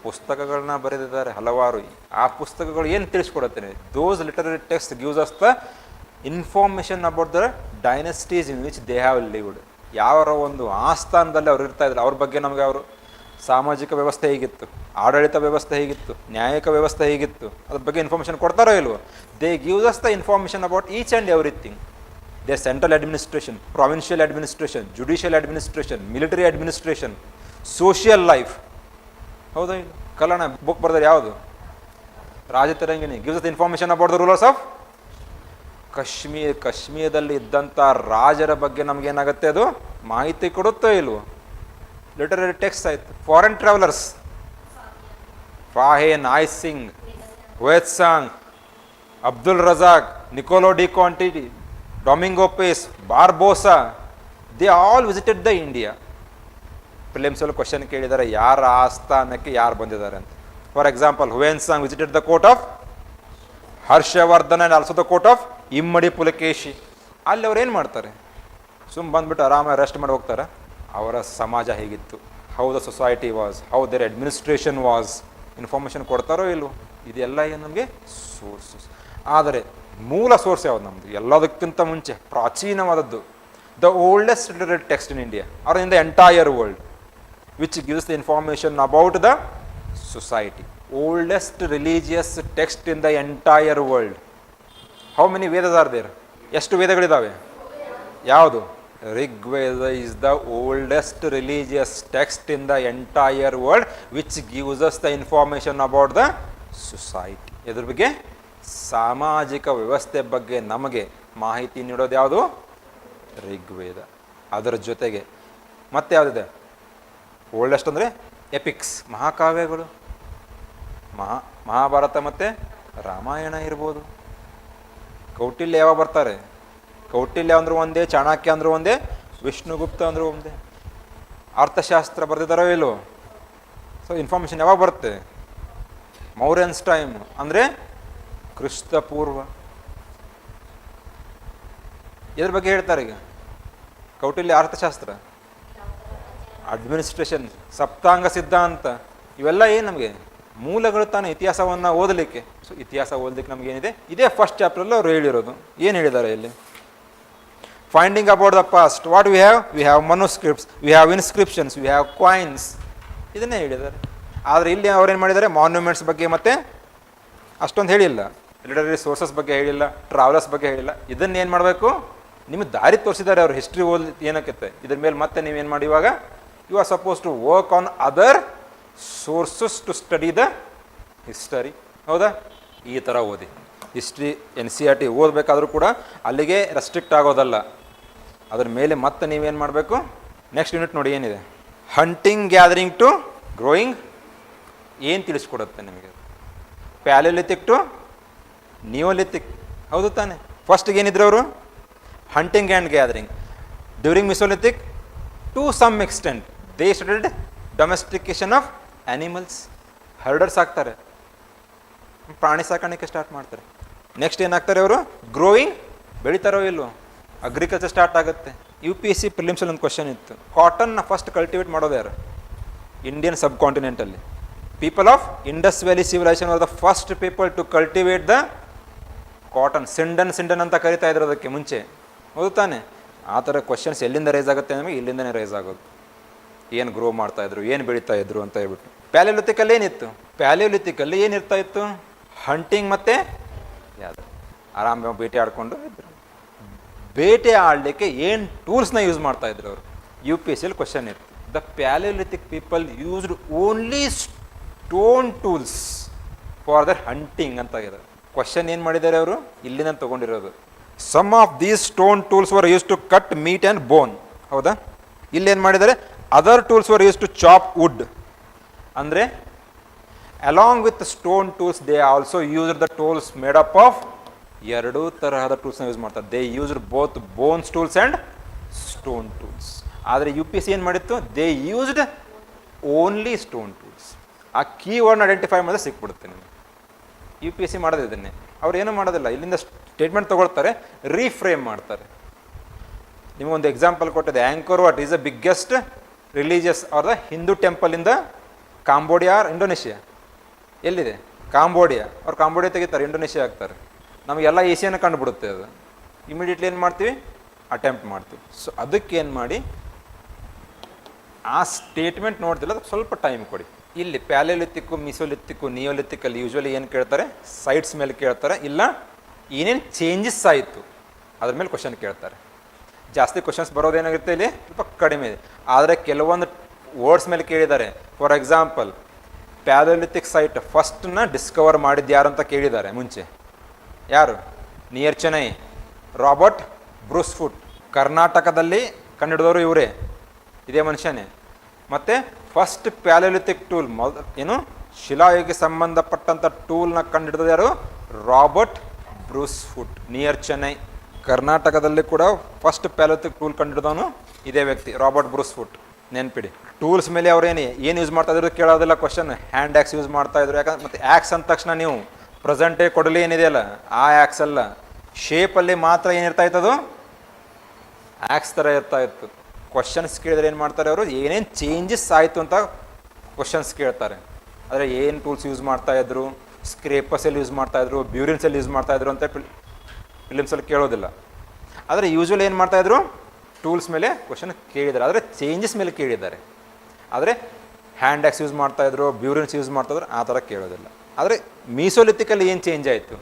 ಪುಸ್ತಕಗಳನ್ನ ಬರೆದಿದ್ದಾರೆ ಹಲವಾರು. ಆ ಪುಸ್ತಕಗಳು ಏನು ತಿಳಿಸ್ಕೊಡುತ್ತೇನೆ? Those literary text gives us the information about the dynasties in which they have lived. ಯಾವರ ಒಂದು ಆಸ್ಥಾನದಲ್ಲಿ ಅವ್ರು ಇರ್ತಾ ಇದ್ರು, ಅವ್ರ ಬಗ್ಗೆ ನಮಗೆ ಅವರು ಸಾಮಾಜಿಕ ವ್ಯವಸ್ಥೆ ಹೇಗಿತ್ತು, ಆಡಳಿತ ವ್ಯವಸ್ಥೆ ಹೇಗಿತ್ತು, ನ್ಯಾಯಿಕ ವ್ಯವಸ್ಥೆ ಹೇಗಿತ್ತು, ಅದ್ರ ಬಗ್ಗೆ ಇನ್ಫಾರ್ಮೇಷನ್ ಕೊಡ್ತಾರೋ ಇಲ್ವೋ? They gives us the information about each and everything. They central administration, provincial administration, judicial administration, military administration, social life. ಹೌದಾ ಇಲ್ಲ? ಕಲ್ಯಾಣ ಬುಕ್ ಬರೆದ್ರೆ ಯಾವುದು? Rajatarangini gives the information about the rulers of ಕಾಶ್ಮೀರದಲ್ಲಿ ಇದ್ದಂಥ ರಾಜರ ಬಗ್ಗೆ ನಮಗೇನಾಗುತ್ತೆ? ಅದು ಮಾಹಿತಿ ಕೊಡುತ್ತೋ ಇಲ್ವೋ? ಲಿಟರರಿ ಟೆಕ್ಸ್ಟ್ ಆಯಿತು. Foreign travellers, Fahien Tsing, Hiuen Tsang, Abdul Razzaq, Nicolo de Conti, Domingo Paes, Barbosa, they all visited the India. ಪ್ರಿಲಿಮ್ಸಲ್ಲಿ question ಕೇಳಿದ್ದಾರೆ, ಯಾರ ಆಸ್ಥಾನಕ್ಕೆ ಯಾರು ಬಂದಿದ್ದಾರೆ ಅಂತ. For example, Hiuen Tsang visited the court of Harshavardhan and also the court of Immadi Pulakeshi. ಅಲ್ಲಿ ಅವ್ರು ಏನು ಮಾಡ್ತಾರೆ? ಬಂದ್ಬಿಟ್ಟು ಆರಾಮಾಗಿ ರೆಸ್ಟ್ ಮಾಡಿ ಹೋಗ್ತಾರೆ. ಅವರ ಸಮಾಜ ಹೇಗಿತ್ತು, how the society was, how there administration was, information ಕೊಡ್ತಾರೋ ಇಲ್ವೋ? ಇದೆಲ್ಲ ಏನು ನಮಗೆ ಸೋರ್ಸಸ್. ಆದರೆ ಮೂಲ ಸೋರ್ಸ್ ಯಾವುದು ನಮ್ಮದು? ಎಲ್ಲದಕ್ಕಿಂತ ಮುಂಚೆ ಪ್ರಾಚೀನವಾದದ್ದು, the oldest literary text in India or in the entire world, which gives the information about the society. Oldest religious text in the entire world. How many Vedas are there? ಎಷ್ಟು ವೇದಗಳಿದ್ದಾವೆ? ಯಾವುದು? Rigveda is the oldest religious text in the entire world which gives us the information about the society. ಇದ್ರ ಬಗ್ಗೆ, ಸಾಮಾಜಿಕ ವ್ಯವಸ್ಥೆ ಬಗ್ಗೆ ನಮಗೆ ಮಾಹಿತಿ ನೀಡೋದು ಯಾವುದು? ರಿಗ್ವೇದ. ಅದರ ಜೊತೆಗೆ ಮತ್ತೆ ಯಾವುದಿದೆ? ಓಲ್ಡೆಸ್ಟ್ ಅಂದರೆ ಎಪಿಕ್ಸ್, ಮಹಾಕಾವ್ಯಗಳು. ಮಹಾಭಾರತ ಮತ್ತು ರಾಮಾಯಣ ಇರ್ಬೋದು. ಕೌಟಿಲ್ಯ ಯಾವಾಗ ಬರ್ತಾರೆ? ಕೌಟಿಲ್ಯ ಅಂದರೂ ಒಂದೇ, ಚಾಣಕ್ಯ ಅಂದರೂ ಒಂದೇ, ವಿಷ್ಣುಗುಪ್ತ ಅಂದರೂ ಒಂದೇ. ಅರ್ಥಶಾಸ್ತ್ರ ಬರೆದಿದ್ದಾರೋ ಇಲ್ಲೋ? ಸೊ ಇನ್ಫಾರ್ಮೇಷನ್ ಯಾವಾಗ ಬರುತ್ತೆ? ಮೌರ್ಯನ್ಸ್ ಟೈಮ್ ಅಂದರೆ ಕ್ರಿಸ್ತ ಪೂರ್ವ. ಇದ್ರ ಬಗ್ಗೆ ಹೇಳ್ತಾರೆ ಈಗ. ಕೌಟಿಲ್ಯ ಅರ್ಥಶಾಸ್ತ್ರ, ಅಡ್ಮಿನಿಸ್ಟ್ರೇಷನ್, ಸಪ್ತಾಂಗ ಸಿದ್ಧಾಂತ, ಇವೆಲ್ಲ ಏನು ನಮಗೆ ಮೂಲಗಳು ತಾನೇ ಇತಿಹಾಸವನ್ನು ಓದಲಿಕ್ಕೆ. ಸೊ ಇತಿಹಾಸ ಓದಲಿಕ್ಕೆ ನಮಗೇನಿದೆ? ಇದೇ ಫಸ್ಟ್ ಚಾಪ್ಟರಲ್ಲಿ ಅವರು ಹೇಳಿರೋದು. ಏನು ಹೇಳಿದ್ದಾರೆ ಇಲ್ಲಿ? Finding about the past. What we have manuscripts, we have inscriptions, we have coins. ಇದನ್ನೇ ಹೇಳಿದ್ದಾರೆ. ಆದರೆ ಇಲ್ಲಿ ಅವ್ರೇನು ಮಾಡಿದ್ದಾರೆ? ಮಾನ್ಯುಮೆಂಟ್ಸ್ ಬಗ್ಗೆ ಮತ್ತೆ ಅಷ್ಟೊಂದು ಹೇಳಿಲ್ಲ, ಲಿಟರರಿ ಸೋರ್ಸಸ್ ಬಗ್ಗೆ ಹೇಳಿಲ್ಲ, ಟ್ರಾವೆಲರ್ಸ್ ಬಗ್ಗೆ ಹೇಳಿಲ್ಲ. ಇದನ್ನು ಏನು ಮಾಡಬೇಕು? ನಿಮಗೆ ದಾರಿ ತೋರಿಸಿದ್ದಾರೆ ಅವರು. ಹಿಸ್ಟ್ರಿ ಓದಿ ಏನಕ್ಕೆ? ಇದ್ರ ಮೇಲೆ ಮತ್ತೆ ನೀವೇನು ಮಾಡಿ, ಇವಾಗ you are suppose to work on other sources to study the history. ಹೌದಾ? ಈ ಥರ ಓದಿ. ಹಿಸ್ಟ್ರಿ NCERT ಓದಬೇಕಾದ್ರೂ ಕೂಡ ಅಲ್ಲಿಗೆ ರೆಸ್ಟ್ರಿಕ್ಟ್ ಆಗೋದಲ್ಲ, ಅದ್ರ ಮೇಲೆ ಮತ್ತೆ ನೀವೇನು ಮಾಡಬೇಕು. ನೆಕ್ಸ್ಟ್ ಯೂನಿಟ್ ನೋಡಿ ಏನಿದೆ, ಹಂಟಿಂಗ್ ಗ್ಯಾದರಿಂಗ್ ಟು ಗ್ರೋಯಿಂಗ್. ಏನು ತಿಳಿಸ್ಕೊಡುತ್ತೆ ನಿಮಗೆ? Palaeolithic to neolithic. ಹೌದು ತಾನೆ? ಫಸ್ಟಿಗೆ ಏನಿದ್ರು ಅವರು hunting and gathering. During mesolithic to some extent they started domestication of animals. Herders ಆಗ್ತಾರೆ, ಪ್ರಾಣಿ ಸಾಕಾಣಿಕೆ ಸ್ಟಾರ್ಟ್ ಮಾಡ್ತಾರೆ. ನೆಕ್ಸ್ಟ್ ಏನಾಗ್ತಾರೆ ಅವರು? ಗ್ರೋಯಿಂಗ್, ಬೆಳಿತಾರೋ ಇಲ್ವೋ, ಅಗ್ರಿಕಲ್ಚರ್ ಸ್ಟಾರ್ಟ್ ಆಗುತ್ತೆ. UPSC ಪ್ರಿಲಿಮ್ಸಲ್ಲಿ ಒಂದು ಕ್ವಶನ್ ಇತ್ತು, ಕಾಟನ್ನ ಫಸ್ಟ್ ಕಲ್ಟಿವೇಟ್ ಮಾಡೋದು ಯಾರು? ಇಂಡಿಯನ್ ಸಬ್ ಕಾಂಟಿನೆಂಟಲ್ಲಿ people of Indus valley civilisation are the first people to cultivate the cotton. Sindon ಅಂತ ಕರಿತಾ ಇದ್ರು ಅದಕ್ಕೆ ಮುಂಚೆ. ಹೌದು ತಾನೆ? ಆ ಥರ ಕ್ವಶನ್ಸ್ ಎಲ್ಲಿಂದ ರೇಸ್ ಆಗುತ್ತೆ ನಮಗೆ? ಇಲ್ಲಿಂದನೇ ರೇಸ್ ಆಗೋದು. ಏನು ಗ್ರೋ ಮಾಡ್ತಾಯಿದ್ರು, ಏನು ಬೆಳೀತಾ ಇದ್ರು ಅಂತ ಹೇಳ್ಬಿಟ್ಟು. ಪ್ಯಾಲಿಯೋಲಿಥಿಕಲ್ಲಿ ಏನಿತ್ತು? ಪ್ಯಾಲಿಯೋಲಿಥಿಕಲ್ಲಿ ಏನಿರ್ತಾ ಇತ್ತು? ಹಂಟಿಂಗ್ ಮತ್ತು ಯಾವುದು, ಆರಾಮ ಬೇಟೆ ಆಡಿಕೊಂಡು ಇದ್ರು. ಬೇಟೆ ಆಡಲಿಕ್ಕೆ ಏನು ಟೂಲ್ಸ್ನ ಯೂಸ್ ಮಾಡ್ತಾಯಿದ್ರು ಅವರು? UPSCಯಲ್ಲಿ ಕ್ವಶನ್ ಇತ್ತು. The palaeolithic people used only stone tools for their hunting ಅಂತ ಇದೆ. ಕ್ವಶನ್ ಏನು ಮಾಡಿದ್ದಾರೆ ಅವರು? ಇಲ್ಲಿಂದ ತೊಗೊಂಡಿರೋದು. Some of these stone tools were use to cut meat and bone. ಹೌದಾ? ಇಲ್ಲೇನು ಮಾಡಿದ್ದಾರೆ? Other tools were use to chop wood. ಅಂದರೆ along with stone tools they also used the tools made up of. ಎರಡೂ ತರಹದ ಟೂಲ್ಸ್ನ use ಮಾಡ್ತಾರೆ. They used both bones tools and stone tools. ಆದರೆ UPSC ಏನು ಮಾಡಿತ್ತು? They used only stone tools. ಆ ಕೀವರ್ಡ್ನ identify ಮಾಡಿದ್ರೆ ಸಿಕ್ಬಿಡುತ್ತೆ ನಿಮಗೆ. UPSC ಮಾಡೋದು ಇದನ್ನೇ. ಅವ್ರು ಏನೂ ಮಾಡೋದಿಲ್ಲ, ಇಲ್ಲಿಂದ ಸ್ಟೇಟ್ಮೆಂಟ್ ತೊಗೊಳ್ತಾರೆ, ರೀಫ್ರೇಮ್ ಮಾಡ್ತಾರೆ. ನಿಮಗೊಂದು ಎಕ್ಸಾಂಪಲ್ ಕೊಟ್ಟಿದೆ. Angkor Wat is the biggest religious or the Hindu temple in the Cambodia or Indonesia? ಎಲ್ಲಿದೆ? ಕಾಂಬೋಡಿಯಾ. ಅವ್ರು ಕಾಂಬೋಡಿಯಾ ತೆಗಿತಾರೆ, ಇಂಡೋನೇಷಿಯಾ ಆಗ್ತಾರೆ. ನಮಗೆಲ್ಲ ಏಷ್ಯಾನ ಕಂಡುಬಿಡುತ್ತೆ ಅದು. ಇಮಿಡಿಯೇಟ್ಲಿ ಏನು ಮಾಡ್ತೀವಿ? ಅಟೆಂಪ್ಟ್ ಮಾಡ್ತೀವಿ. ಸೊ ಅದಕ್ಕೆ ಏನು ಮಾಡಿ, ಆ ಸ್ಟೇಟ್ಮೆಂಟ್ ನೋಡ್ತಿಲ್ಲ, ಅದಕ್ಕೆ ಸ್ವಲ್ಪ ಟೈಮ್ ಕೊಡಿ. ಇಲ್ಲಿ ಪ್ಯಾಲಿಯೋಲಿಥಿಕ್ಕು, ಮಿಸೋಲಿಥಿಕ್ಕು, ನಿಯೋಲಿಥಿಕಲ್ಲಿ ಯೂಶ್ವಲಿ ಏನು ಕೇಳ್ತಾರೆ? ಸೈಟ್ಸ್ ಮೇಲೆ ಕೇಳ್ತಾರೆ, ಇಲ್ಲ ಏನೇನು ಚೇಂಜಸ್ ಆಯಿತು ಅದ್ರ ಮೇಲೆ ಕ್ವಶನ್ ಕೇಳ್ತಾರೆ. ಜಾಸ್ತಿ ಕ್ವಶನ್ಸ್ ಬರೋದೇನಾಗುತ್ತೆ ಇಲ್ಲಿ ಸ್ವಲ್ಪ ಕಡಿಮೆ ಇದೆ. ಆದರೆ ಕೆಲವೊಂದು ವರ್ಡ್ಸ್ ಮೇಲೆ ಕೇಳಿದ್ದಾರೆ. ಫಾರ್ ಎಕ್ಸಾಂಪಲ್, ಪ್ಯಾಲಿಯೋಲಿಥಿಕ್ ಸೈಟ್ ಫಸ್ಟನ್ನ ಡಿಸ್ಕವರ್ ಮಾಡಿದ್ದು ಯಾರು ಅಂತ ಕೇಳಿದ್ದಾರೆ ಮುಂಚೆ. ಯಾರು? Near Chennai, Robert Bruce Foote. ಕರ್ನಾಟಕದಲ್ಲಿ ಕಂಡುಹಿಡಿದವರು ಇವರೇ, ಇದೇ ಮನುಷ್ಯನೇ. ಮತ್ತು ಫಸ್ಟ್ ಪ್ಯಾಲಿಯೋಲಿಥಿಕ್ ಟೂಲ್ ಏನು ಶಿಲಾಯುಗಕ್ಕೆ ಸಂಬಂಧಪಟ್ಟಂಥ ಟೂಲ್ನ ಕಂಡುಹಿಡಿದ ಯಾರು? Robert Bruce Foote, near Chennai. ಕರ್ನಾಟಕದಲ್ಲಿ ಕೂಡ ಫಸ್ಟ್ ಪ್ಯಾಲಿಯೋಲಿಥಿಕ್ ಟೂಲ್ ಕಂಡುಹಿಡಿದವನು ಇದೇ ವ್ಯಕ್ತಿ, ರಾಬರ್ಟ್ ಬ್ರೂಸ್ಫುಟ್. ನೆನ್ಪಿಡಿ. ಟೂಲ್ಸ್ ಮೇಲೆ ಅವ್ರೇನು ಯೂಸ್ ಮಾಡ್ತಾ ಇದ್ರು ಕೇಳೋದಿಲ್ಲ ಕ್ವಶನ್. ಹ್ಯಾಂಡ್ ಆ್ಯಕ್ಸ್ ಯೂಸ್ ಮಾಡ್ತಾ ಇದ್ರು. ಯಾಕಂದ್ರೆ ಮತ್ತೆ ಆ್ಯಕ್ಸ್ ಅಂದ ತಕ್ಷಣ ನೀವು ಪ್ರೆಸೆಂಟೇ ಕೊಡಲಿ ಏನಿದೆಯಲ್ಲ, ಆ ಆ್ಯಕ್ಸ್ ಅಲ್ಲ, ಶೇಪಲ್ಲಿ ಮಾತ್ರ ಏನಿರ್ತಾ ಇತ್ತದು ಆ್ಯಕ್ಸ್ ಥರ ಇರ್ತಾ ಇತ್ತು. ಕ್ವಶನ್ಸ್ ಕೇಳಿದ್ರೆ ಏನು ಮಾಡ್ತಾರೆ ಅವರು? ಏನೇನು ಚೇಂಜಸ್ ಆಯಿತು ಅಂತ ಕ್ವಶನ್ಸ್ ಕೇಳ್ತಾರೆ. ಆದರೆ ಏನು ಟೂಲ್ಸ್ ಯೂಸ್ ಮಾಡ್ತಾಯಿದ್ರು, ಸ್ಕ್ರೇಪರ್ಸಲ್ಲಿ ಯೂಸ್ ಮಾಡ್ತಾಯಿದ್ರು, ಬ್ಯೂರಿನ್ಸಲ್ಲಿ ಯೂಸ್ ಮಾಡ್ತಾಯಿದ್ರು ಅಂತ ಫಿಲಿಮ್ಸಲ್ಲಿ ಕೇಳೋದಿಲ್ಲ. ಆದರೆ ಯೂಶ್ವಲಿ ಏನು ಮಾಡ್ತಾಯಿದ್ರು? ಟೂಲ್ಸ್ ಮೇಲೆ ಕ್ವಶನ್ ಕೇಳಿದ್ದಾರೆ, ಆದರೆ ಚೇಂಜಸ್ ಮೇಲೆ ಕೇಳಿದ್ದಾರೆ. ಆದರೆ ಹ್ಯಾಂಡ್ ಆ್ಯಕ್ಸ್ ಯೂಸ್ ಮಾಡ್ತಾಯಿದ್ರು, ಬ್ಯೂರಿನ್ಸ್ ಯೂಸ್ ಮಾಡ್ತಾಯಿದ್ರು, ಆ ಥರ ಕೇಳೋದಿಲ್ಲ. ಆದರೆ ಮೀಸೋಲಿಥಿಕಲ್ಲಿ ಏನು ಚೇಂಜ್ ಆಯಿತು?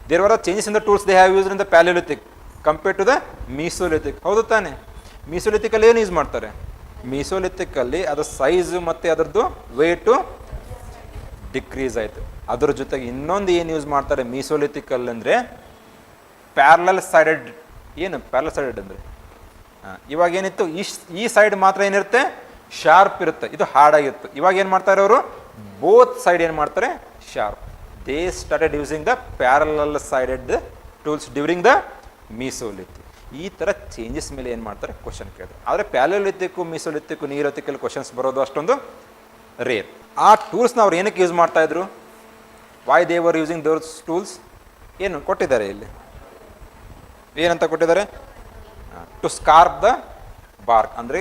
There are changes in the tools they have used in the palaeolithic compared to the mesolithic. ಹೌದು ತಾನೆ? ಮೀಸೋಲಿಥಿಕಲ್ಲಿ ಏನು ಯೂಸ್ ಮಾಡ್ತಾರೆ? ಮೀಸೋಲಿಥಿಕಲ್ಲಿ ಅದರ ಸೈಜು ಮತ್ತು ಅದರದ್ದು ವೇಟು ಡಿಕ್ರೀಸ್ ಆಯಿತು. ಅದ್ರ ಜೊತೆಗೆ ಇನ್ನೊಂದು ಏನು ಯೂಸ್ ಮಾಡ್ತಾರೆ ಮೀಸೋಲಿಥಿಕಲ್ ಅಂದರೆ ಪ್ಯಾರಲಲ್ ಸೈಡೆಡ್. ಏನು ಪ್ಯಾರಲಲ್ ಸೈಡೆಡ್ ಅಂದರೆ? ಇವಾಗ ಏನಿತ್ತು, ಈ ಸೈಡ್ ಮಾತ್ರ ಏನಿರುತ್ತೆ? ಶಾರ್ಪ್ ಇರುತ್ತೆ, ಇದು ಹಾರ್ಡ್ ಆಗಿತ್ತು. ಇವಾಗ ಏನು ಮಾಡ್ತಾರೆ ಅವರು? ಬೋತ್ ಸೈಡ್ ಏನು ಮಾಡ್ತಾರೆ? Sharp. They started using the parallel sided tools during the mesolithic. ಈ ಥರ ಚೇಂಜಸ್ ಮೇಲೆ ಏನು ಮಾಡ್ತಾರೆ? ಕ್ವಶನ್ ಕೇಳಿದ್ರೆ. ಆದರೆ ಪ್ಯಾಲಿಯೋಲಿಥಿಕ್ಕು, ಮೀಸೋಲಿಥಿಕ್ಕು, ನಿಯೋಲಿಥಿಕಲ್ ಕ್ವಶನ್ಸ್ ಬರೋದು ಅಷ್ಟೊಂದು ರೇರ್. ಆ ಟೂಲ್ಸ್ನ ಅವ್ರು ಏನಕ್ಕೆ ಯೂಸ್ ಮಾಡ್ತಾಯಿದ್ರು? Y they were using those tools? ಏನು ಕೊಟ್ಟಿದ್ದಾರೆ ಇಲ್ಲಿ? ಏನಂತ ಕೊಟ್ಟಿದ್ದಾರೆ? ಟು ಸ್ಕಾರ್ಪ್ ದ ಬಾರ್ಕ್, ಅಂದರೆ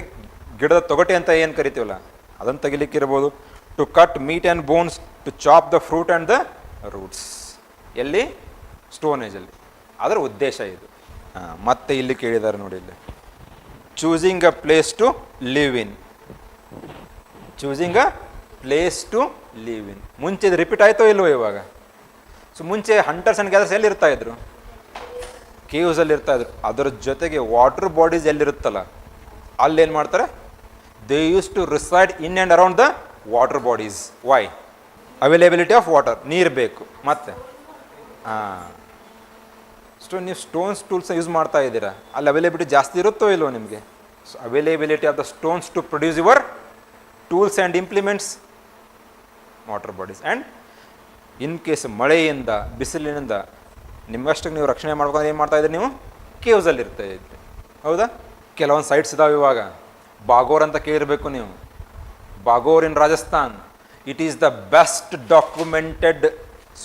ಗಿಡದ ತೊಗಟೆ ಅಂತ ಏನು ಕರಿತೀವಲ್ಲ ಅದನ್ನು ತೆಗಿಲಿಕ್ಕಿರ್ಬೋದು. To cut meat and bones, to chop the fruit and the roots. ಎಲ್ಲಿ? ಸ್ಟೋನ್ ಏಜಲ್ಲಿ. ಅದರ ಉದ್ದೇಶ ಇದು. ಮತ್ತೆ ಇಲ್ಲಿ ಕೇಳಿದ್ದಾರೆ ನೋಡಿ, ಇಲ್ಲಿ choosing a place to live in. Choosing a place to live in. ಮುಂಚೆ ಇದು ರಿಪೀಟ್ ಆಯಿತೋ ಇಲ್ವೋ ಇವಾಗ? ಸೊ ಮುಂಚೆ ಹಂಟರ್ಸ್ ಆ್ಯಂಡ್ ಗ್ಯಾದರ್ಸ್ ಎಲ್ಲಿ ಇರ್ತಾ ಇದ್ರು? ಕೇವ್ಸಲ್ಲಿ ಇರ್ತಾಯಿದ್ರು. ಅದರ ಜೊತೆಗೆ ವಾಟರ್ ಬಾಡೀಸ್ ಎಲ್ಲಿರುತ್ತಲ್ಲ ಅಲ್ಲೇನು ಮಾಡ್ತಾರೆ? They use to reside in and around the water bodies. Why? Availability of water, ನೀರು ಬೇಕು. ಮತ್ತೆ ನೀವು ಸ್ಟೋನ್ಸ್ ಟೂಲ್ಸ್ ಯೂಸ್ ಮಾಡ್ತಾ ಇದ್ದೀರಾ, ಅಲ್ಲಿ ಅವೈಲೇಬಿಲಿಟಿ ಜಾಸ್ತಿ ಇರುತ್ತೋ ಇಲ್ವೋ ನಿಮಗೆ? So availability of the stones to produce your tools and implements, water bodies. And in case ಮಳೆಯಿಂದ ಬಿಸಿಲಿನಿಂದ ನಿಮ್ಮಷ್ಟಕ್ಕೆ ನೀವು ರಕ್ಷಣೆ ಮಾಡ್ಕೊಂಡು ಏನು ಮಾಡ್ತಾ ಇದ್ದೀರಿ, ನೀವು ಕೇವ್ಸಲ್ಲಿ ಇರ್ತಾ ಇದ್ರಿ. ಹೌದಾ? ಕೆಲವೊಂದು ಸೈಟ್ಸ್ ಇದಾವೆ ಇವಾಗ. ಬಾಗೋರ್ ಅಂತ ಕೇಳಿರಬೇಕು ನೀವು. Bagor in Rajasthan, it is the best documented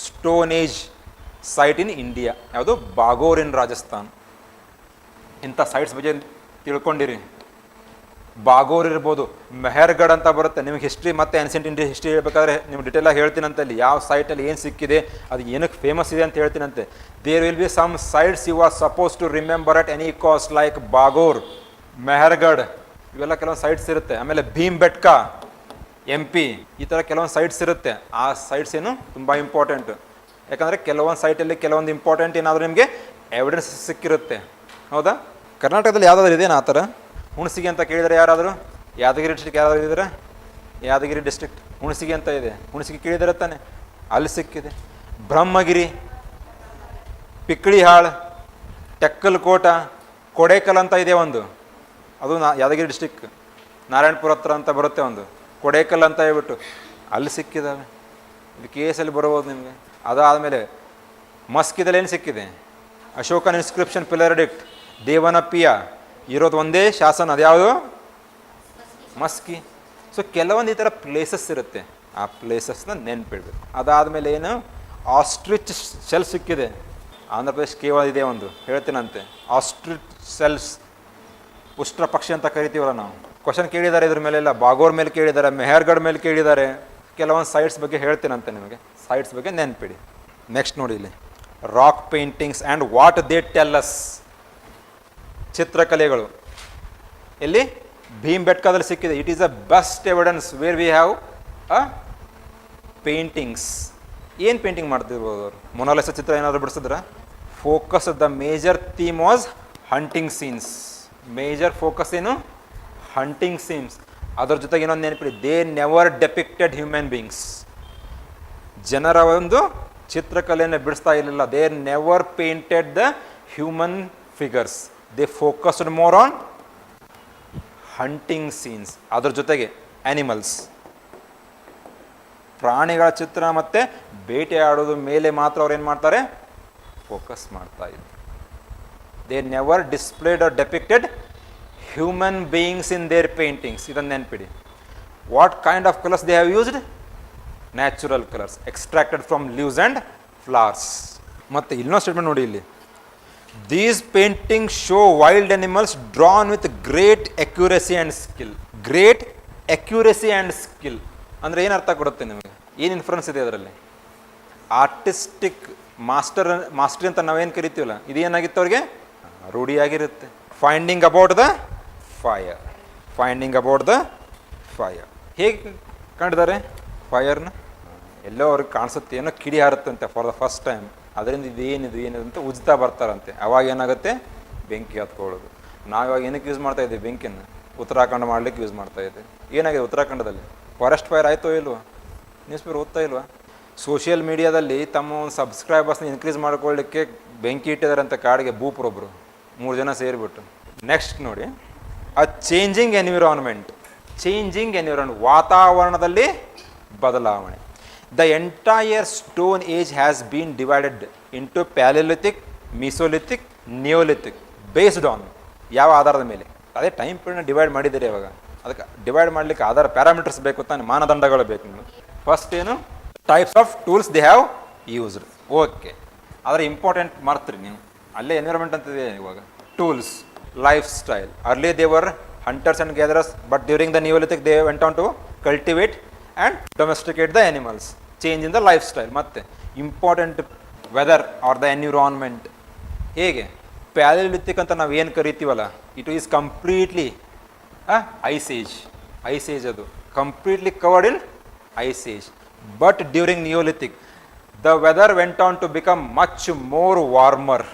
stone age site in India. ಯಾವುದು? ಬಾಗೋರ್ ಇನ್ ರಾಜಸ್ಥಾನ್. ಇಂಥ ಸೈಟ್ಸ್ ಬಗ್ಗೆ ತಿಳ್ಕೊಂಡಿರಿ. ಬಾಗೋರ್ ಇರ್ಬೋದು, ಮೆಹರ್ಗಢ್ ಅಂತ ಬರುತ್ತೆ. ನಿಮಗೆ ಹಿಸ್ಟ್ರಿ ಮತ್ತು ಏನ್ಸೆಂಟ್ ಇಂಡಿಯಾ ಹಿಸ್ಟ್ರಿ ಹೇಳ್ಬೇಕಾದ್ರೆ ನಿಮ್ಗೆ ಡಿಟೇಲಾಗಿ ಹೇಳ್ತೀನಂತೆ. ಅಲ್ಲಿ ಯಾವ ಸೈಟಲ್ಲಿ ಏನು ಸಿಕ್ಕಿದೆ, ಅದು ಏನಕ್ಕೆ ಫೇಮಸ್ ಇದೆ ಅಂತ ಹೇಳ್ತೀನಂತೆ. There will be some sites you are suppose to remember at any cost, like Bagor, Mehrgarh, ಇವೆಲ್ಲ ಕೆಲವೊಂದು ಸೈಟ್ಸ್ ಇರುತ್ತೆ. ಆಮೇಲೆ ಭೀಮ್ ಬೆಟ್ಕ, MP, ಈ ಥರ ಕೆಲವೊಂದು ಸೈಟ್ಸ್ ಇರುತ್ತೆ. ಆ ಸೈಟ್ಸ್ ಏನು ತುಂಬ ಇಂಪಾರ್ಟೆಂಟ್. ಯಾಕಂದರೆ ಕೆಲವೊಂದು ಸೈಟಲ್ಲಿ ಕೆಲವೊಂದು ಇಂಪಾರ್ಟೆಂಟ್ ಏನಾದರೂ ನಿಮಗೆ ಎವಿಡೆನ್ಸ್ ಸಿಕ್ಕಿರುತ್ತೆ. ಹೌದಾ? ಕರ್ನಾಟಕದಲ್ಲಿ ಯಾವುದಾದ್ರು ಇದೇನು ಆ ಥರ? ಹುಣಸಿಗೆ ಅಂತ ಕೇಳಿದರೆ ಯಾರಾದರೂ? ಯಾದಗಿರಿ ಡಿಸ್ಟ್ರಿಕ್ಟ್ ಯಾರಾದರೂ ಇದ್ದಾರೆ? ಯಾದಗಿರಿ ಡಿಸ್ಟ್ರಿಕ್ಟ್ ಹುಣಸಿಗೆ ಅಂತ ಇದೆ. ಹುಣಸಿಗೆ ಕೇಳಿದರೆ ತಾನೆ, ಅಲ್ಲಿ ಸಿಕ್ಕಿದೆ. ಬ್ರಹ್ಮಗಿರಿ, ಪಿಕ್ಕಳಿಹಾಳ್, ಟೆಕ್ಕಲ್ಕೋಟ, ಕೊಡೇಕಲ್ ಅಂತ ಇದೆ ಒಂದು, ಅದು ಯಾದಗಿರಿ ಡಿಸ್ಟ್ರಿಕ್, ನಾರಾಯಣಪುರ ಹತ್ರ ಅಂತ ಬರುತ್ತೆ ಒಂದು, ಕೊಡೇಕಲ್ ಅಂತ ಹೇಳ್ಬಿಟ್ಟು ಅಲ್ಲಿ ಸಿಕ್ಕಿದ್ದಾವೆ. ಇದು ಕೇಸಲ್ಲಿ ಬರ್ಬೋದು ನಿಮಗೆ. ಅದಾದಮೇಲೆ ಮಸ್ಕಿದಲ್ಲಿ ಏನು ಸಿಕ್ಕಿದೆ? ಅಶೋಕನ್ ಇನ್ಸ್ಕ್ರಿಪ್ಷನ್ ಪಿಲರ್ಡಿಕ್ಟ್, ದೇವನಪ್ಪಿಯ ಇರೋದು ಒಂದೇ ಶಾಸನ, ಅದ್ಯಾವುದು? ಮಸ್ಕಿ. ಸೊ ಕೆಲವೊಂದು ಈ ಥರ ಪ್ಲೇಸಸ್ ಇರುತ್ತೆ, ಆ ಪ್ಲೇಸಸ್ನ ನೆನ್ಪಿಡ್ಬೇಕು. ಅದಾದಮೇಲೆ ಏನು? ಆಸ್ಟ್ರಿಚ್ ಶೆಲ್ ಸಿಕ್ಕಿದೆ. ಆಂಧ್ರ ಪ್ರದೇಶ್ ಕೇವಲ ಇದೆ ಒಂದು, ಹೇಳ್ತೀನಂತೆ. ಆಸ್ಟ್ರಿಚ್ ಸೆಲ್ಸ್, ಉಷ್ಟ್ರ ಪಕ್ಷಿ ಅಂತ ಕರಿತೀವಲ್ಲ ನಾವು. ಕ್ವಶನ್ ಕೇಳಿದ್ದಾರೆ ಇದ್ರ ಮೇಲೆಲ್ಲ. ಬಾಗೋರ್ ಮೇಲೆ ಕೇಳಿದ್ದಾರೆ, ಮೆಹರ್ಗಢ್ ಮೇಲೆ ಕೇಳಿದ್ದಾರೆ. ಕೆಲವೊಂದು ಸೈಟ್ಸ್ ಬಗ್ಗೆ ಹೇಳ್ತೀನಂತೆ ನಿಮಗೆ. ಸೈಟ್ಸ್ ಬಗ್ಗೆ ನೆನ್ಪಿಡಿ. ನೆಕ್ಸ್ಟ್ ನೋಡಿ ಇಲ್ಲಿ, rock paintings and what they tell us. ಚಿತ್ರಕಲೆಗಳು ಎಲ್ಲಿ? ಭೀಮ್ ಬೆಟ್ಕದಲ್ಲಿ ಸಿಕ್ಕಿದೆ. It is the best evidence where we have paintings. ಏನು ಪೇಂಟಿಂಗ್ ಮಾಡ್ತಿರ್ಬೋದು ಅವರು? ಮೊನಾಲಿಸಾ ಚಿತ್ರ ಏನಾದರೂ ಬಿಡಿಸಿದ್ರ? Focus, the major theme was hunting scenes. Major focus ಏನು? Hunting scenes. ಅದ್ರ ಜೊತೆಗೆ ಇನ್ನೊಂದು ನೆನಪಿಡಿ, they never depicted human beings. ಜನರ ಒಂದು ಚಿತ್ರಕಲೆಯನ್ನು ಬಿಡಿಸ್ತಾ ಇರಲಿಲ್ಲ. They never painted the human figures. They focused more on hunting scenes. ಅದ್ರ ಜೊತೆಗೆ ಆ್ಯನಿಮಲ್ಸ್, ಪ್ರಾಣಿಗಳ ಚಿತ್ರ ಮತ್ತು ಬೇಟೆಯಾಡೋದು ಮೇಲೆ ಮಾತ್ರ ಅವ್ರು ಏನು ಮಾಡ್ತಾರೆ? ಫೋಕಸ್ ಮಾಡ್ತಾ ಇದ್ರು. They never displayed or depicted human beings in their paintings. ಇದನ್ನು ನೆನ್ಪಿಡಿ. What kind of colours they have used? Natural colours extracted from leaves and flowers. ಮತ್ತು ಇನ್ನೊಂದು ಸ್ಟೇಟ್ಮೆಂಟ್ ನೋಡಿ ಇಲ್ಲಿ, these paintings show wild animals drawn with great accuracy and skill. Great accuracy and skill ಅಂದರೆ ಏನು ಅರ್ಥ ಕೊಡುತ್ತೆ ನಿಮಗೆ? ಏನು ಇನ್ಫ್ಲುಯೆನ್ಸ್ ಇದೆ ಅದರಲ್ಲಿ? ಆರ್ಟಿಸ್ಟಿಕ್ ಮಾಸ್ಟರಿ ಅಂತ ನಾವೇನು ಕರಿತೀವಲ್ಲ, ಇದೇನಾಗಿತ್ತು ಅವ್ರಿಗೆ? ರೂಢಿಯಾಗಿರುತ್ತೆ. Finding about the fire. Finding about the fire. ಹೇಗೆ ಕಂಡಿದ್ದಾರೆ ಫೈರ್ನ? ಎಲ್ಲೋ ಅವ್ರಿಗೆ ಕಾಣಿಸುತ್ತೆ, ಏನೋ ಕಿಡಿ ಹಾರುತ್ತಂತೆ ಫಾರ್ ದ ಫಸ್ಟ್ ಟೈಮ್. ಅದರಿಂದ ಇದೇನಿದು ಅಂತ ಉಜ್ತಾ ಬರ್ತಾರಂತೆ. ಅವಾಗ ಏನಾಗುತ್ತೆ? ಬೆಂಕಿ ಹತ್ಕೊಳ್ಳೋದು. ನಾವಿವಾಗ ಏನಕ್ಕೆ ಯೂಸ್ ಮಾಡ್ತಾ ಇದ್ದೀವಿ ಬೆಂಕಿನ? ಉತ್ತರಾಖಂಡ ಮಾಡ್ಲಿಕ್ಕೆ ಯೂಸ್ ಮಾಡ್ತಾ ಇದ್ದೀವಿ. ಏನಾಗಿದೆ ಉತ್ತರಾಖಂಡದಲ್ಲಿ? ಫಾರೆಸ್ಟ್ ಫೈರ್ ಆಯಿತೋ ಇಲ್ವಾ? ನ್ಯೂಸ್ ಪೇಪರ್ ಓದ್ತಾ ಇಲ್ವಾ? ಸೋಷಿಯಲ್ ಮೀಡಿಯಾದಲ್ಲಿ ತಮ್ಮ ಒಂದು ಸಬ್ಸ್ಕ್ರೈಬರ್ಸ್ನ ಇನ್ಕ್ರೀಸ್ ಮಾಡ್ಕೊಳ್ಳಿಕ್ಕೆ ಬೆಂಕಿ ಇಟ್ಟಿದ್ದಾರೆ ಅಂತ ಕಾಡಿಗೆ ಭೂಪ್ರೊಬ್ಬರು 3 ಜನ ಸೇರಿಬಿಟ್ಟು. ನೆಕ್ಸ್ಟ್ ನೋಡಿ, a changing environment. Changing environment, ವಾತಾವರಣದಲ್ಲಿ ಬದಲಾವಣೆ. The entire stone age has been divided into palaeolithic, mesolithic, neolithic. Based on ಯಾವ ಆಧಾರದ ಮೇಲೆ? ಅದೇ ಟೈಮ್ ಪೀರಿಯಡ್ನ ಡಿವೈಡ್ ಮಾಡಿದ್ದೀರಿ. ಇವಾಗ ಅದಕ್ಕೆ ಡಿವೈಡ್ ಮಾಡಲಿಕ್ಕೆ ಆಧಾರ ಪ್ಯಾರಾಮೀಟರ್ಸ್ ಬೇಕು ತಾನೆ, ಮಾನದಂಡಗಳು ಬೇಕು ನಿಮಗೆ. ಫಸ್ಟ್ ಏನು? Types of tools they have used. Okay, ಆದರೆ ಇಂಪಾರ್ಟೆಂಟ್ ಮರ್ತ್ರಿ ನೀವು. ಅಲ್ಲೇ ಎನ್ವಿರಾನ್ಮೆಂಟ್ ಅಂತಿದೆ ಇವಾಗ. Tools, life style. Early they were hunters and gatherers, but during the Neolithic they went on to cultivate and domesticate the animals. Change in the lifestyle. ಮತ್ತೆ important weather or the environment. ಹೇಗೆ? Palaeolithic ಅಂತ ನಾವು ಏನು ಕರಿತೀವಲ್ಲ, it is completely ice age. Ice age ಅದು completely covered in ice age. But during neolithic the weather went on to become much more warmer.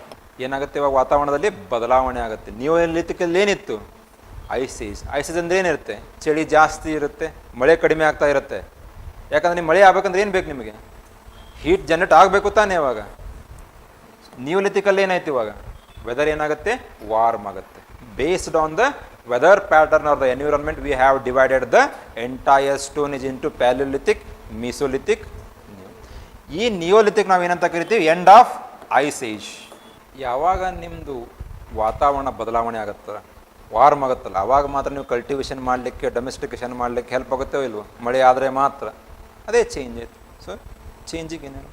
ಏನಾಗುತ್ತೆ ಇವಾಗ ವಾತಾವರಣದಲ್ಲಿ ಬದಲಾವಣೆ ಆಗುತ್ತೆ. ನಿಯೋಲಿಥಿಕಲ್ಲಿ ಏನಿತ್ತು? ಐಸೇಜ್ ಅಂದ್ರೆ ಏನಿರುತ್ತೆ? ಚಳಿ ಜಾಸ್ತಿ ಇರುತ್ತೆ, ಮಳೆ ಕಡಿಮೆ ಆಗ್ತಾ ಇರುತ್ತೆ. ಯಾಕಂದ್ರೆ ನಿಮ್ಮ ಮಳೆ ಆಗ್ಬೇಕಂದ್ರೆ ಏನು ಬೇಕು ನಿಮಗೆ? ಹೀಟ್ ಜನರೇಟ್ ಆಗಬೇಕು ತಾನೇ. ಇವಾಗ ನಿಯೋಲಿಥಿಕಲ್ಲಿ ಏನಾಯ್ತು? ಇವಾಗ ವೆದರ್ ಏನಾಗುತ್ತೆ? ವಾರ್ಮ್ ಆಗುತ್ತೆ. Based on the weather pattern or the environment we have divided the entire stone age into palaeolithic, mesolithic. ಈ ನಿಯೋಲಿಥಿಕ್ ನಾವೇನಂತ ಕರಿತೀವಿ? End of ice age. ಯಾವಾಗ ನಿಮ್ಮದು ವಾತಾವರಣ ಬದಲಾವಣೆ ಆಗುತ್ತಲ್ಲ, ವಾರ್ಮ್ ಆಗುತ್ತಲ್ಲ, ಅವಾಗ ಮಾತ್ರ ನೀವು ಕಲ್ಟಿವೇಷನ್ ಮಾಡಲಿಕ್ಕೆ, ಡೊಮೆಸ್ಟಿಕೇಶನ್ ಮಾಡಲಿಕ್ಕೆ ಹೆಲ್ಪ್ ಆಗುತ್ತೋ ಇಲ್ವೋ? ಮಳೆ ಆದರೆ ಮಾತ್ರ. ಅದೇ ಚೇಂಜ್ ಆಯಿತು. ಸೊ ಚೇಂಜಿಗೆ ಏನೇನು?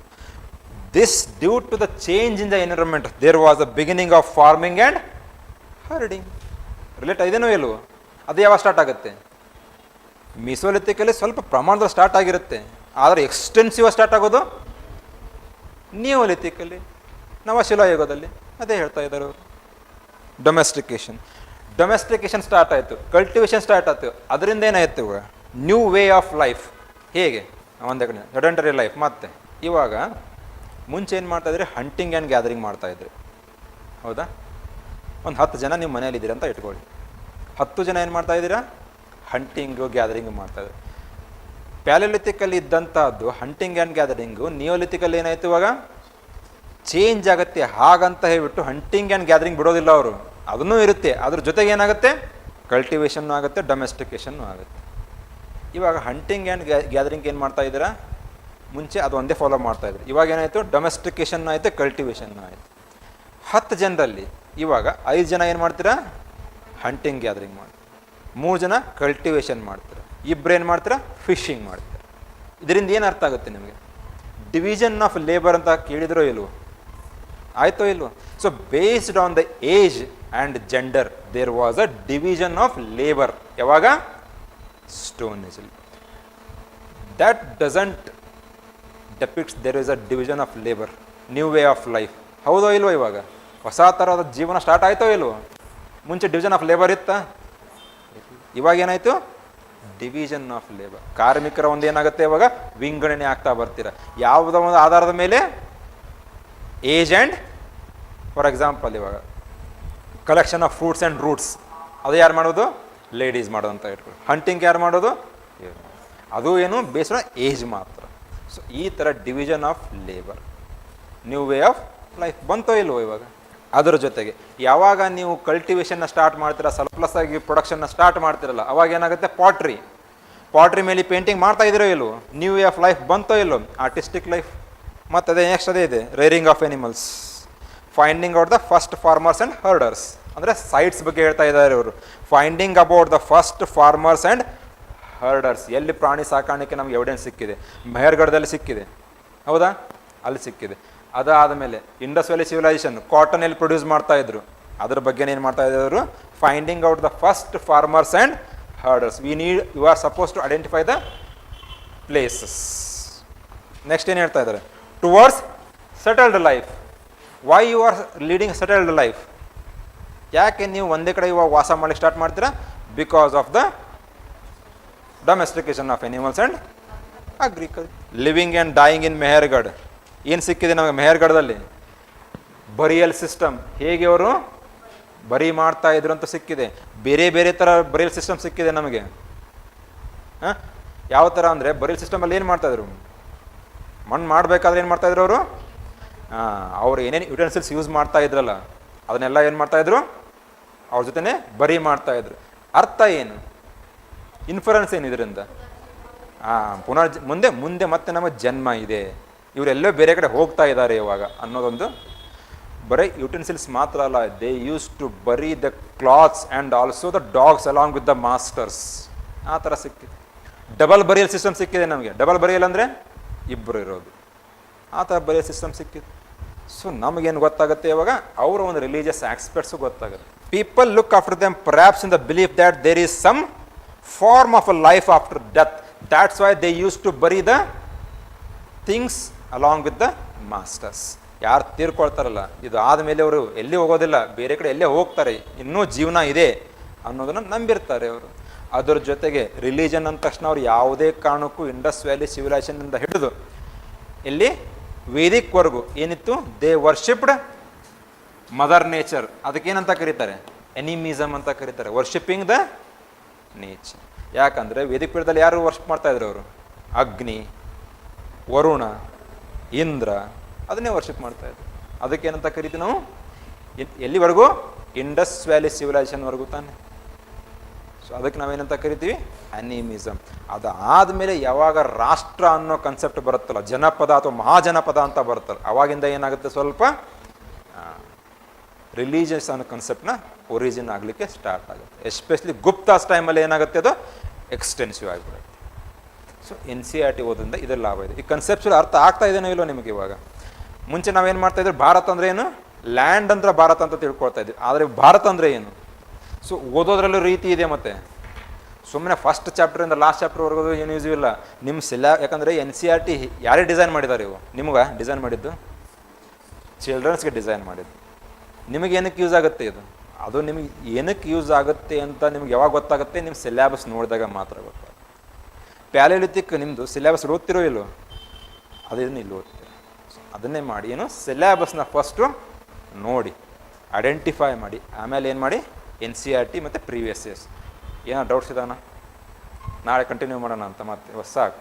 This due to the change in the environment there was a beginning of farming and herding. Relate ಇದೇನೋ ಇಲ್ವೋ? ಅದು ಯಾವಾಗ ಸ್ಟಾರ್ಟ್ ಆಗುತ್ತೆ? ಮೀಸೋಲಿಥಿಕಲ್ಲಿ ಸ್ವಲ್ಪ ಪ್ರಮಾಣದಲ್ಲಿ ಸ್ಟಾರ್ಟ್ ಆಗಿರುತ್ತೆ, ಆದರೆ ಎಕ್ಸ್ಟೆನ್ಸಿವ್ ಸ್ಟಾರ್ಟ್ ಆಗೋದು ನಿಯೋಲಿಥಿಕಲ್ಲಿ, ನವಶಿಲಾಯುಗದಲ್ಲಿ. ಅದೇ ಹೇಳ್ತಾ ಇದ್ದಾರೆ ಅವರು. ಡೊಮೆಸ್ಟಿಕೇಶನ್ ಸ್ಟಾರ್ಟ್ ಆಯಿತು, ಕಲ್ಟಿವೇಷನ್ ಸ್ಟಾರ್ಟ್ ಆಯಿತು. ಅದರಿಂದ ಏನಾಯಿತು? ಇವಾಗ ನ್ಯೂ ವೇ ಆಫ್ ಲೈಫ್. ಹೇಗೆ? ಒಂದೇ ಕಡೆ ಸೆಡೆಂಟರಿ ಲೈಫ್. ಮತ್ತೆ ಇವಾಗ ಮುಂಚೆ ಏನು ಮಾಡ್ತಾಯಿದ್ರಿ? ಹಂಟಿಂಗ್ ಆ್ಯಂಡ್ ಗ್ಯಾದರಿಂಗ್ ಮಾಡ್ತಾಯಿದ್ರಿ, ಹೌದಾ? ಒಂದು 10 ಜನ ನೀವು ಮನೇಲಿದ್ದೀರಿ ಅಂತ ಇಟ್ಕೊಳ್ಳಿ. 10 ಜನ ಏನು ಮಾಡ್ತಾಯಿದ್ದೀರಾ? ಹಂಟಿಂಗು ಗ್ಯಾದರಿಂಗು ಮಾಡ್ತಾಯಿದ್ರು. ಪ್ಯಾಲಿಯೋಲಿಥಿಕಲ್ಲಿ ಇದ್ದಂಥದ್ದು ಹಂಟಿಂಗ್ ಆ್ಯಂಡ್ ಗ್ಯಾದರಿಂಗು ನಿಯೋಲಿಥಿಕಲ್ಲಿ ಏನಾಯಿತು? ಇವಾಗ ಚೇಂಜ್ ಆಗುತ್ತೆ. ಹಾಗಂತ ಹೇಳ್ಬಿಟ್ಟು ಹಂಟಿಂಗ್ ಆ್ಯಂಡ್ ಗ್ಯಾದರಿಂಗ್ ಬಿಡೋದಿಲ್ಲ ಅವರು, ಅದನ್ನೂ ಇರುತ್ತೆ. ಅದ್ರ ಜೊತೆಗೆ ಏನಾಗುತ್ತೆ? ಕಲ್ಟಿವೇಷನ್ನು ಆಗುತ್ತೆ, ಡೊಮೆಸ್ಟಿಕೇಷನ್ನು ಆಗುತ್ತೆ. ಇವಾಗ ಹಂಟಿಂಗ್ ಆ್ಯಂಡ್ ಗ್ಯಾದರಿಂಗ್ ಏನು ಮಾಡ್ತಾ ಇದ್ದೀರಾ? ಮುಂಚೆ ಅದು ಒಂದೇ ಫಾಲೋ ಮಾಡ್ತಾಯಿದ್ರು. ಇವಾಗ ಏನಾಯಿತು? ಡೊಮೆಸ್ಟಿಕೇಷನ್ನು ಆಯಿತು, ಕಲ್ಟಿವೇಷನ್ನು ಆಯಿತು. 10 ಜನರಲ್ಲಿ ಇವಾಗ 5 ಜನ ಏನು ಮಾಡ್ತೀರಾ? ಹಂಟಿಂಗ್ ಗ್ಯಾದರಿಂಗ್ ಮಾಡ್ತೀರಾ. 3 ಜನ ಕಲ್ಟಿವೇಷನ್ ಮಾಡ್ತೀರಾ. 2 ಏನು ಮಾಡ್ತೀರಾ? ಫಿಶಿಂಗ್ ಮಾಡ್ತೀರಾ. ಇದರಿಂದ ಏನು ಅರ್ಥ ಆಗುತ್ತೆ ನಿಮಗೆ? ಡಿವಿಷನ್ ಆಫ್ ಲೇಬರ್ ಅಂತ ಕೇಳಿದ್ರೋ ಇಲ್ವೋ? ಆಯಿತೋ ಇಲ್ವೋ? So based on the age and gender there was a division of labour. ಯಾವಾಗ? ಸ್ಟೋನ್ ಏಜಲ್ಲಿ. That doesn't depicts there is a division of labour, new way of life. ಹೌದೋ ಇಲ್ವೋ? ಇವಾಗ ಹೊಸ ಥರದ ಜೀವನ ಸ್ಟಾರ್ಟ್ ಆಯಿತೋ ಇಲ್ವೋ? ಮುಂಚೆ ಡಿವಿಷನ್ ಆಫ್ ಲೇಬರ್ ಇತ್ತಾ? ಇವಾಗ ಏನಾಯಿತು? Division of labour. ಕಾರ್ಮಿಕರ ಒಂದು ಏನಾಗುತ್ತೆ? ಇವಾಗ ವಿಂಗಡಣೆ ಆಗ್ತಾ ಬರ್ತೀರ. ಯಾವುದೋ ಒಂದು ಆಧಾರದ ಮೇಲೆ ಏಜ್ ಆ್ಯಂಡ್, ಫಾರ್ ಎಕ್ಸಾಂಪಲ್ ಇವಾಗ collection of fruits and roots, ಅದು ಯಾರು ಮಾಡೋದು? ಲೇಡೀಸ್ ಮಾಡೋದು ಅಂತ ಇಟ್ಕೊಳ್ಳಿ. ಹಂಟಿಂಗ್ ಯಾರು ಮಾಡೋದು? ಅದು ಏನು? ಬೇಸ್ಡ್ ಆನ್ ಏಜ್ ಮಾತ್ರ. ಸೊ ಈ ಥರ division of labour, new way of life ಬಂತೋ ಇಲ್ವೋ ಇವಾಗ? ಅದರ ಜೊತೆಗೆ ಯಾವಾಗ ನೀವು ಕಲ್ಟಿವೇಷನ್ನ ಸ್ಟಾರ್ಟ್ ಮಾಡ್ತೀರಾ, ಸರ್ಪ್ಲಸ್ ಆಗಿ ಪ್ರೊಡಕ್ಷನ್ನ ಸ್ಟಾರ್ಟ್ ಮಾಡ್ತಿರಲ್ಲ, ಅವಾಗ ಏನಾಗುತ್ತೆ? ಪಾಟ್ರಿ ಮೇಲೆ ಪೇಂಟಿಂಗ್ ಮಾಡ್ತಾ ಇದ್ದೀರೋ ಇಲ್ವೋ? ನ್ಯೂ ವೇ ಆಫ್ ಲೈಫ್ ಬಂತೋ ಇಲ್ವೋ? Artistic life. ಮತ್ತು ಅದೇ ನೆಕ್ಸ್ಟ್ ಅದೇ ಇದೆ, rearing of animals, finding out the first farmers and herders. ಅಂದರೆ ಸೈಟ್ಸ್ ಬಗ್ಗೆ ಹೇಳ್ತಾ ಇದ್ದಾರೆ ಅವರು. Finding about the first farmers and herders. ಎಲ್ಲಿ ಪ್ರಾಣಿ ಸಾಕಾಣಿಕೆ ನಮ್ಗೆ ಎವಿಡೆನ್ಸ್ ಸಿಕ್ಕಿದೆ? ಮೆಹರ್ಗಢದಲ್ಲಿ ಸಿಕ್ಕಿದೆ, ಹೌದಾ? ಅಲ್ಲಿ ಸಿಕ್ಕಿದೆ. ಅದಾದ ಮೇಲೆ ಇಂಡಸ್ ವ್ಯಾಲಿ ಸಿವಿಲೈಸೇಷನ್ ಕಾಟನ್ ಎಲ್ಲಿ ಪ್ರೊಡ್ಯೂಸ್ ಮಾಡ್ತಾ ಇದ್ರು, ಅದ್ರ ಬಗ್ಗೆ ಏನು ಮಾಡ್ತಾ ಇದ್ರು? Finding out the first farmers and herders. You are suppose to identify the places. Next ಏನು ಹೇಳ್ತಾ ಇದ್ದಾರೆ? Towards settled life. Why you are leading settled life? ಯಾಕೆ ನೀವು ಒಂದೇ ಕಡೆ ಇವಾಗ ವಾಸ ಮಾಡಲಿಕ್ಕೆ ಸ್ಟಾರ್ಟ್ ಮಾಡ್ತೀರಾ? Because of the domestication of animals and agriculture. Living and dying in Mehrgarh. ಏನು ಸಿಕ್ಕಿದೆ ನಮಗೆ ಮೆಹರ್ಗಢದಲ್ಲಿ? Burial system. ಹೇಗೆ ಅವರು ಬರಿ ಮಾಡ್ತಾ ಇದ್ರು ಅಂತ ಸಿಕ್ಕಿದೆ. ಬೇರೆ ಬೇರೆ ಥರ ಬರಿಯಲ್ ಸಿಸ್ಟಮ್ ಸಿಕ್ಕಿದೆ ನಮಗೆ. ಯಾವ ಥರ ಅಂದರೆ ಬರಿಯಲ್ ಸಿಸ್ಟಮಲ್ಲಿ ಏನು ಮಾಡ್ತಾಯಿದ್ರು? ಮಣ್ಣು ಮಾಡಬೇಕಾದ್ರೆ ಏನು ಮಾಡ್ತಾಯಿದ್ರು ಅವರು? ಅವ್ರು ಏನೇನು ಯುಟೆನ್ಸಿಲ್ಸ್ ಯೂಸ್ ಮಾಡ್ತಾ ಇದ್ರಲ್ಲ, ಅದನ್ನೆಲ್ಲ ಏನು ಮಾಡ್ತಾಯಿದ್ರು? ಅವ್ರ ಜೊತೆನೇ ಬರಿ ಮಾಡ್ತಾಯಿದ್ರು. ಅರ್ಥ ಏನು? ಇನ್ಫರೆನ್ಸ್ ಏನು ಇದರಿಂದ? ಮುಂದೆ ಮತ್ತೆ ನಮಗೆ ಜನ್ಮ ಇದೆ, ಇವರೆಲ್ಲೋ ಬೇರೆ ಕಡೆ ಹೋಗ್ತಾ ಇದ್ದಾರೆ ಇವಾಗ ಅನ್ನೋದೊಂದು. ಬರೀ ಯುಟೆನ್ಸಿಲ್ಸ್ ಮಾತ್ರ ಅಲ್ಲ, they use to bury the clothes and also the dogs along with the masters. ಆ ಥರ ಸಿಕ್ಕಿದೆ. ಡಬಲ್ ಬರಿಯಲ್ ಸಿಸ್ಟಮ್ ಸಿಕ್ಕಿದೆ ನಮಗೆ. ಡಬಲ್ ಬರಿಯಲ್ ಅಂದರೆ ಇಬ್ಬರು ಇರೋದು. ಆ ಥರ ಬರಿಯಲ್ ಸಿಸ್ಟಮ್ ಸಿಕ್ಕಿದೆ. ಸೊ ನಮಗೇನು ಗೊತ್ತಾಗುತ್ತೆ ಇವಾಗ? ಅವರ ಒಂದು ರಿಲಿಜಿಯಸ್ ಆಸ್ಪೆಕ್ಟ್ಸು ಗೊತ್ತಾಗುತ್ತೆ. People look after them perhaps in the belief that there is some form of a life after death. That's why they use to bury the things along with the masters. ಯಾರು ತೀರ್ಕೊಳ್ತಾರಲ್ಲ, ಇದು ಆದಮೇಲೆ ಅವರು ಎಲ್ಲಿ ಹೋಗೋದಿಲ್ಲ, ಬೇರೆ ಕಡೆ ಎಲ್ಲೇ ಹೋಗ್ತಾರೆ, ಇನ್ನೂ ಜೀವನ ಇದೆ ಅನ್ನೋದನ್ನು ನಂಬಿರ್ತಾರೆ ಅವರು. ಅದರ ಜೊತೆಗೆ ರಿಲಿಜನ್ ಅಂದ ತಕ್ಷಣ ಅವ್ರು ಯಾವುದೇ ಕಾರಣಕ್ಕೂ ಇಂಡಸ್ ವ್ಯಾಲಿ ಸಿವಿಲೈಸೇಷನಿಂದ ಹಿಡಿದು ಇಲ್ಲಿ ವೇದಿಕ್ವರೆಗೂ ಏನಿತ್ತು? They worshipped mother nature. ಅದಕ್ಕೇನಂತ ಕರೀತಾರೆ? ಎನಿಮಿಸಮ್ ಅಂತ ಕರೀತಾರೆ, ವರ್ಷಿಪಿಂಗ್ ದ ನೇಚರ್. ಯಾಕಂದರೆ ವೇದಿಕ ಪೀಠದಲ್ಲಿ ಯಾರು ವರ್ಷಿಪ್ ಮಾಡ್ತಾಯಿದ್ರು ಅವರು? ಅಗ್ನಿ, ವರುಣ, ಇಂದ್ರ, ಅದನ್ನೇ ವರ್ಷಿಪ್ ಮಾಡ್ತಾಯಿದ್ರು. ಅದಕ್ಕೆ ಏನಂತ ಕರಿತೀವಿ ನಾವು? ಎಲ್ಲಿವರೆಗೂ? ಇಂಡಸ್ ವ್ಯಾಲಿ ಸಿವಿಲೈಸೇಷನ್ವರೆಗೂ ತಾನೆ. ಸೊ ಅದಕ್ಕೆ ನಾವೇನಂತ ಕರಿತೀವಿ? ಅನಿಮಿಸಮ್. ಅದಾದಮೇಲೆ ಯಾವಾಗ ರಾಷ್ಟ್ರ ಅನ್ನೋ ಕನ್ಸೆಪ್ಟ್ ಬರುತ್ತಲ್ಲ, ಜನಪದ ಅಥವಾ ಮಹಾಜನಪದ ಅಂತ ಬರುತ್ತಲ್ಲ, ಅವಾಗಿಂದ ಏನಾಗುತ್ತೆ, ಸ್ವಲ್ಪ ರಿಲೀಜಿಯಸ್ ಅನ್ನೋ ಕನ್ಸೆಪ್ಟ್ನ ಒರಿಜಿನ್ ಆಗಲಿಕ್ಕೆ ಸ್ಟಾರ್ಟ್ ಆಗುತ್ತೆ. ಎಸ್ಪೆಷಲಿ ಗುಪ್ತಾಸ್ ಟೈಮಲ್ಲಿ ಏನಾಗುತ್ತೆ, ಅದು ಎಕ್ಸ್ಟೆನ್ಸಿವ್ ಆಗಿಬಿಡುತ್ತೆ. ಸೊ NCERT ಓದ್ರಿಂದ ಇದರ ಲಾಭ ಇದೆ. ಈ ಕನ್ಸೆಪ್ಚುಲ್ ಅರ್ಥ ಆಗ್ತಾ ಇದೆಯೋ ಇಲ್ಲೋ ನಿಮಗೆ ಇವಾಗ? ಮುಂಚೆ ನಾವೇನು ಮಾಡ್ತಾ ಇದ್ವಿ, ಭಾರತ ಅಂದರೆ ಏನು, ಲ್ಯಾಂಡ್ ಅಂದ್ರೆ ಭಾರತ ಅಂತ ತಿಳ್ಕೊಳ್ತಾ ಇದ್ವಿ. ಆದರೆ ಭಾರತ ಅಂದರೆ ಏನು? ಸೊ ಓದೋದ್ರಲ್ಲೂ ರೀತಿ ಇದೆ. ಮತ್ತು ಸುಮ್ಮನೆ ಫಸ್ಟ್ ಚಾಪ್ಟರಿಂದ ಲಾಸ್ಟ್ ಚಾಪ್ಟರ್ವರೆಗೂ ಏನು ಯೂಸ್ ಇಲ್ಲ ನಿಮ್ಮ ಯಾಕಂದರೆ NCERT ಯಾರೇ ಡಿಸೈನ್ ಮಾಡಿದ್ದಾರೆ ಇವು? ನಿಮ್ಗೆ ಡಿಸೈನ್ ಮಾಡಿದ್ದು ಚಿಲ್ಡ್ರನ್ಸ್ಗೆ ಡಿಸೈನ್ ಮಾಡಿದ್ದು. ನಿಮಗೆ ಏನಕ್ಕೆ ಯೂಸ್ ಆಗುತ್ತೆ ಇದು? ಅದು ನಿಮಗೆ ಏನಕ್ಕೆ ಯೂಸ್ ಆಗುತ್ತೆ ಅಂತ ನಿಮ್ಗೆ ಯಾವಾಗ ಗೊತ್ತಾಗುತ್ತೆ? ನಿಮ್ಮ ಸಿಲೆಬಸ್ ನೋಡಿದಾಗ ಮಾತ್ರ ಗೊತ್ತಾಗುತ್ತೆ. ಪ್ಯಾಲಿಯೋಲಿಥಿಕ್ ನಿಮ್ಮದು ಸಿಲೆಬಸ್ ಓದ್ತಿರೋ ಇಲ್ಲೋ? ಅದನ್ನು ಇಲ್ಲಿ ಓದ್ತೀರ. ಅದನ್ನೇ ಮಾಡಿ, ಏನು ಸಿಲೆಬಸ್ನ ಫಸ್ಟು ನೋಡಿ, ಐಡೆಂಟಿಫೈ ಮಾಡಿ, ಆಮೇಲೆ ಏನು ಮಾಡಿ, NCERT ಮತ್ತು ಪ್ರೀವಿಯಸ್ ಇಯರ್ಸ್. ಏನೋ ಡೌಟ್ಸ್ ಇದಾನ? ನಾಳೆ ಕಂಟಿನ್ಯೂ ಮಾಡೋಣ ಅಂತ ಮತ್ತೆ ಸಾಕು.